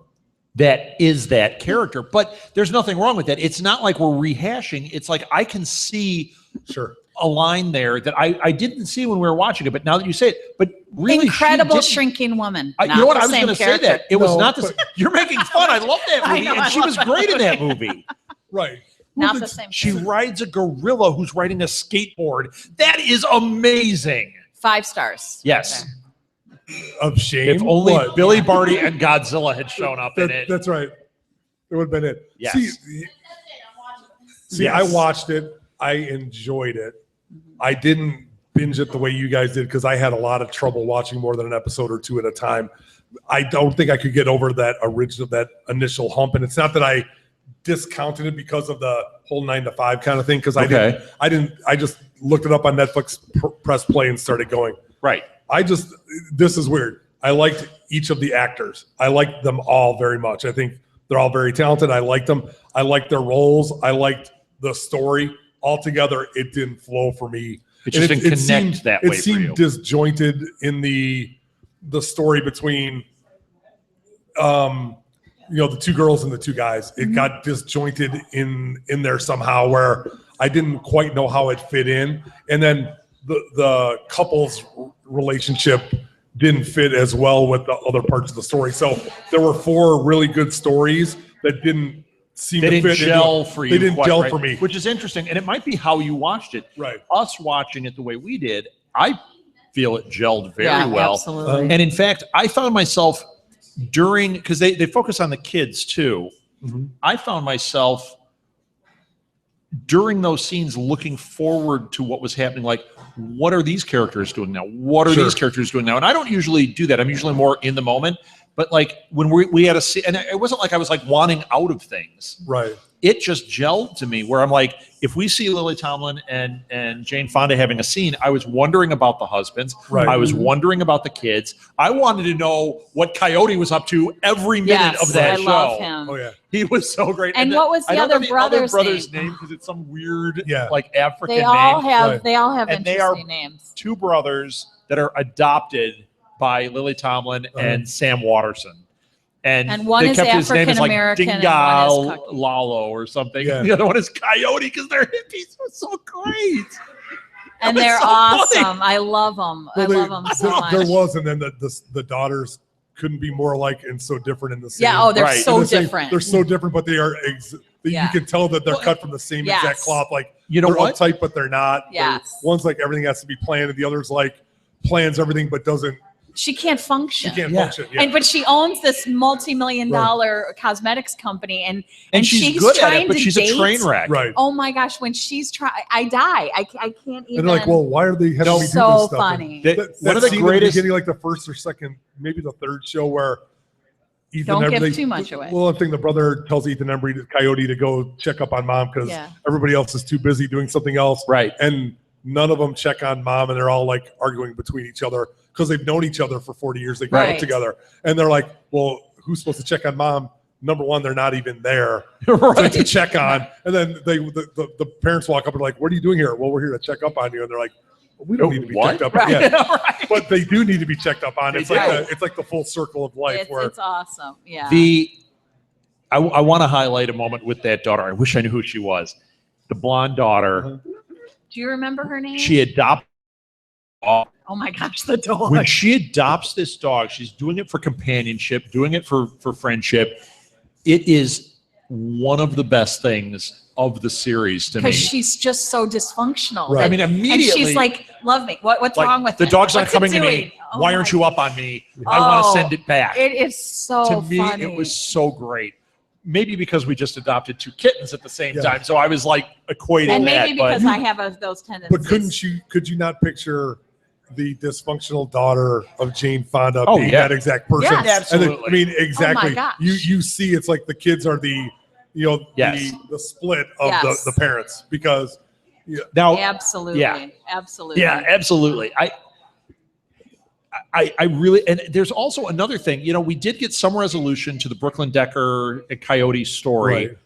That is that character. But there's nothing wrong with that. It's not like we're rehashing. It's like I can see Sure. a line there that I didn't see when we were watching it, but now that you say it, but really Incredible she didn't- shrinking woman. you Not know what? the I was same going to say character. that. It was No, not the. You're making fun. I love that I movie, know, I and she love was that great in that movie. Right. Not the same. She rides a gorilla who's riding a skateboard. That is amazing. 5 stars. Yes. Of shame. If only What? Billy Barty and Godzilla had shown up in it. That's right. It would have been it. Yes. See, I watched it. I enjoyed it. I didn't binge it the way you guys did because I had a lot of trouble watching more than an episode or two at a time. I don't think I could get over that initial hump. And it's not that I discounted it because of the whole 9 to 5 kind of thing. Because I just looked it up on Netflix, press play, and started going. Right. This is weird. I liked each of the actors. I liked them all very much. I think they're all very talented. I liked them. I liked their roles. I liked the story. Altogether, it didn't flow for me. It just didn't connect that way It for seemed you. disjointed in the story between the 2 girls and the 2 guys. It got disjointed in there somehow where I didn't quite know how it fit in. And then the couple's relationship didn't fit as well with the other parts of the story. So there were 4 really good stories that didn't seem They to didn't fit. gel for you. They didn't quite gel right, for me. which is interesting, and it might be how you watched it. Right. Us watching it the way we did, I feel it gelled very Yeah, well. absolutely. And in fact, I found myself because they focus on the kids too. Mhm. I found myself during those scenes looking forward to what was happening. Like, what are these characters doing now? What are Sure. these characters doing now? And I don't usually do that. I'm usually more in the moment. But like when we had a scene, and it wasn't like I was like wanting out of things. Right. It just gelled to me where I'm like, if we see Lily Tomlin and Jane Fonda having a scene, I was wondering about the husbands. Right. I was wondering about the kids. I wanted to know what Coyote was up to every minute Yes, of that I show. love him. Oh yeah. He was so great. And then what was the I don't other know brother's name because it's some weird Yeah. like African They all name. have Right. they all have And they interesting are- names. 2 brothers that are adopted by Lily Tomlin and Sam Watterson. And one they is kept his name as like African-American and Dingal one is Caucasian. Lalo or something. Yeah. The other one is Coyote because they're hippies. It was so great. And was they're so funny. awesome. I love them. I love them so much. There was, and then the daughters couldn't be more alike and so different in the same. Yeah, oh, they're Right. so in the same- different. They're so different, but they are. Yeah. You can tell that they're cut from the same Yes. exact cloth. Like You know they're what? uptight, but they're not. Yes. One's like everything has to be planned, and the other's like plans everything but doesn't She can't function. She can't function. Yeah. But she owns this multi-million-dollar cosmetics company, and she's good at trying it, but to she's date. a train wreck. Right. Oh my gosh, when she's trying, I die. I can't even. And they're like, well, why are they having me do this so stuff? funny. One of the greatest, getting like the first or second, maybe the third show where Ethan Don't give too much away. Well, I think the brother tells Ethan Embry, Coyote, to go check up on mom because everybody else is too busy doing something else. Right. And none of them check on mom, and they're all like arguing between each other because they've known each other for 40 years. They grew up together, and they're like, well, who's supposed to check on mom? Number one, they're not even there to check on. And then the parents walk up and like, what are you doing here? Well, we're here to check up on you. And they're like, we don't need to be checked up on. Yeah. But they do need to be checked up on. It's like the full circle of life. It's awesome. Yeah. I want to highlight a moment with that daughter. I wish I knew who she was. The blonde daughter. Do you remember her name? She adopted. Oh my gosh, the dog. When she adopts this dog, she's doing it for companionship, doing it for friendship. It is one of the best things of the series to me. Because she's just so dysfunctional. Right. I mean, immediately. And she's like, love me. What's like, wrong with the it? dog's not What's coming it to me. doing? Oh Why aren't my you up on me? I want to send it back. It is so to me, funny. it was so great. Maybe because we just adopted 2 kittens at the same time, so I was like equating and that. maybe because I have those tendencies. But could you not picture the dysfunctional daughter of Jane Fonda being that exact person? Yes. Absolutely. And I mean, exactly. Oh my gosh. You see, it's like the kids are the split of the parents because now absolutely, absolutely, yeah, absolutely. I really, and there's also another thing. We did get some resolution to the Brooklyn Decker and Coyote story. Right.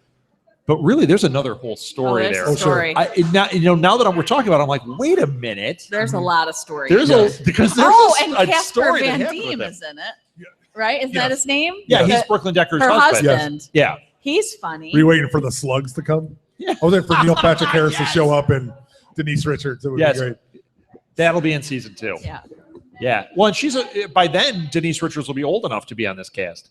But really, there's another whole story there. Story. Now that we're talking about it, I'm like, wait a minute. There's a lot of stories. There's and a Casper story Van that happened Diem with is in it, right? Isn't that his name? Yeah, he's Brooklyn Decker's her husband. husband. Yeah, he's funny. Were you waiting for the slugs to come? Yeah. I was waiting for Neil Patrick Harris to show up and Denise Richards. It would be great. That'll be in season 2. Yeah. Yeah. Well, and by then, Denise Richards will be old enough to be on this cast.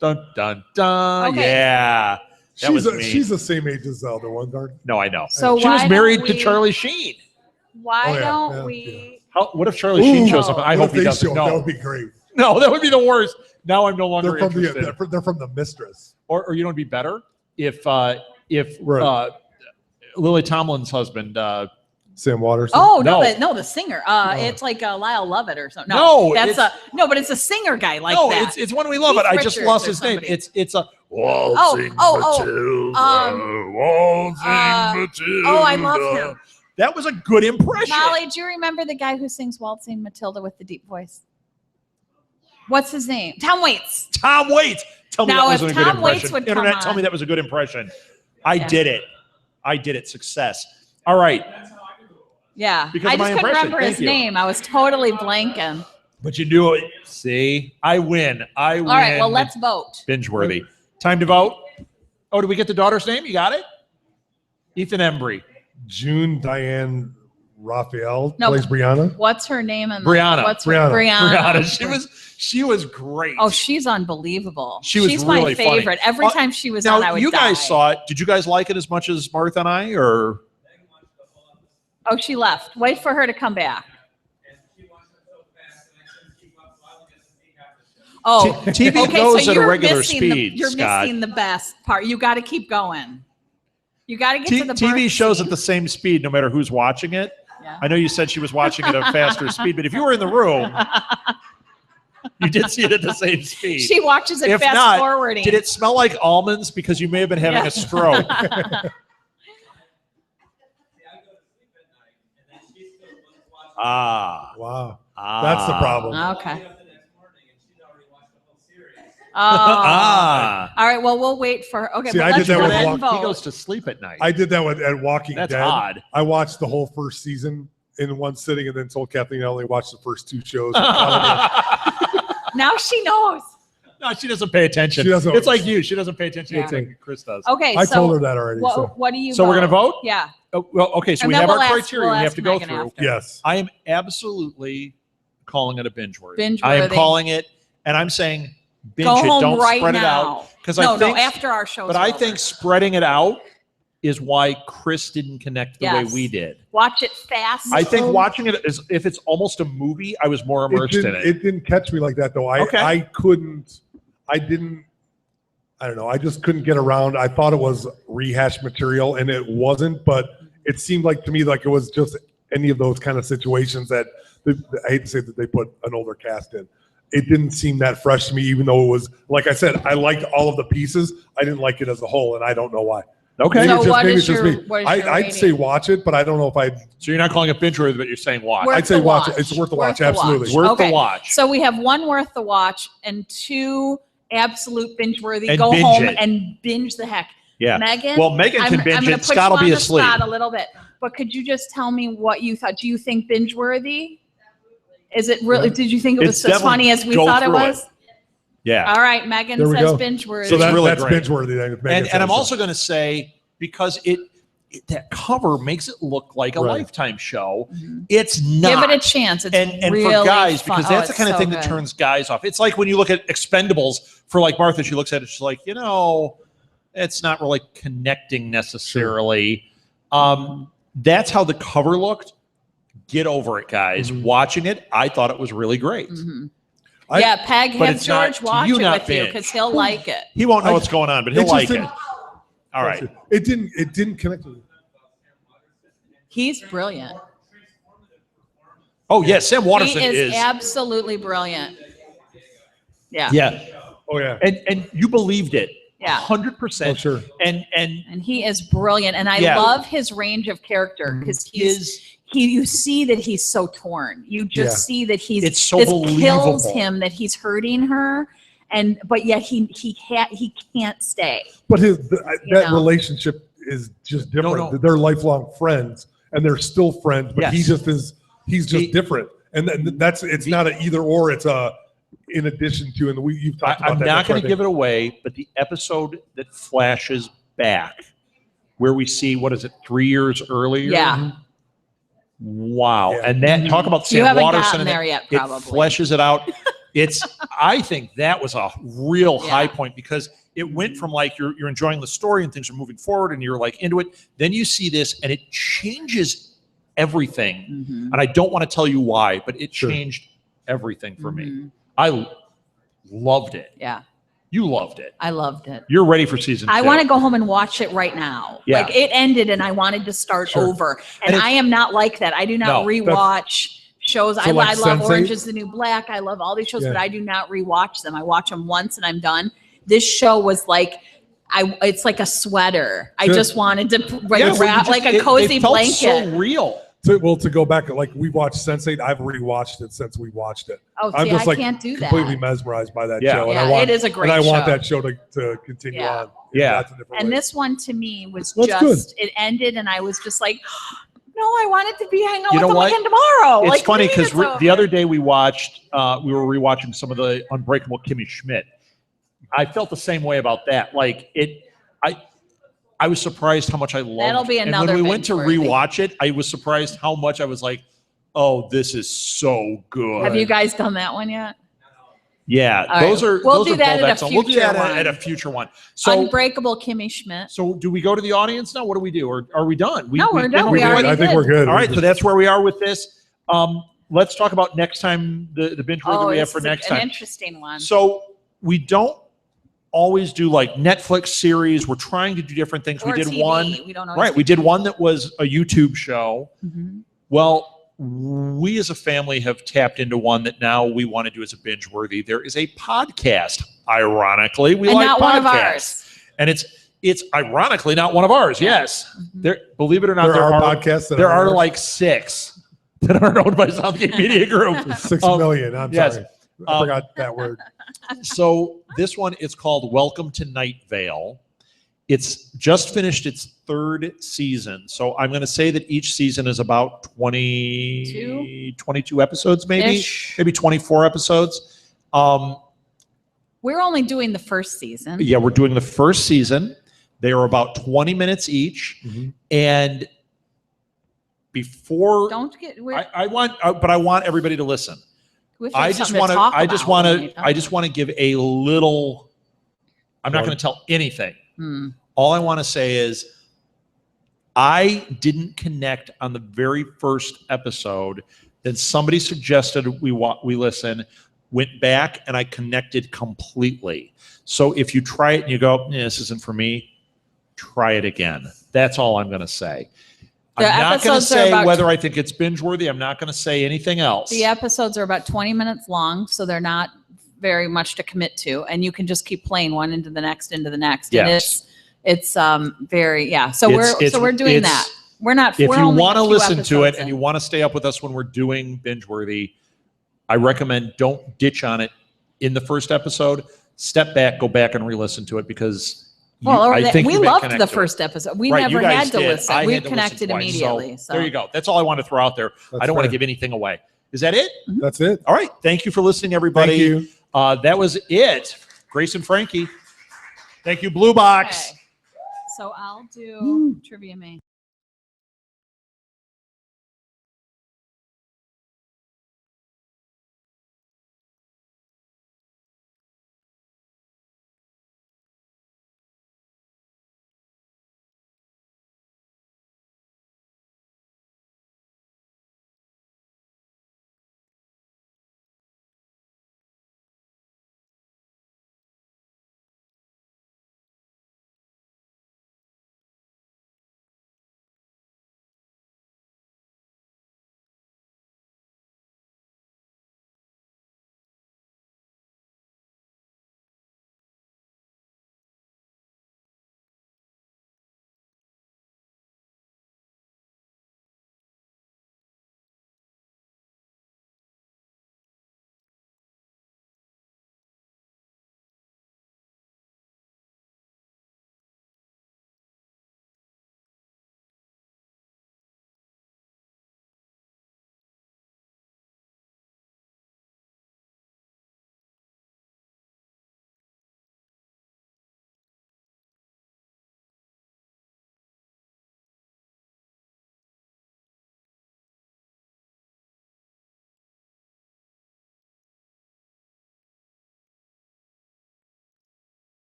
Dun, dun, dun. Okay. Yeah. She's the same age as the other one, Darn. No, I know. So she was married to Charlie Sheen. Why don't we? What if Charlie Sheen shows up? I hope he doesn't. No. That would be great. No, that would be the worst. Now I'm no longer interested. They're from The Mistress. Or you know, it'd be better if Lily Tomlin's husband. Sam Waterston. Oh no, the singer. It's like Lyle Lovett or something. But it's a singer guy like that. It's one we love. But I just lost his name. It's a Waltzing Matilda. I love him. That was a good impression. Molly, do you remember the guy who sings Waltzing Matilda with the deep voice? What's his name? Tom Waits. Tom Waits. Tell me that was a good Tom Waits impression. would come Internet, on. tell me that was a good impression. I did it. Success. All right. Yeah. Because I of my just couldn't impression. remember his Thank you. name. I was totally blanking. But you knew it. See, I win. All right. Well, let's vote. Binge worthy. Time to vote. Oh, did we get the daughter's name? You got it? Ethan Embry. June Diane Raphael plays Brianna. What's her name? Brianna. Brianna. She was great. Oh, she's unbelievable. She's really my favorite. Funny. Every time she was on, I would you die. guys saw it. Did you guys like it as much as Martha and I? Or oh, she left. Wait for her to come back. Oh, TV goes at a regular speed. You're missing the best part. You got to keep going. You got to get to the TV shows scene. at the same speed, no matter who's watching it. Yeah. I know you said she was watching at a faster speed, but if you were in the room, you did see it at the same speed. She watches it if fast not, forwarding. Did it smell like almonds? Because you may have been having a stroke. Wow. That's the problem. Okay. All right. Well, we'll wait for her. Okay. See, but I let's did that go with ahead and vote. He goes to sleep at night. I did that at Walking That's Dead. odd. I watched the whole first season in one sitting and then told Kathleen I only watched the first 2 shows. Now she knows. No, she doesn't pay attention. She doesn't. It's like you. She doesn't pay attention Yeah. to anything Chris does. Okay. I so told her that already. What do you? So we're gonna vote? Yeah. Oh, well, okay. So And we then have our we'll ask- criteria we'll we have ask to go Megan through. after. Yes. I am absolutely calling it a binge worthy. Binge I am worthy. calling it, and I'm saying binge Go it. home Don't right spread it now. out. Because No, I think after our show. But I think spreading it out is why Chris didn't connect the way we did. Watch it fast. I think watching it is, if it's almost a movie, I was more immersed in it. It didn't catch me like that though. I don't know. I just couldn't get around. I thought it was rehashed material, and it wasn't. But it seemed like to me like it was just any of those kind of situations that I hate to say that they put an older cast in. It didn't seem that fresh to me, even though it was, like I said, I liked all of the pieces. I didn't like it as a whole, and I don't know why. Okay. So what maybe is it's just your- me. what is your I'd rating? say watch it, but I don't know if I'd. So you're not calling it binge worthy, but you're saying watch. Worth I'd say the watch it. It's worth the watch. Absolutely. It's worth the Okay. watch. So we have 1 worth the watch and 2 absolute binge worthy. And Go binge home it. and binge the heck. Yeah. Megan. Well, Megan can I'm binge gonna it. put Scott you will on be the asleep. spot a little bit, but could you just tell me what you thought? Do you think binge worthy? Is it really? Did you think it was It's as definitely- funny as we go thought it through it. was? Yeah. All right, Megan There we says go. binge worthy. So It's really that's great. binge worthy. And I'm also going to say, because that cover makes it look like a Right. Lifetime show, it's not. Give it a chance. It's and really for guys, fun. because that's the it's kind of so thing that good. turns guys off. It's like when you look at Expendables for like Martha, she looks at it, she's like, it's not really connecting necessarily. That's how the cover looked. Get over it, guys. Mhm. Watching it, I thought it was really great. Mhm. I- Yeah, Peg, but have it's not- George watch you it not with you binge. because he'll like it. He won't know I- what's going on, but he'll it just like it. didn't- All right. It didn't connect with me. He's brilliant. Oh, yeah. Sam Waterston He is is. absolutely brilliant. Yeah. Yeah. Oh yeah. And you believed it. Yeah. 100%. Oh sure. And And he is brilliant. And I Yeah. love his range of character because you see that he's so torn. You just Yeah. see that It's so this believable. kills him that he's hurting her, but yet he can't stay. But You that know. relationship is just different. No. They're lifelong friends, and they're still friends. But Yes. he's just different, and it's not an either or. It's a in addition to, and you've talked about I'm that. not going to give it away, but the episode that flashes back, where we see, 3 years earlier? Yeah. Wow. Yeah. And that, talk about You Sam haven't Waterston. gotten and there yet, it probably. fleshes it out. I think that was a real Yeah. high point because it went from like you're enjoying the story and things are moving forward and you're like into it. Then you see this and it changes everything. Mhm. And I don't want to tell you why, but it Sure. changed everything for me. Mhm. I loved it. Yeah. You loved it. I loved it. You're ready for season 2. I want to go home and watch it right now. Yeah. Like it ended and I wanted to start Sure. over. And And I am not like that. I do not No, rewatch shows. So I like love Sense8? Orange is the New Black. I love all these shows, Yeah. but I do not rewatch them. I watch them once and I'm done. This show was like, it's like a sweater. I Good. just wanted to Yeah, well, you wrap just- like a it cozy felt blanket. so real. To go back, like we watched Sense8. I've rewatched it since we watched it. Oh, I'm see, just I like can't do completely that. mesmerized by that Yeah. show. And Yeah, I want, it is a great and I want show. that show to continue Yeah. on. Yeah. Lots of different And ways. this one to me was Well, that's just, it ended and I was just like, no, I wanted to be hanging out You with know them what? again tomorrow. It's Like, funny what do you because mean it's the over? other day we were rewatching some of the Unbreakable Kimmy Schmidt. I felt the same way about that. Like I was surprised how much I loved. That'll be and another when we went to binge-worthy. rewatch it, I was surprised how much I was like, "Oh, this is so good." Have you guys done that one yet? Yeah, All those right. are We'll those do are that both at a excellent. We'll do future that one. at a future one. So Unbreakable Kimmy Schmidt. so do we go to the audience now? What do we do? Or are we done? No, we're done. We did it. already I think did. we're good. All right, so that's where we are with this. Let's talk about next time the binge worthy we have this for is next an time. interesting one. So we don't always do like Netflix series. We're trying to do different things. Or we did TV. one, We don't always right? do We did TV. one that was a YouTube show. Mhm. Well, we as a family have tapped into one that now we want to do as a binge worthy. There is a podcast. Ironically, we And like not podcasts, one of ours. and it's ironically not one of ours. Yes, there. Believe it or not, there are are podcasts. That there are ours. like 6 that aren't owned by Southgate Media Group. 6 Um, million. I'm yes. sorry. I forgot that word. So this one is called Welcome to Night Vale. It's just finished its 3rd season. So I'm going to say that each season is about 22 episodes, maybe Ish. 24 episodes. We're only doing the first season. Yeah, we're doing the first season. They are about 20 minutes each. Mhm. And before Don't get. I want everybody to listen. I just want to. to give a little. I'm not going to tell anything. All I want to say is I didn't connect on the very first episode. Then somebody suggested we listen, went back, and I connected completely. So if you try it and you go, this isn't for me, try it again. That's all I'm going to say. I'm not going to say whether I think it's binge worthy. I'm not going to say anything else. The episodes are about 20 minutes long, so they're not very much to commit to, and you can just keep playing one into the next. Yes. And it's very, yeah. So we're doing that. We're not. If we're you only want to a few listen to it episodes and in. you want to stay up with us when we're doing binge worthy, I recommend don't ditch on it in the first episode. Step back, go back and re-listen to it because I think we you may loved connect the to it. first episode. We Right, never you guys had to did. listen. I We had to listen connected twice. immediately. So there you go. That's all I wanted to throw out there. I don't want to give anything away. Is that it? That's it. All right. Thank you for listening, everybody. Thank you. That was it. Grace and Frankie. Thank you, Blue Box. Okay. So I'll do Trivia Mayhem.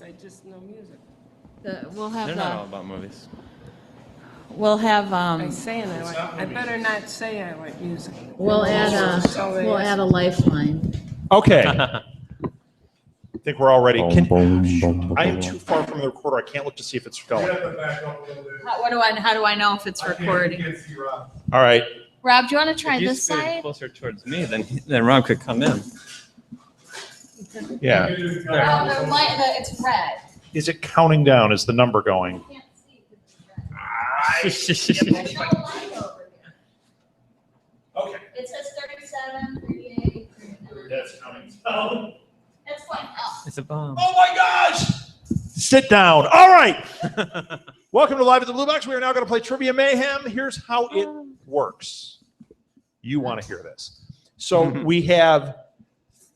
I just know music. We'll have. They're not all about movies. We'll have. I say and I like. I better not say I like music. We'll add a lifeline. Okay. I think we're all ready. I am too far from the recorder. I can't look to see if it's going. How do I know if it's recording? All right. Rob, do you want to try If you this scoot side? closer towards me, then Rob could come in. Yeah. It's red. Is it counting down? Is the number going? I can't see. There's no light over here. Okay. It says 37, 38, 39. That's counting down. It's going up. It's a bomb. Oh my gosh! Sit down. All right. Welcome to Live at the Blue Box. We are now going to play Trivia Mayhem. Here's how it works. You want to hear this. So we have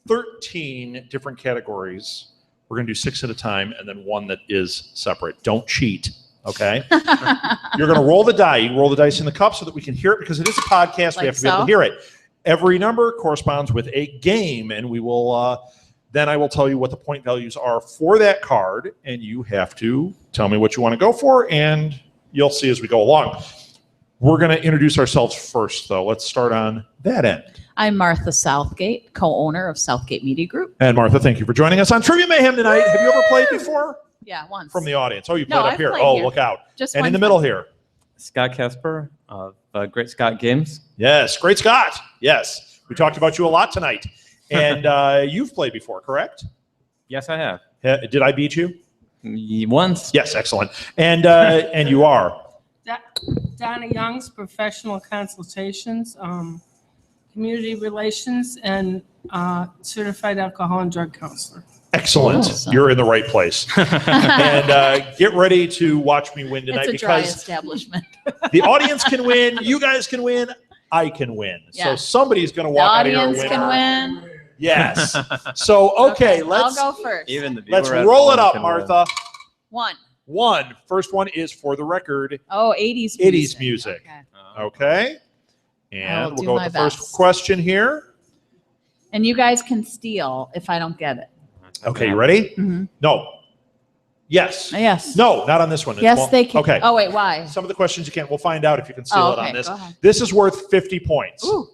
13 different categories. We're going to do 6 at a time and then one that is separate. Don't cheat. Okay. You're going to roll the die. You roll the dice in the cup so that we can hear it because it is a podcast. We Like have to be able so? to hear it. Every number corresponds with a game, and we will then I will tell you what the point values are for that card, and you have to tell me what you want to go for, and you'll see as we go along. We're going to introduce ourselves first, though. Let's start on that end. I'm Martha Southgate, co-owner of Southgate Media Group. And Martha, thank you for joining us on Trivia Mayhem tonight. Have you ever played before? Yeah, once. From the audience. Oh, you No, played up I've here. played Oh, here. look out. Just And one in the time. middle here. Scott Casper of Great Scott Games. Yes, Great Scott. Yes. We talked about you a lot tonight. And you've played before, correct? Yes, I have. Did I beat you? Once. Yes, excellent. And you are? Donna Young's professional consultations, community relations, and certified alcohol and drug counselor. Excellent. Awesome. You're in the right place. And get ready to watch me win tonight It's a dry because establishment. the audience can win, you guys can win, I can win. So Yeah. somebody's going to The walk out of here a audience winner. can win. Yes. So, okay, let's I'll go first. Even the let's viewer at roll it home up, can win. Martha. One. First one is for the record, Oh, 80s 80s music. Okay. Okay. I'll And we'll do go my with the first best. question here. And you guys can steal if I don't get it. Okay, you ready? Mhm. No. Yes. Yes. No, not on this one. Yes, they can. Okay. Oh, wait, why? Some of the questions you can't. We'll find out if you can steal Oh, it on okay, this. go ahead. This is worth 50 points. Ooh.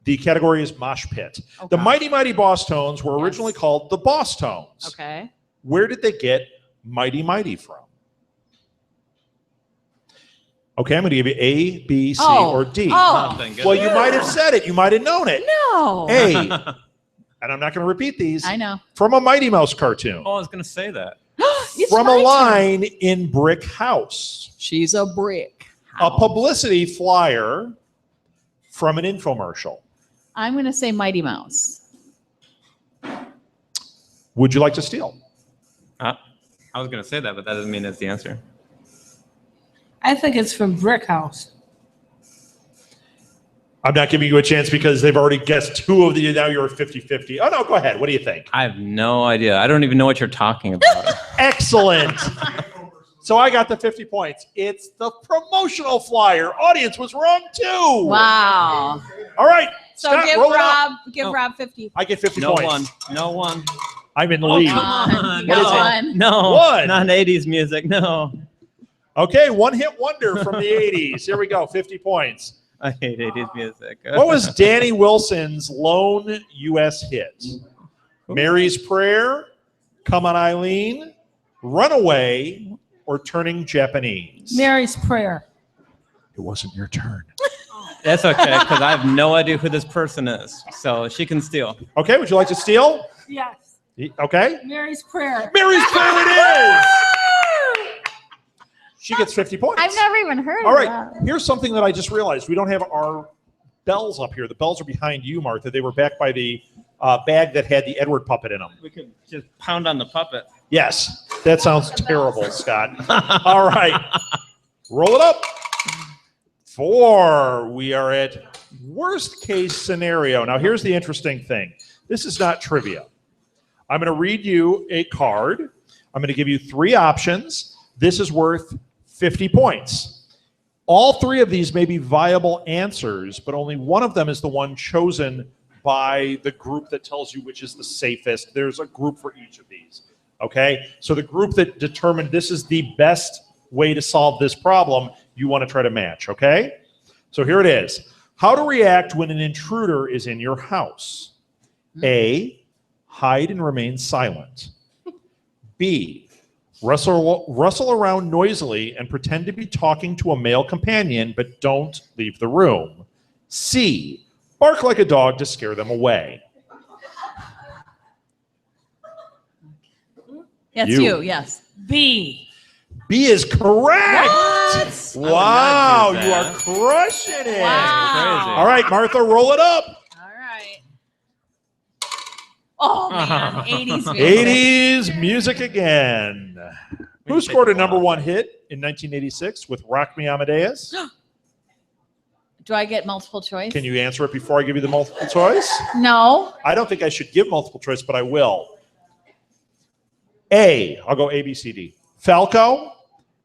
The category is Mosh Pit. Oh, The gosh. Mighty Mighty Boss Tones were Yes. originally called the Boss Tones. Okay. Where did they get Mighty Mighty from? Okay, I'm going to give you A, B, C, Oh. or D. Oh. Nothing. Good. Well, you might have said it. You might have known it. No. A, and I'm not going to repeat these, I know. from a Mighty Mouse cartoon. Oh, I was going to say that. It's From my a turn. line in Brick House. She's a brick. A publicity flyer from an infomercial. I'm going to say Mighty Mouse. Would you like to steal? I was going to say that, but that doesn't mean that's the answer. I think it's from Brick House. I'm not giving you a chance because they've already guessed two of the. Now you're 50-50. Oh, no, go ahead. What do you think? I have no idea. I don't even know what you're talking about. Excellent. So I got the 50 points. It's the promotional flyer. Audience was wrong too. Wow. All right. So Scott, give roll it up. Rob 50. I get 50 No points. one. No one. I'm in the lead. Come on. What is it? One. No. One. Not 80s music. No. Okay, one hit wonder from the 80s. Here we go. 50 points. I hate 80s music. What was Danny Wilson's lone U.S. hit? Mary's Prayer, Come On Eileen, Runaway, or Turning Japanese? Mary's Prayer. It wasn't your turn. That's okay, because I have no idea who this person is. So she can steal. Okay, would you like to steal? Yes. Okay. Mary's Prayer. Mary's Prayer it is! She gets 50 points. I've never even heard All of right, that. here's something that I just realized. We don't have our bells up here. The bells are behind you, Martha. They were back by the bag that had the Edward puppet in them. We could just pound on the puppet. Yes, that sounds terrible, Scott. All right, roll it up. 4. We are at worst case scenario. Now, here's the interesting thing. This is not trivia. I'm going to read you a card. I'm going to give you 3 options. This is worth 50 points. All 3 of these may be viable answers, but only one of them is the one chosen by the group that tells you which is the safest. There's a group for each of these. Okay? So the group that determined this is the best way to solve this problem, you want to try to match. Okay? So here it is. How to react when an intruder is in your house. A, hide and remain silent. B, rustle around noisily and pretend to be talking to a male companion, but don't leave the room. C, bark like a dog to scare them away. That's You. you, yes. B. B is correct. What? Wow, I would not do you are that. crushing it. Wow. All right, Martha, roll it up. All right. Oh, man. 80s music. 80s music again. Who scored a #1 hit in 1986 with Rock Me Amadeus? Do I get multiple choice? Can you answer it before I give you the multiple choice? No. I don't think I should give multiple choice, but I will. A, I'll go A, B, C, D. Falco,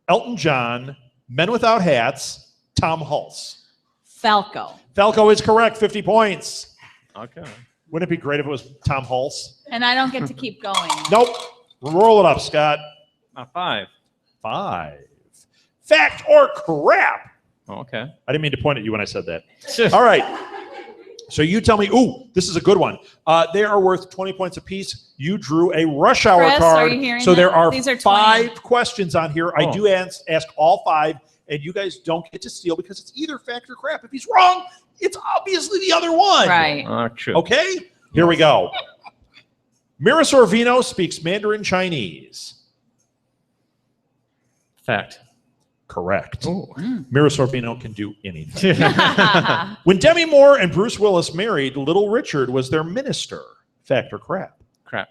Elton John, Men Without Hats, Tom Hulse. Falco. Falco is correct. 50 points. Okay. Wouldn't it be great if it was Tom Hulse? And I don't get to keep going. Nope. Roll it up, Scott. 5. 5. Fact or crap? Oh, okay. I didn't mean to point at you when I said that. All right. So you tell me, ooh, this is a good one. They are worth 20 points apiece. You drew a rush hour Chris, card. are you hearing So that? there are, These are 20. 5 questions on here. I do ask all 5, and you guys don't get to steal because it's either fact or crap. If he's wrong, it's obviously the other one. Right. True. Okay? Here we go. Mira Sorvino speaks Mandarin Chinese. Fact. Correct. Ooh. Mira Sorvino can do anything. When Demi Moore and Bruce Willis married, Little Richard was their minister. Fact or crap? Crap.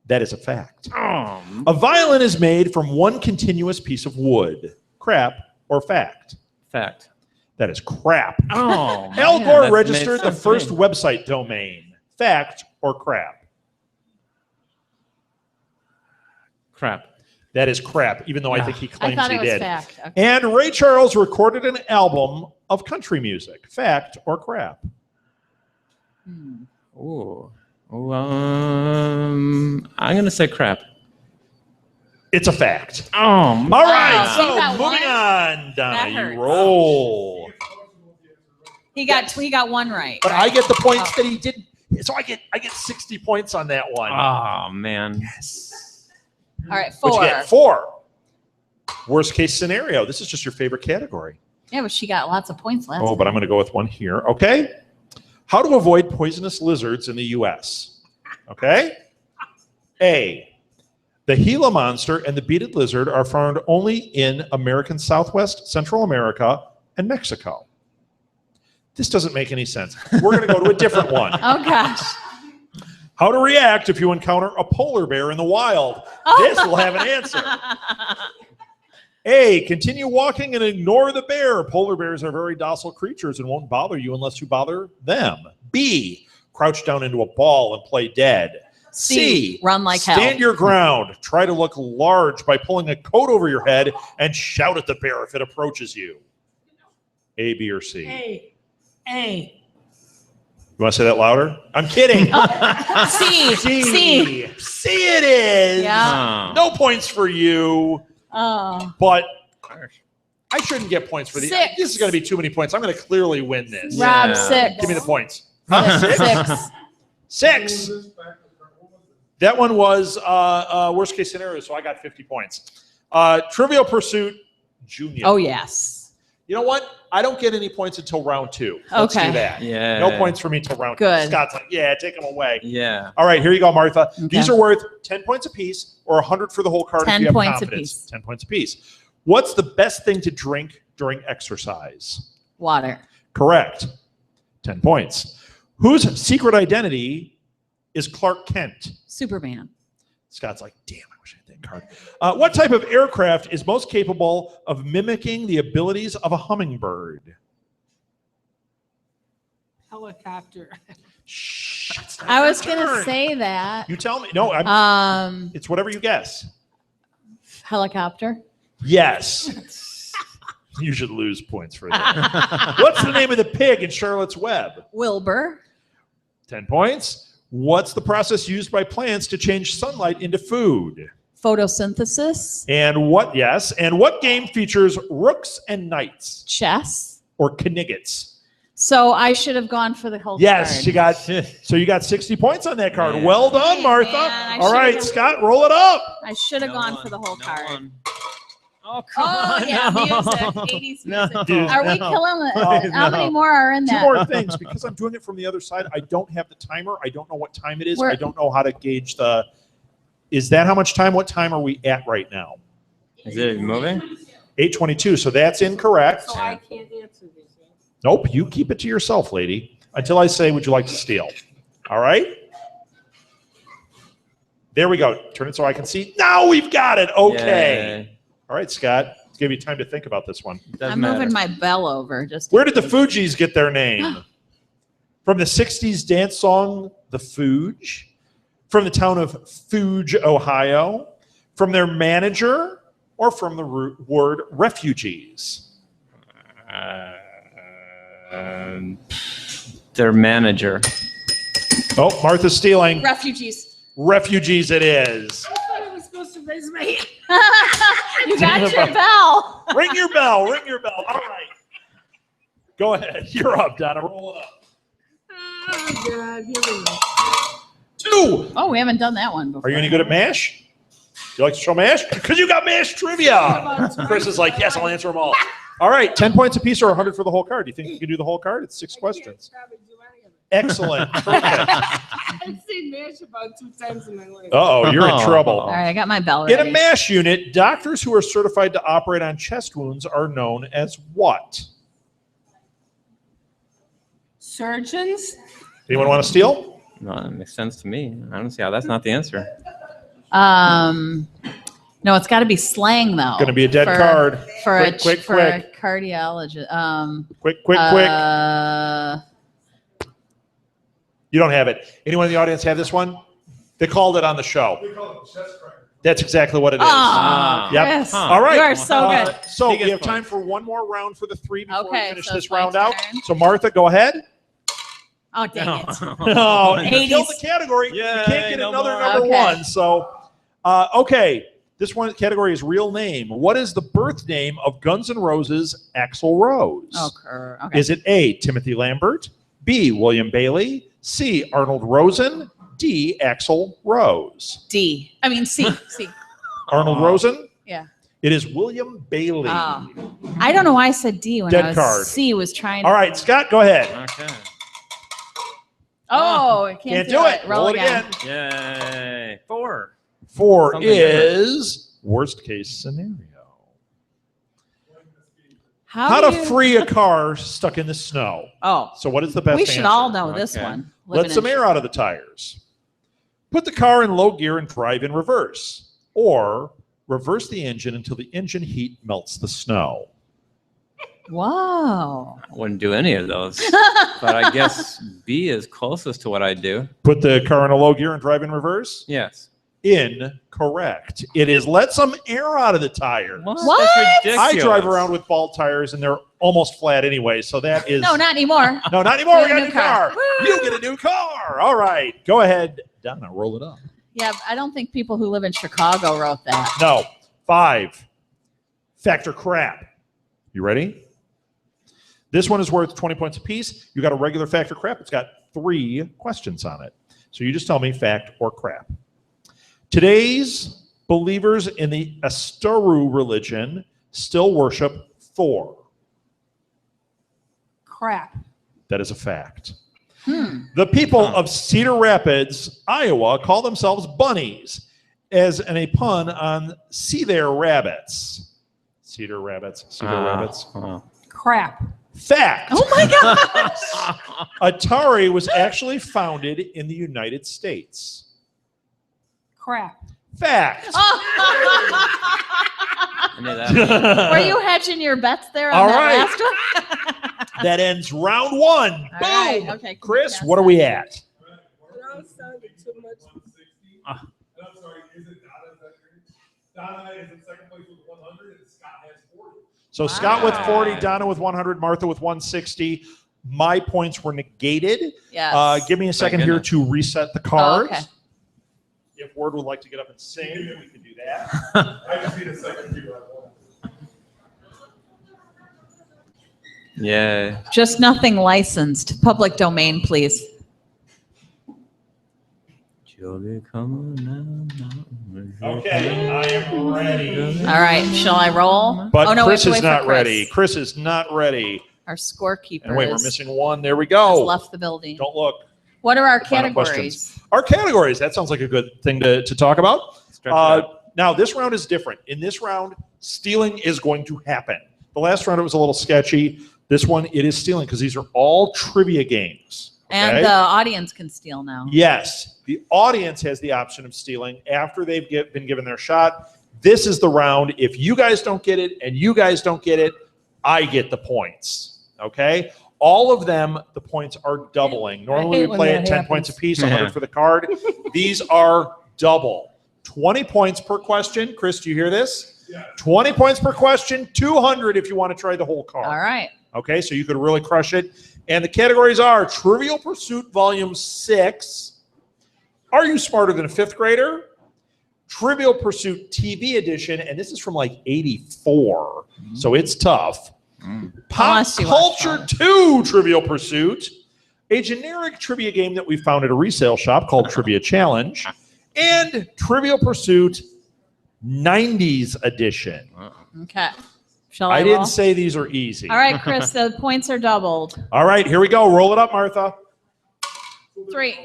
That is a fact. Oh. A violin is made from one continuous piece of wood. Crap or fact? Fact. That is crap. Oh. Al man, Gore that registered makes the sense to first me. website domain. Fact or crap? Crap. That is crap, even though I think he I claims thought he it was did. fact. Okay. And Ray Charles recorded an album of country music. Fact or crap? Ooh. I'm gonna say crap. It's a fact. Oh. All right, so you got moving one? on, That Donna, you hurts. roll. He got one right. But right? I get the points that he didn't. So I get 60 points on that one. Oh man. All right, But 4. you get 4. Worst case scenario. This is just your favorite category. Yeah, but she got lots of points last Oh, but I'm going to go with one here. Okay. How to avoid poisonous lizards in the U.S. Okay. A. The Gila monster and the beaded lizard are found only in American Southwest, Central America, and Mexico. This doesn't make any sense. We're going to go to a different one. Oh, gosh. How to react if you encounter a polar bear in the wild. This will have an answer. A, continue walking and ignore the bear. Polar bears are very docile creatures and won't bother you unless you bother them. B, crouch down into a ball and play dead. C, run like hell. stand your ground. Try to look large by pulling a coat over your head and shout at the bear if it approaches you. A, B, or C. A. You want to say that louder? I'm kidding. C. C. C it is. Yeah. No points for you. Oh. But I shouldn't get points for these. 6. This is going to be too many points. I'm going to clearly win this. Rob, Yeah. 6. Give me the points. 6. 6. That one was worst case scenario, so I got 50 points. Trivial Pursuit Junior. Oh, yes. You know what? I don't get any points until round 2. Let's Okay. do that. Yeah. No points for me till round 2. Good. Scott's like, yeah, take them away. Yeah. All right, here you go, Martha. Okay. These are worth 10 points apiece or 100 for the whole card 10 if you have points confidence. apiece. 10 points apiece. What's the best thing to drink during exercise? Water. Correct. 10 points. Whose secret identity is Clark Kent? Superman. Scott's like, damn, I wish I had that card. What type of aircraft is most capable of mimicking the abilities of a hummingbird? Helicopter. Shh, it's not I your was going to turn. say that. You tell me. No, it's whatever you guess. Helicopter. Yes. You should lose points for that. What's the name of the pig in Charlotte's Web? Wilbur. 10 points. What's the process used by plants to change sunlight into food? Photosynthesis. And what game features rooks and knights Chess. or kniggets? So I should have gone for the whole Yes, card. you got 60 points on that card. Yeah. Well done, Hey, Martha. man, I All right, should've- Scott, roll it up. I should have No gone one, for the whole no card. one. Oh, come Oh, on. yeah, no. music. 80s No. music. Are we No. killing it? How many more are in Two that? more things. Because I'm doing it from the other side, I don't have the timer. I don't know what time it is. We're- I don't know how to gauge the... Is that how much time? What time are we at right now? Is it moving? 8:22. So that's incorrect. So I can't answer these. Nope. You keep it to yourself, lady. Until I say, would you like to steal? All right? There we go. Turn it so I can see. Now we've got it. Okay. Yay. All right, Scott. Let's give you time to think about this one. Doesn't I'm matter. moving my bell over. Just Where did the Fugees get their name? From the 60s dance song, The Fuge. From the town of Fuge, Ohio. From their manager. Or from the word refugees. Their manager. Oh, Martha's stealing. Refugees. Refugees it is. I thought I was supposed to raise my hand. You got your bell. Ring your bell. Ring your bell. All right. Go ahead. You're up, Donna. Roll it up. Oh, God. Here we go. 2. Oh, we haven't done that one before. Are you any good at MASH? Do you like to show MASH? Because you got MASH trivia. Chris is like, yes, I'll answer them all. All right, 10 points apiece or 100 for the whole card. Do you think you can do the whole card? It's 6 questions. Probably do any of it. Excellent. Perfect. I've seen MASH about 2 times in my life. Uh-oh, you're in trouble. All right, I got my bell In ready. a MASH unit, doctors who are certified to operate on chest wounds are known as what? Surgeons? Anyone want to steal? No, that makes sense to me. I don't see how that's not the answer. No, it's got to be slang though. Going to be a dead card. For Quick, a quick. cardiologist. Quick. You don't have it. Anyone in the audience have this one? They called it on the show. We call it chest cracker. That's exactly what it is. Oh, Yep. Chris, Huh. All right. you are so good. So He gets we have points. time for one more round for the 3 before we Okay, finish so this it's my round out. turn. So Martha, go ahead. Oh, dang it. No, you 80s. killed the category. You Yay, can't get no another more. number Okay. 1. So, okay. This one category is real name. What is the birth name of Guns N' Roses' Axl Rose? Oh, okay. Is it A, Timothy Lambert, B, William Bailey, C, Arnold Rosen, D, Axl Rose? D. I mean C. C. Arnold Rosen? Yeah. It is William Bailey. Oh. I don't know why I said D when Dead I was card. C was trying. All right, Scott, go ahead. Okay. Oh, I Can't do it. Roll it again. Yay. 4. 4 Something is worst case scenario. How do to you- free a car stuck in the snow. Oh, So what is the best we should answer? all know this Okay. one. Let Living some in- air out of the tires. Put the car in low gear and drive in reverse. Or reverse the engine until the engine heat melts the snow. Whoa. I wouldn't do any of those. But I guess B is closest to what I do. Put the car in a low gear and drive in reverse? Yes. Incorrect. It is let some air out of the tires. What? What? That's ridiculous. I drive around with bald tires and they're almost flat anyway, so that is No, not anymore. No, not anymore. We Get got a new car. Woo! You get a new car. All right. Go ahead. Donna, roll it up. Yeah, I don't think people who live in Chicago wrote that. No. 5. Factor crap. You ready? This one is worth 20 points apiece. You got a regular factor crap. It's got 3 questions on it. So you just tell me fact or crap. Today's believers in the Astaru religion still worship Thor. Crap. That is a fact. The people of Cedar Rapids, Iowa, call themselves bunnies, as in a pun on see there rabbits. Cedar rabbits, cedar rabbits. Oh. Crap. Fact. Oh my gosh. Atari was actually founded in the United States. Crap. Fact. I knew that. Were you hedging your bets there on All that right. last one? That ends round 1. Boom. right, okay, Chris, pass what are we at? It all sounded too much. 160. And I'm sorry, is it Donna? Is that great? Donna is in second place with 100, and Scott has 40. So Scott with 40, Wow. Donna with 100, Martha with 160. My points were negated. Yes. Give me a second here goodness. to reset the cards. okay. If Ward would like to get up and sing, we can do that. I just need a second to Yeah. Just nothing licensed. Public domain, please. Okay, I am ready. All right. Shall I roll? But oh, no, Chris we have is to wait for not Chris. ready. Chris is not ready. Our scorekeeper And wait, we're has missing one. There we go. left the building. Don't look. What are our Final categories? Our categories. That sounds like a good thing to talk about. Stretch it out. Now, this round is different. In this round, stealing is going to happen. The last round, it was a little sketchy. This one, it is stealing because these are all trivia games. And okay? the audience can steal now. Yes, the audience has the option of stealing after they've been given their shot. This is the round. If you guys don't get it and you guys don't get it, I get the points. Okay? All of them, the points are doubling. Normally hate we when play that at 10 happens. points apiece, 100 for the card. These are double. 20 points per question. Chris, do you hear this? Yeah. 20 points per question, 200 if you want to try the whole card. All right. Okay, so you could really crush it. And the categories are Trivial Pursuit Volume 6, Are You Smarter Than a Fifth Grader? Trivial Pursuit TV Edition, and this is from like 84, so it's tough. Pop Unless you watch Culture 2 Trivial Pursuit, a generic trivia game that we found at a resale shop called Trivia Challenge, and Trivial Pursuit 90s Edition. Okay. Shall I I roll? didn't say these are easy. All right, Chris, the points are doubled. All right, here we go. Roll it up, Martha. 3.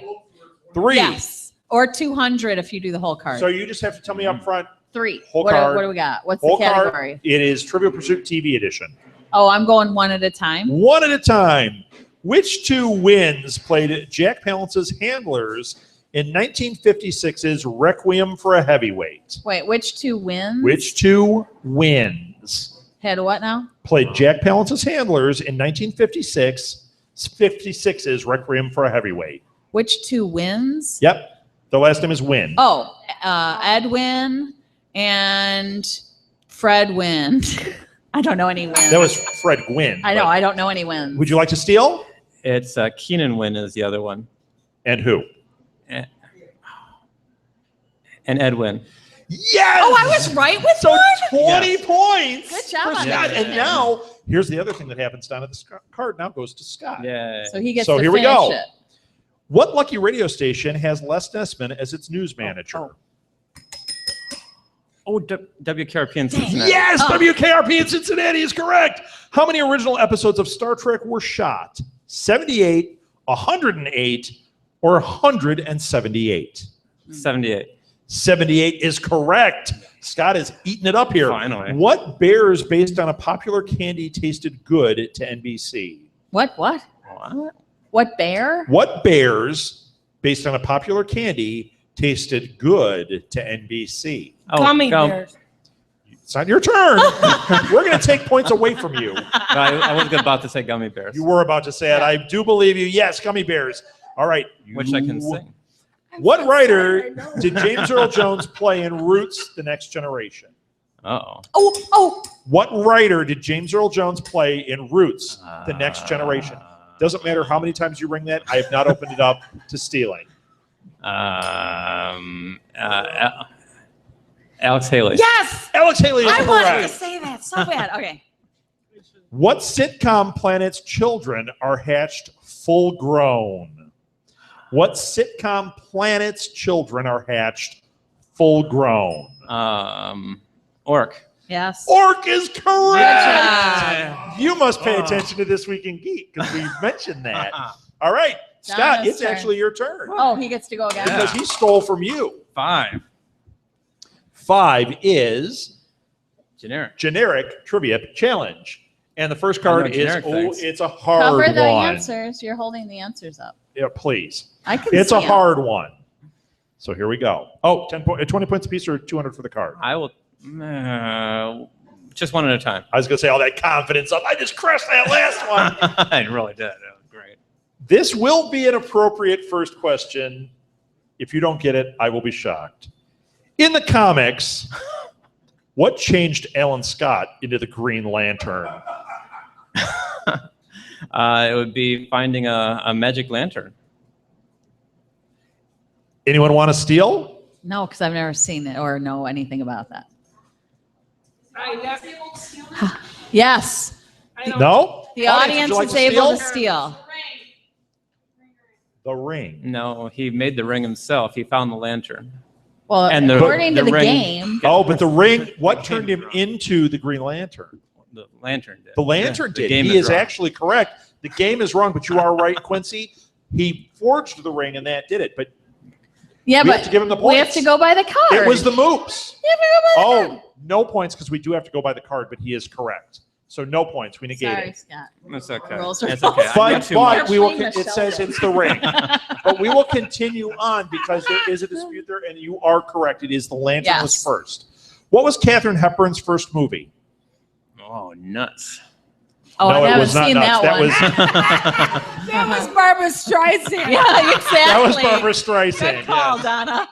3. Yes. Or 200 if you do the whole card. So you just have to tell me up front. 3. Whole What card. do we got? What's Whole the category? card. It is Trivial Pursuit TV Edition. Oh, I'm going one at a time. One at a time. Which two wins played Jack Palance's handlers in 1956's Requiem for a Heavyweight? Wait, which 2 wins? Which two wins Had what now? played Jack Palance's handlers in 1956's Requiem for a Heavyweight? Which 2 wins? Yep. The last name is Win. Oh, Edwin and Fred Wynn. I don't know any wins. That was Fred Gwynn. I know. but I don't know any wins. Would you like to steal? It's Keenan Wynn is the other one. And who? And Edwin. Yes! Oh, I was right with So one? 20 points. Good job for on Scott. that. And now, here's the other thing that happens down at the card. Now goes to Scott. Yeah. So he gets So to here we finish go. it. What lucky radio station has Les Nessman as its news manager? WKRP in Cincinnati. Yes, Oh. WKRP in Cincinnati is correct. How many original episodes of Star Trek were shot? 78, 108, or 178? 78. 78 is correct. Scott is eating it up here. Finally. What bears based on a popular candy tasted good to NBC? What? What? What bear? What bears based on a popular candy tasted good to NBC? Oh, Gummy gum. bears. It's not your turn. We're going to take points away from you. I was about to say gummy bears, You were about to say it. I do believe you. Yes, gummy bears. All right. which I can sing. What writer did James Earl Jones play in Roots: The Next Generation? Oh. Oh, What writer did James Earl Jones play in Roots: The Next Generation? Doesn't matter how many times you ring that. I have not opened it up to stealing. Alex Haley. yes! Alex Haley is I wanted to correct. say that so bad. Okay. What sitcom planet's children are hatched full grown? What sitcom planet's children are hatched full grown? Orc. Yes. Orc is correct. job. You must pay attention to This Week in Geek because we mentioned that. All right, Scott, Donna's it's turn. actually your turn Oh, he gets to go again. because he stole from you. 5. 5 is Generic. generic trivia challenge. And the first card know is, generic things. it's a hard Cover the one. answers. You're holding the answers up. Yeah, please. I can It's a see 'em. hard one. So here we go. Oh, 20 points a piece or 200 for the card. I will. Just one at a time. I was going to say all that confidence up. I just crushed that last one. I really did. That was great. This will be an appropriate first question. If you don't get it, I will be shocked. In the comics, what changed Alan Scott into the Green Lantern? It would be finding a magic lantern. Anyone want to steal? No, because I've never seen it or know anything about that. I never. Yes. No? The would audience you like is to able steal? to steal. The ring. No, he made the ring himself. He found the lantern. Well, And the- according to the the ring- game, Oh, but the ring, what turned him into the Green Lantern? The lantern did. The lantern Yeah, the did. game He is wrong. actually correct. The game is wrong, but you are right, Quincy. He forged the ring and that did it. But yeah, we but have to give him the we have points. to go by the card. it was the moops. You have to go by the card. Oh, no points because we do have to go by the card, but he is correct. So no points. We negate Sorry, it. Scott. It's okay. Rules are It's okay. I But, knew too but much. we will. Unfortunately, It says Michelle it's the ring. But we will continue on because there is a dispute there, and you are correct. It is the lantern was Yes. first. What was Katharine Hepburn's first movie? Oh, nuts. Oh, no, I it haven't was not seen nuts. that one. That was Barbara Streisand. Yeah, exactly. That was Barbara Streisand. Good call, yes. Donna.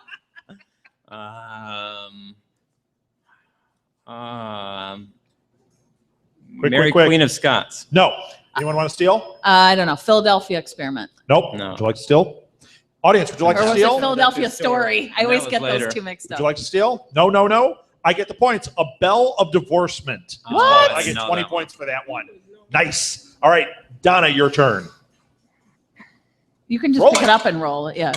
Mary quick. Queen of Scots. No. Anyone want to steal? I don't know. Philadelphia Experiment. Nope. No. Would you like to steal? Audience, would you like Or to was steal? it Philadelphia Story? I always was get later. those two mixed Would up. you like to steal? No. I get the points. A Bell of Divorcement. What? I get know 20 that points for that one. Nice. All right, Donna, your turn. You can just Roll pick it. it up and roll it. Yeah.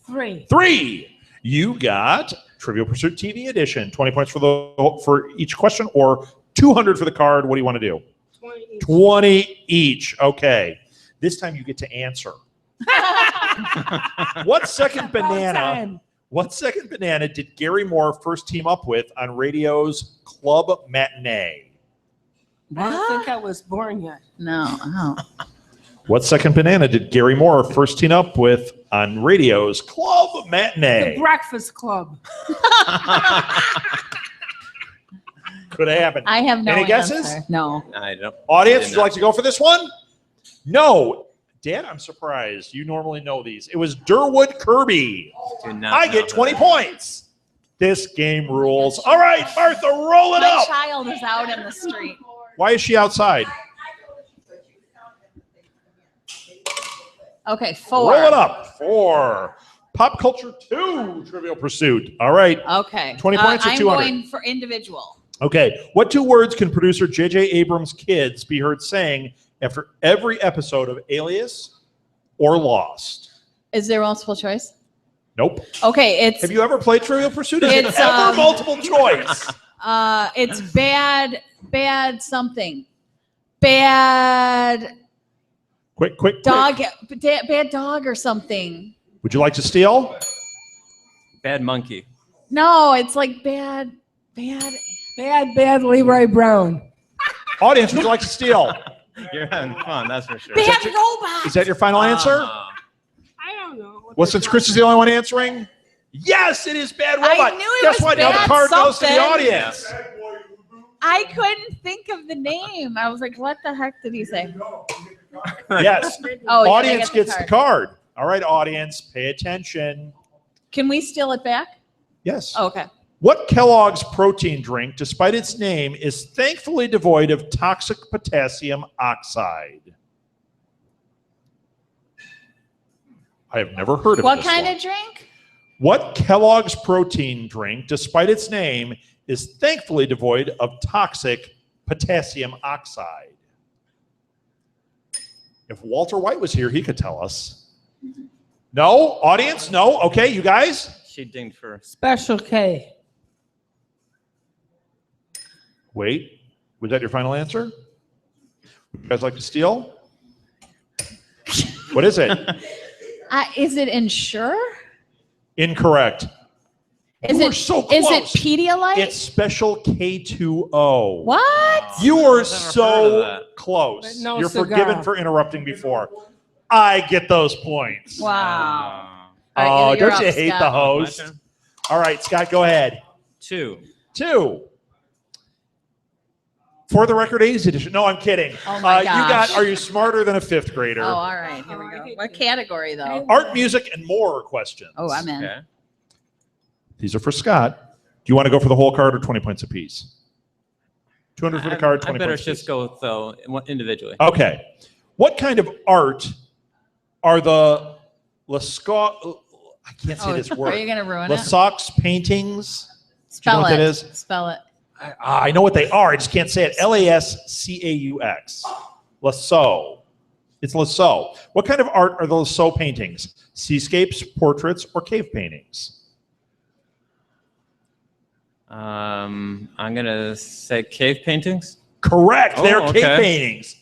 3. 3. You got Trivial Pursuit TV edition. 20 points for each question, or 200 for the card. What do you want to do? 20 each. 20 each. Okay. This time you get to answer. What second banana? What second banana did Gary Moore first team up with on radio's Club Matinee? I don't think I was born yet. No. Oh. What second banana did Gary Moore first team up with on radio's Club The Matinee? Breakfast Club. Could have happened. I have no Any answer. guesses? No. I don't. Audience, Did would you not. like to go for this one? No. Dad, I'm surprised. You normally know these. It was Durwood Kirby. Do not I know get that. 20 points. This game rules. All right, Martha, roll it My up. child is out in the street. Why is she outside? Okay, 4. Roll it up. 4. Pop Culture 2, Trivial Pursuit. All right. Okay. 20 points or I'm 200? going for individual. Okay. What 2 words can producer J.J. Abrams' kids be heard saying after every episode of Alias or Lost? Is there multiple choice? Nope. Okay, it's Have you ever played Trivial Pursuit? Is it It's, ever multiple choice? it's bad something. Bad Quick. dog, bad dog or something. Would you like to steal? Bad monkey. No, it's like bad. Bad Leroy Brown. Audience, would you like to steal? You're having fun, that's for sure. Bad robot. Is that your final answer? I don't know. Well, since Chris is the only one answering, yes, it is Bad I Robot. knew it Guess was what? Now the Bad card goes to the something. audience. I couldn't think of the name. I was like, what the heck did he say? Yes. Oh, yeah, Audience they gets the card. All right, audience, pay attention. Can we steal it back? Yes. Oh, okay. What Kellogg's protein drink, despite its name, is thankfully devoid of toxic potassium oxide? I have never heard of What this kind one. of drink? What Kellogg's protein drink, despite its name, is thankfully devoid of toxic potassium oxide? If Walter White was here, he could tell us. No? Audience? No? Okay, you guys? She dinged for. Special K. Wait. Was that your final answer? Would you guys like to steal? What is it? Is it Ensure? Incorrect. Is You it were so Is it close. Pedialyte? It's Special K2O. What? You were heard of so that. close. But no You're cigar. forgiven for interrupting before. I get those points. Wow. Oh, All right, you're don't you up, hate Scott. the host? All right, Scott, go ahead. 2. 2. For the record, 80s edition. No, I'm kidding. Oh my You gosh. got Are You Smarter Than a Fifth Grader? Oh, all right. Here we go. What category, though? Art, music, and more questions. Oh, I'm in. Okay. These are for Scott. Do you want to go for the whole card or 20 points apiece? 200 for the card, 20 I better points just apiece. go though individually. Okay. What kind of art are the Lascaux? I can't say Oh, this word. are you going to ruin it? Lascaux paintings. Spell what it. that is? Spell it. I know what they are. I just can't say it. Lascaux. Lascaux. It's Lascaux. What kind of art are the Lascaux paintings? Seascapes, portraits, or cave paintings? I'm gonna say cave paintings. Correct. Oh, They're cave okay. paintings.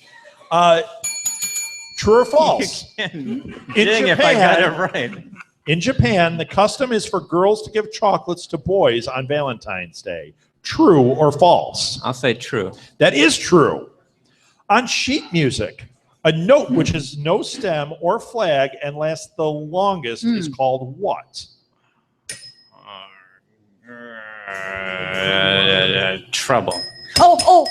True or false? Ding if I got it right. In Japan, the custom is for girls to give chocolates to boys on Valentine's Day. True or false? I'll say true. That is true. On sheet music, a note which has no stem or flag and lasts the longest is called what? Trouble. Oh,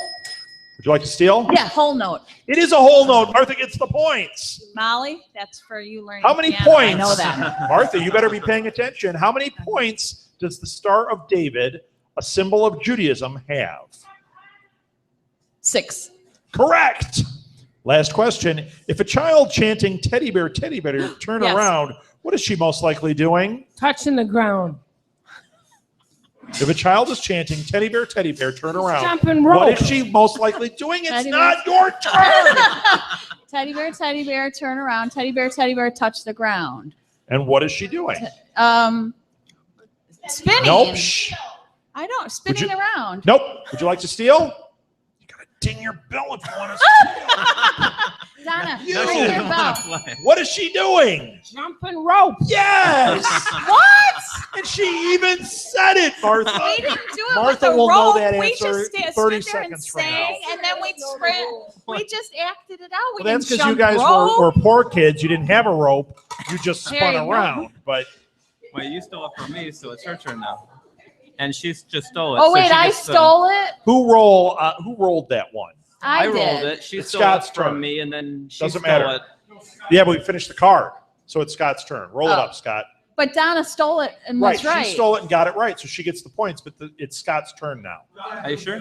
Would you like to steal? yeah, whole note. It is a whole note. Martha gets the points. Molly, that's for you learning How many piano. points? I know that. Martha, you better be paying attention. How many points does the Star of David, a symbol of Judaism, have? 6. Correct. Last question. If a child chanting teddy bear, turn Yes. around, what is she most likely doing? Touching the ground. If a child is chanting teddy bear, turn around, Jumping what rope. is she most likely doing? It's Teddy not your turn. Teddy bear, turn around. Teddy bear, touch the ground. And what is she doing? Spinning. Nope. Shh. I don't. Spinning you- around. Nope. Would you like to steal? You gotta ding your bell if you want to steal. Donna, You. ring your bell. What is she doing? Jumping rope. Yes. What? And she even said it, Martha. We didn't do it Martha with the will rope. know that We answer just 30 stood there and seconds from now. sang, and then we sprint. We just acted it out. We Well, that's didn't because you jump guys rope. were poor kids. You didn't have a rope. You just There spun you go. around. But Wait, you stole it from me, so it's her turn now. And she just stole it. Oh so wait, she I gets the- stole it. who rolled that one? I rolled did. it. She It's stole Scott's it from turn. me, and then she Doesn't stole matter. it. Yeah, but we finished the card. So it's Scott's turn. Roll it Oh. up, Scott. But Donna stole it and was right. She stole it and got it right. So she gets the points, but it's Scott's turn now. Are you sure?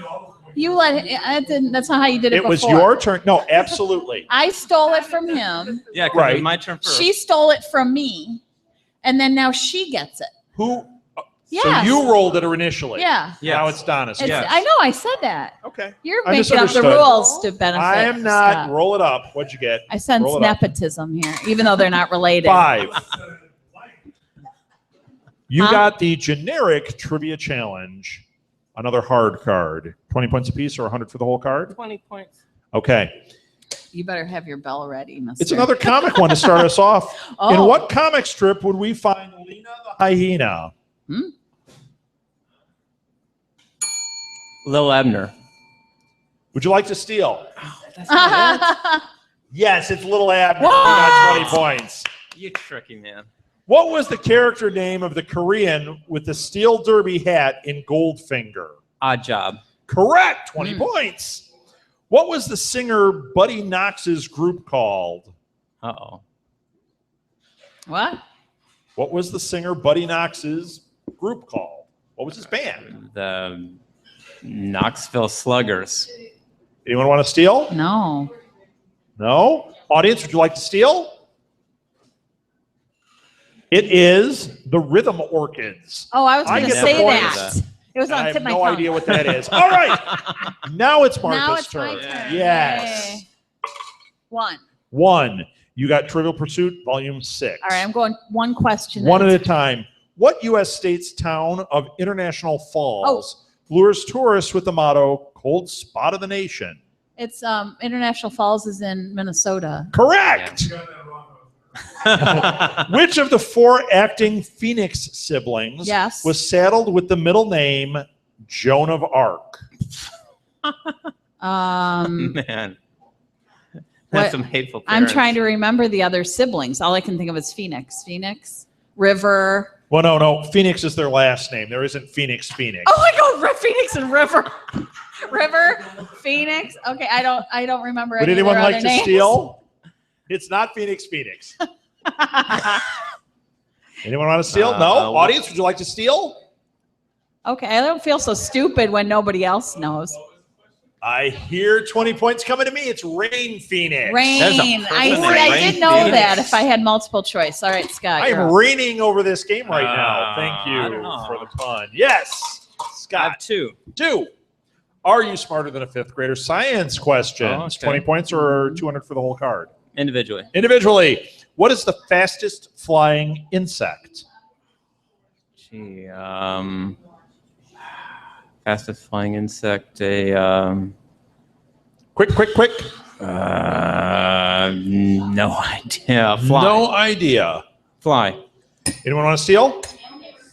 You let it. I didn't. That's not how you did it. It was before. your turn. No, absolutely. I stole it from him. Yeah, 'cause it Right. was my turn first. She stole it from me, and then now she gets it. Who? So Yes. you rolled it initially. Yeah. Now it's Donna's. It's, turn. Yes. I know. I said that. Okay. You're I making up the misunderstood. rules to benefit. I am not. Scott. Roll it up. What'd you get? I sense Roll it up. nepotism here, even though they're not related. 5. You Huh? got the generic trivia challenge. Another hard card. 20 points apiece or 100 for the whole card? 20 points. Okay. You better have your bell ready, mister. It's another comic one to start us off. In Oh. what comic strip would we find Lena the hyena? Lil Ebner. Would you like to steal? That's not it. Yes, it's Little Abner. You What? got 20 points. You tricky man. What was the character name of the Korean with the steel derby hat in Goldfinger? Odd job. Correct. 20 points. What was the singer Buddy Knox's group called? Uh-oh. What? What was the singer Buddy Knox's group called? What was his band? The Knoxville Sluggers. Anyone want to steal? No. No? Audience, would you like to steal? It is the Rhythm Orchids. Oh, I was I going to get the say point. that. It was I on the have tip of my no tongue. idea what that is. All right. Now it's Now Martha's it's my turn. turn. Yes. Yay. 1. 1. You got Trivial Pursuit, Volume 6. All right, I'm going one question. One at a time. What U.S. state's town of International Falls lures tourists with the motto, cold spot of the nation? It's International Falls is in Minnesota. Correct. Which of the 4 acting Phoenix siblings Yes. was saddled with the middle name Joan of Arc? Man. What- That's some hateful I'm parents. trying to remember the other siblings. All I can think of is Phoenix. Phoenix, River. Well, no. Phoenix is their last name. There isn't Phoenix. Oh my God, Phoenix and River. River, Phoenix. Okay, I don't remember. Would any of anyone their like other to names. steal? It's not Phoenix. Anyone want to steal? No? Audience, would you like to steal? Okay, I don't feel so stupid when nobody else knows. I hear 20 points coming to me. It's Rain Phoenix. Rain. That's a perfect I name. did know Rain that Phoenix. if I had multiple choice. All right, Scott. I you're am up. reigning over this game right now. Thank I you don't know. for the pun. Yes. I have Scott, 2. 2. Are you smarter than a 5th grader? Science questions. Oh, okay. 20 points or 200 for the whole card? Individually. Individually, what is the fastest flying insect? Gee, fastest flying insect, a Quick. no idea. Fly. No idea. Fly. Anyone want to steal?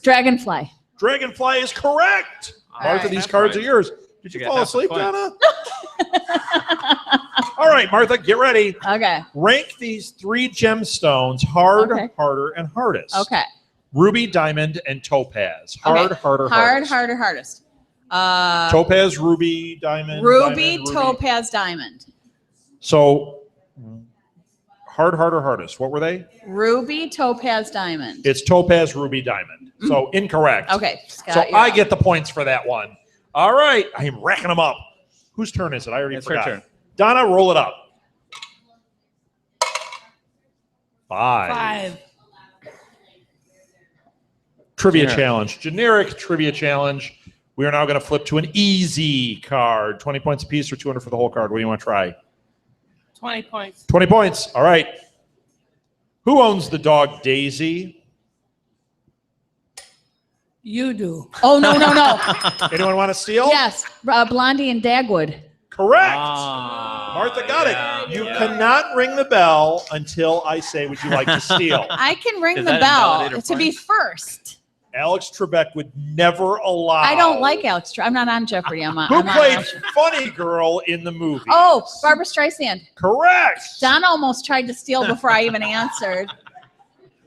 Dragonfly. Dragonfly is correct. Martha, right. these cards are yours. Did you You fall got half the asleep, points. Donna? All right, Martha, get ready. Okay. Rank these 3 gemstones: hard, Okay. harder, and hardest. Okay. Ruby, diamond, and topaz. Hard, Okay. harder, Hard, hardest. harder, hardest. Topaz, ruby, diamond. Ruby, diamond, ruby. topaz, diamond. So, hard, harder, hardest. What were they? Ruby, topaz, diamond. It's topaz, ruby, diamond. So incorrect. Okay, Scott. So you're I up. get the points for that one. All right, I am racking them up. Whose turn is it? I already It's her forgot. turn. Donna, roll it up. 5. 5. Trivia Generic. challenge. Generic trivia challenge. We are now going to flip to an easy card. 20 points apiece or 200 for the whole card. What do you want to try? 20 points. 20 points. All right. Who owns the dog Daisy? You do. Oh, no. Anyone want to steal? Yes, Blondie and Dagwood. Correct. Ah, Martha got yeah, it. You yeah. cannot ring the bell until I say, would you like to steal? I can ring Does the that bell invalidate to her be points? first. Alex Trebek would never allow. I don't like Alex. I'm not on Jeopardy. Who played Funny Girl in the movie? Oh, Barbara Streisand. Correct. Donna almost tried to steal before I even answered.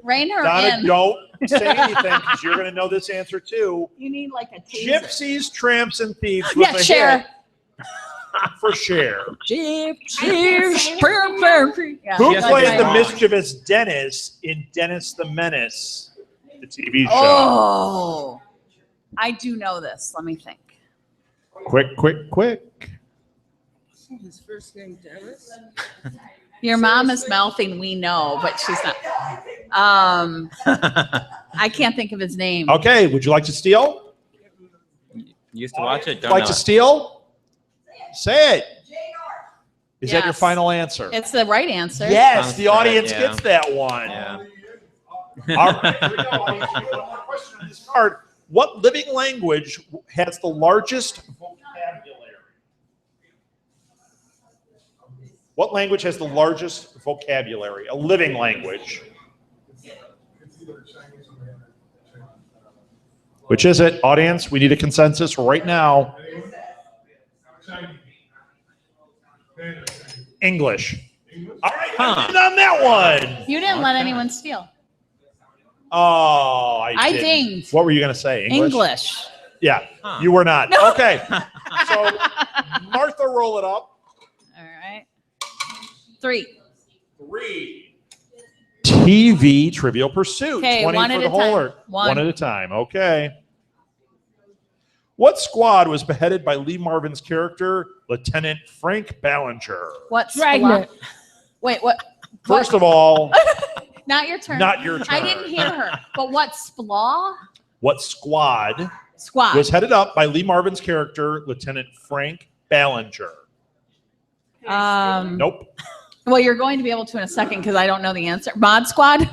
Rein her Donna, in. don't say anything because you're going to know this answer too. You need like a taser. Gypsies, Tramps, and Thieves was Yeah, a Cher. hit for Cher. Gypsies. Yeah, Who that's played right. the mischievous Dennis in Dennis the Menace, the TV show? Oh, I do know this. Let me think. Quick. His first name Dennis. Your mom is mouthing "we know," but she's not. I can't think of his name. Okay, would you like to steal? Used to watch it. Don't Like know to it. steal? Say it. Is that your Yes. final answer? It's the right answer. Yes, Sounds the audience right, yeah. gets that one. Yeah. All right, here we go. Audience. We have one more question on this card. What living language has the largest vocabulary? What language has the largest vocabulary? A living language. Which is it? Audience, we need a consensus right now. English. All right, I did on that one. You didn't let anyone steal. Oh, I didn't. dinged. What were you going to say? English. Yeah, Huh. you were not. Okay. So, Martha, roll it up. All right. 3. 3. TV Trivial Pursuit. Okay, 20 one for at the a whole time. or One. one at a time. Okay. What squad was beheaded by Lee Marvin's character, Lieutenant Frank Ballinger? What? Dragnet. Wait, what? First of all, Not your turn. not your turn. I didn't hear her. But what? Splaw? What squad Squad. was headed up by Lee Marvin's character, Lieutenant Frank Ballinger? Nope. Well, you're going to be able to in a second because I don't know the answer. Mod Squad?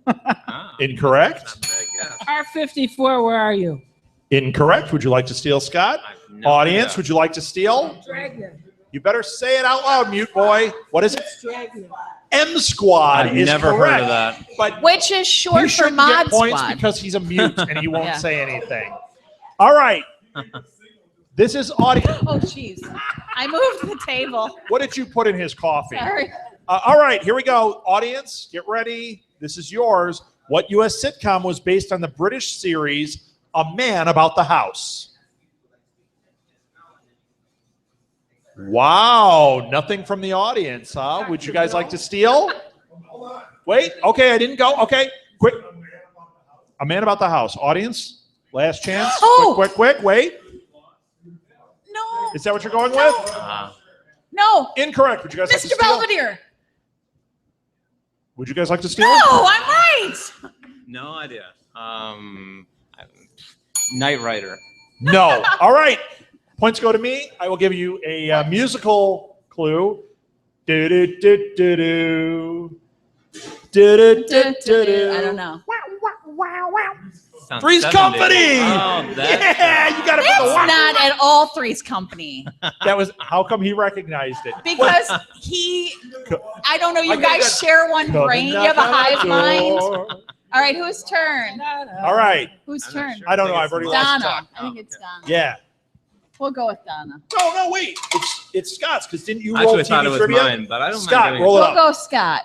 Ah, Incorrect. not bad guess. R54, where are you? Incorrect. Would you like to steal, Scott? I have no Audience, idea. would you like to steal? Dragnet. You better say it out loud, mute boy. What is it? Dragnet. M Squad I've is never correct. heard of that. But Which is he short for shouldn't Mod get points Squad. because he's a mute and he won't Yeah. say anything. All right. This is audience. Oh, jeez. I moved the table. What did you put in his coffee? Sorry. All right, here we go. Audience, get ready. This is yours. What U.S. sitcom was based on the British series A Man About the House? Wow, nothing from the audience, huh? Would you guys like to steal? Wait, okay, I didn't go. Okay, quick. A Man About the House. Audience, last chance. Oh! Quick, wait. No. Is that what you're going with? Ah. No. Incorrect. Would you guys like to Mr. steal? Belvedere. Would you guys like to steal? No, I'm right. No idea. Knight Rider. No. All right. Points go to me. I will give you a musical clue. Do do do do do. Do do do do. I don't know. Sounds Three's 70s. Company. Oh, that's Yeah, you got it. It's not at all Three's Company That was. How come he recognized it? because I don't know. You I gotta guys go- share one Come brain. You knock have a on the hive mind. door. All right, whose turn? All right. Whose I'm not turn? sure. I don't know. think I've already it's lost Donna. track. I think it's Donna. Yeah. We'll go with Donna. No, wait. It's Scott's because didn't you I roll actually thought it TV was trivia? mine, but I don't Scott, mind doing roll it. it We'll up. go Scott.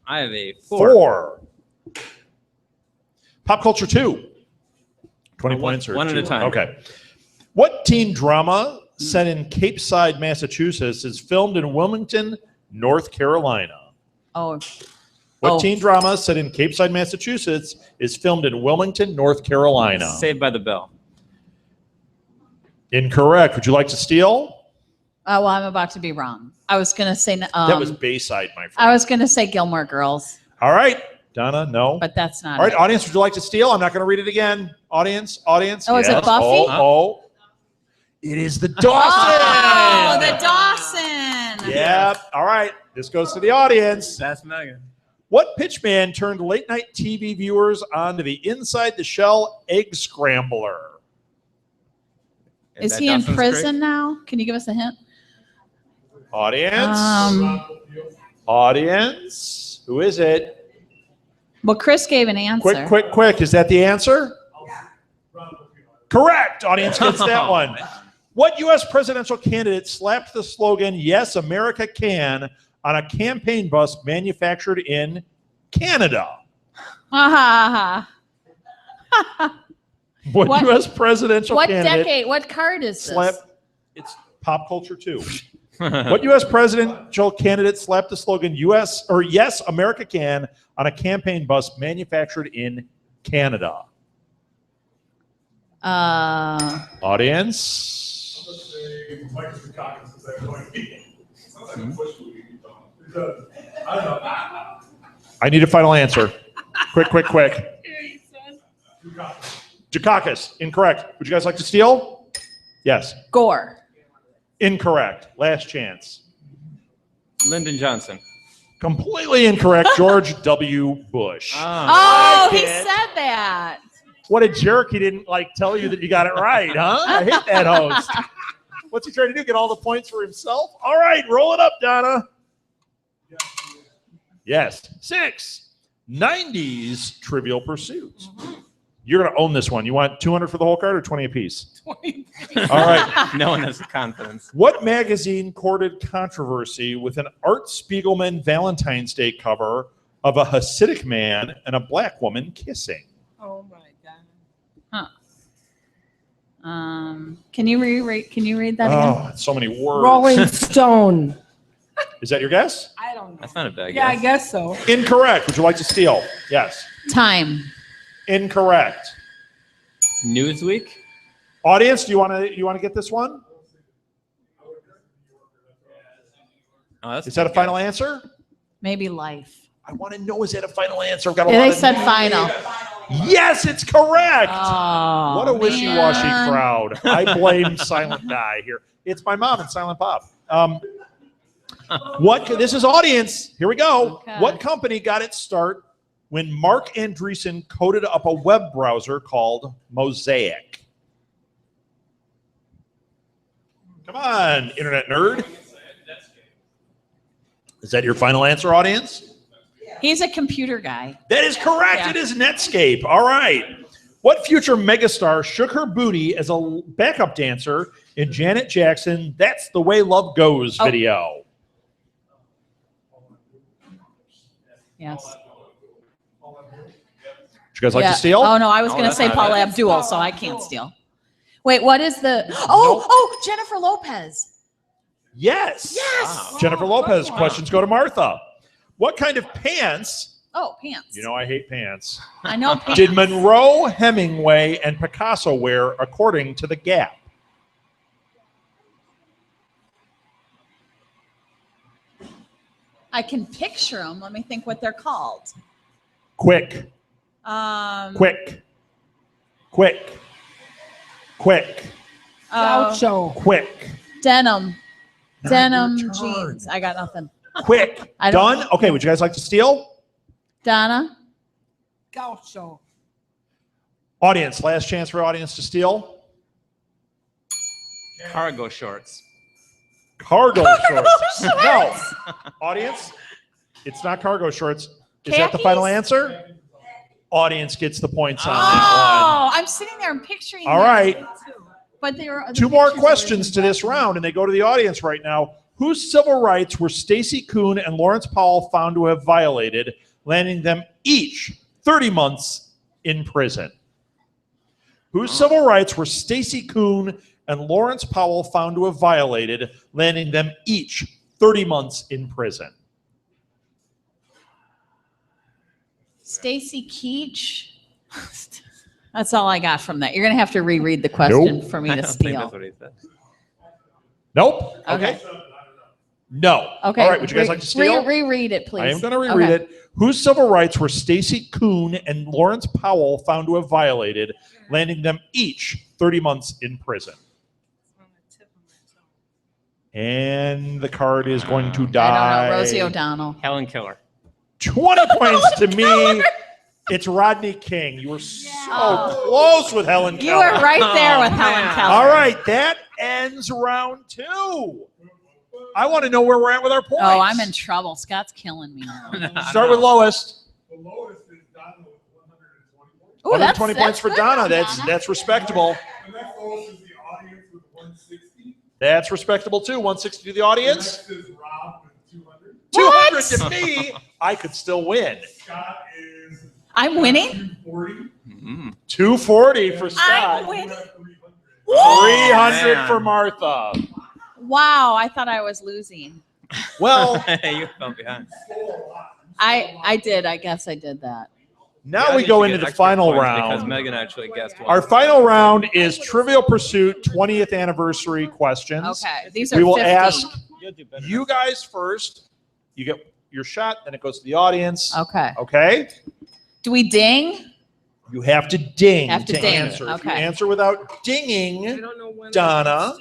I have a 4. Pop culture 2. 20 One- points or one at a 2? time. Okay. What teen drama set in Cape Side, Massachusetts is filmed in Wilmington, North Carolina? Oh, What Oh. teen drama set in Cape Side, Massachusetts is filmed in Wilmington, North Carolina? Saved by the Bell. Incorrect. Would you like to steal? Oh, well, I'm about to be wrong. I was going to say That was Bayside, my friend. I was going to say Gilmore Girls, All right. Donna, no. but that's not All right, it. audience, would you like to steal? I'm not going to read it again. Audience. Oh, is it yes. Buffy? Oh. It is the Dawson. Oh, the Dawson. Yep. All right. This goes to the audience. That's Megan. What pitchman turned late night TV viewers onto the Inside the Shell egg scrambler? Is that he in Dawson's prison Creek? now? Can you give us a hint? Audience. Audience. Who is it? Well, Chris gave an answer. Quick. Is that the answer? Correct. Audience gets that one. What U.S. presidential candidate slapped the slogan, Yes, America Can, on a campaign bus manufactured in Canada? Ha ha What What- U.S. presidential What candidate decade? What card is this? slapped? It's pop culture too. What U.S. presidential candidate slapped the slogan Yes, America Can on a campaign bus manufactured in Canada? Audience. I need a final answer. Quick. Dukakis. Incorrect. Would you guys like to steal? Yes. Gore. Incorrect. Last chance. Lyndon Johnson. Completely incorrect. George W. Bush. Oh, he kid. said that. What a jerk. He didn't tell you that you got it right, huh? I hate that host. What's he trying to do? Get all the points for himself? All right, roll it up, Donna. Yes. 6. 90s Trivial Pursuit. You're going to own this one. You want 200 for the whole card or 20 apiece? 20. All right. No one has confidence. What magazine courted controversy with an Art Spiegelman Valentine's Day cover of a Hasidic man and a black woman kissing? Oh my God. Can you read that again? Oh, so many words. Rolling Stone. Is that your guess? I don't know. That's not a bad Yeah, I guess. guess so. Incorrect. Would you like to steal? Yes. Time. Incorrect. Newsweek. Audience, do you want to get this one? Oh, that's Is that a good final guess. answer? Maybe Life. I want to know, is that a final answer? I've got a Yeah, lot they of said final. Yes, it's correct. Oh, What a wishy-washy man. crowd. I blame Silent Guy here. It's my mom and Silent Bob. This is audience. Here we go. Okay. What company got its start when Mark Andreessen coded up a web browser called Mosaic? Come on, internet nerd. Is that your final answer, audience? He's a computer guy. That is correct. Yeah. It is Netscape. All right. What future megastar shook her booty as a backup dancer in Janet Jackson That's the Way Love Goes video? Yes. Would you guys like to steal? Oh, no, I was Oh, going to that's say not Paula it. Abdul, so I can't steal. Wait, what is the... Oh, Jennifer Lopez. Yes. Yes. Jennifer Lopez. Questions go to Martha. What kind of pants? Oh, pants. You know I hate pants. I know pants. Did Monroe, Hemingway, and Picasso wear according to the Gap? I can picture them. Let me think what they're called. Quick. Oh, Gaucho. Quick. denim. Not Denim your turn. jeans. I got nothing. Quick. I don't Done? Okay, would you guys like to steal? Donna? Gaucho. Audience, last chance for audience to steal. Cargo shorts. Cargo shorts. No. Audience, it's not cargo shorts. Is that the Khakis? final answer? Audience gets the points on that Oh, I'm sitting there and picturing one. All that. right. But they were Two more questions to this round, and they go to the audience right now. Whose civil rights were Stacey Kuhn and Lawrence Powell found to have violated, landing them each 30 months in prison? Whose civil rights were Stacey Kuhn and Lawrence Powell found to have violated, landing them each 30 months in prison? Stacy Keach. That's all I got from that. You're going to have to reread the question for me I to don't think steal. that's what he said. Nope. Okay. No. Okay. All right. Would you guys like to steal? Reread it, please. I am going to reread it. Whose civil rights were Stacey Kuhn and Lawrence Powell found to have violated, landing them each 30 months in prison? And the card is going to die. I don't know. Rosie O'Donnell. Helen Keller. 20 points to me. It's Rodney King. You were so close with Helen Keller. You were right there with Helen Keller. All right. That ends round 2. I want to know where we're at with our points. Oh, I'm in trouble. Scott's killing me now. Start with lowest. The lowest is Donna with 120 points. Ooh, 120 points that's for good Donna. for That's respectable. The next lowest is the audience with 160. That's respectable too. 160 to the audience. Next is Rob with 200. 200 to me. I could still win. Scott is I'm winning? 240. 240 for I'm Scott. winning. 300 for Martha. Wow, I thought I was losing. Well, You fell behind. I did. I guess I did that. now we go into the final Because round. Megan actually guessed one. Our final round is Trivial Pursuit 20th anniversary questions. Okay, these are We will 50. ask You'll do better. you guys first. You get your shot, then it goes to the audience. Okay. Okay? Do we ding? You have to ding Have to ding. answer. If you Okay. answer without I dinging, don't know when. Donna,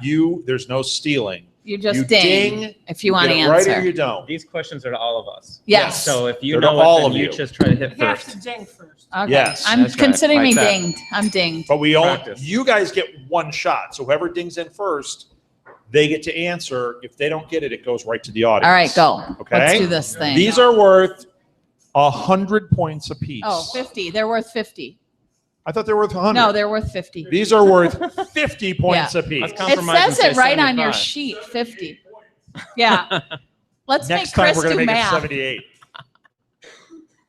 Still. there's no stealing. You just You ding, ding, if you want to Get it right answer. or you don't. These questions are to all of us. Yes. So if you They're to know all it, of then you you. just try to hit You have first. to ding first. Okay. Yes. I'm That's right. considering me Like that. dinged. I'm dinged. But we all, Practice. you guys get one shot. So whoever dings in first, they get to answer. If they don't get it, it goes right to the audience. All right, go. Okay. Let's do this thing. These are worth 100 points apiece. Oh, 50. They're worth 50. I thought they were worth 100. No, they're worth 50. These are worth 50 points apiece. Let's It compromise and says it say right on your 75. sheet, 50. Yeah. Let's Next make time Chris we're going to do make math. it 78.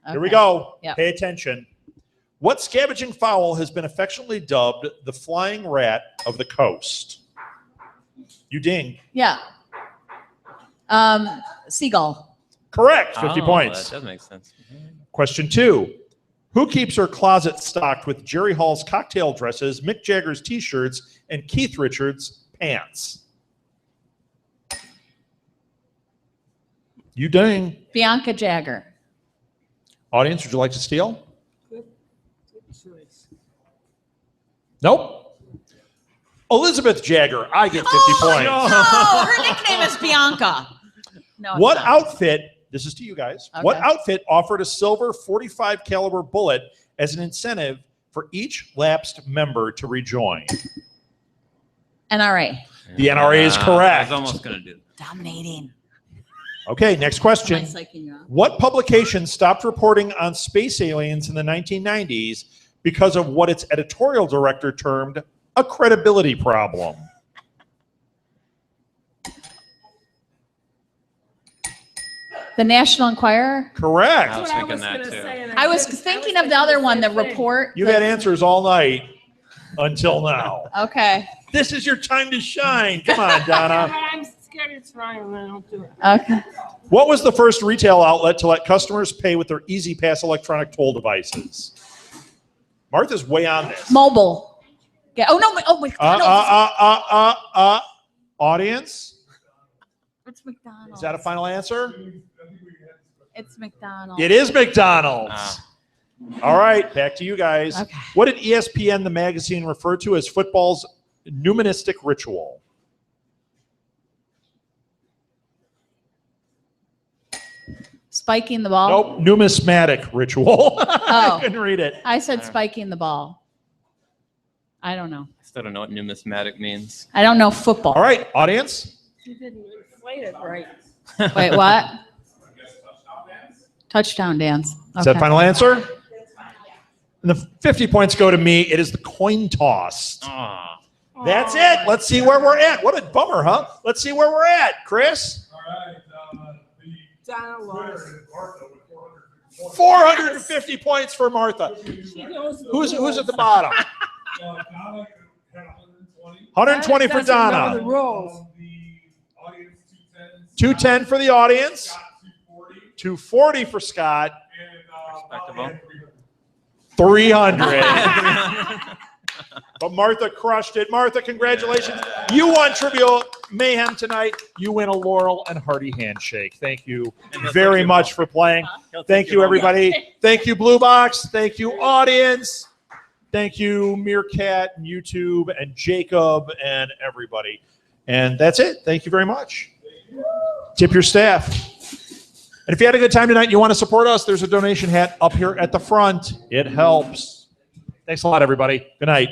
Here we Okay. go. Yep. Pay attention. What scavenging fowl has been affectionately dubbed the flying rat of the coast? You ding. Yeah. Seagull. Correct. 50 Oh, points. That does make sense. Question 2. Who keeps her closet stocked with Jerry Hall's cocktail dresses, Mick Jagger's t-shirts, and Keith Richards' pants? You ding. Bianca Jagger. Audience, would you like to steal? Good choice. Nope. Elizabeth Jagger. I get 50 points. No, her nickname is Bianca. No, it's What not. outfit, this is to you guys, what Okay. outfit offered a silver 45 caliber bullet as an incentive for each lapsed member to rejoin? NRA. The NRA is I correct. was almost going to do that. Dominating. Okay, next question. Am I psyching you out? What publication stopped reporting on space aliens in the 1990s because of what its editorial director termed a credibility problem? The National Enquirer. Correct. I was That's what thinking that gonna too. say, and I was thinking of the other one, the report. You had answers all night until now. Okay. This is your time to shine. Come on, Donna. I'm scared it's wrong and I don't do it. Okay. What was the first retail outlet to let customers pay with their Easy Pass electronic toll devices? Martha's way on this. Mobile. Yeah. Oh no. Oh McDonald's. Audience, It's McDonald's. is that a final answer? It's McDonald's. It is McDonald's. Ah. All right, back to you guys. Okay. What did ESPN, the magazine, refer to as football's numismatic ritual? Spiking the ball. Nope, numismatic ritual. Oh. I couldn't read it. I said spiking the ball. I don't know. I still don't know what numismatic means. I don't know football. All right, audience. You didn't inflate it right. Wait, what? Touchdown dance. Is that final answer? And the 50 points go to me. It is the coin toss. Ah. That's it. Let's see where we're at. What a bummer, huh? Let's see where we're at. Chris? All right. Donna lost. Winner is Martha with 450 points. 450 points for Martha. She knows the Who's rules. at the bottom? Donna had 120. 120 for Doesn't know Donna. the rules. The audience 210. 210 for the audience. Scott 240. 240 for Scott. And Respectable. 300. But Martha crushed it. Martha, congratulations. You won Trivia Mayhem tonight. You win a Laurel and Hearty handshake. Thank you very much for playing. Thank you, everybody. Thank you, Blue Box. Thank you, audience. Thank you, Meerkat and YouTube and Jacob and everybody. And that's it. Thank you very much. Tip your staff. And if you had a good time tonight and you want to support us, there's a donation hat up here at the front. It helps. Thanks a lot, everybody. Good night.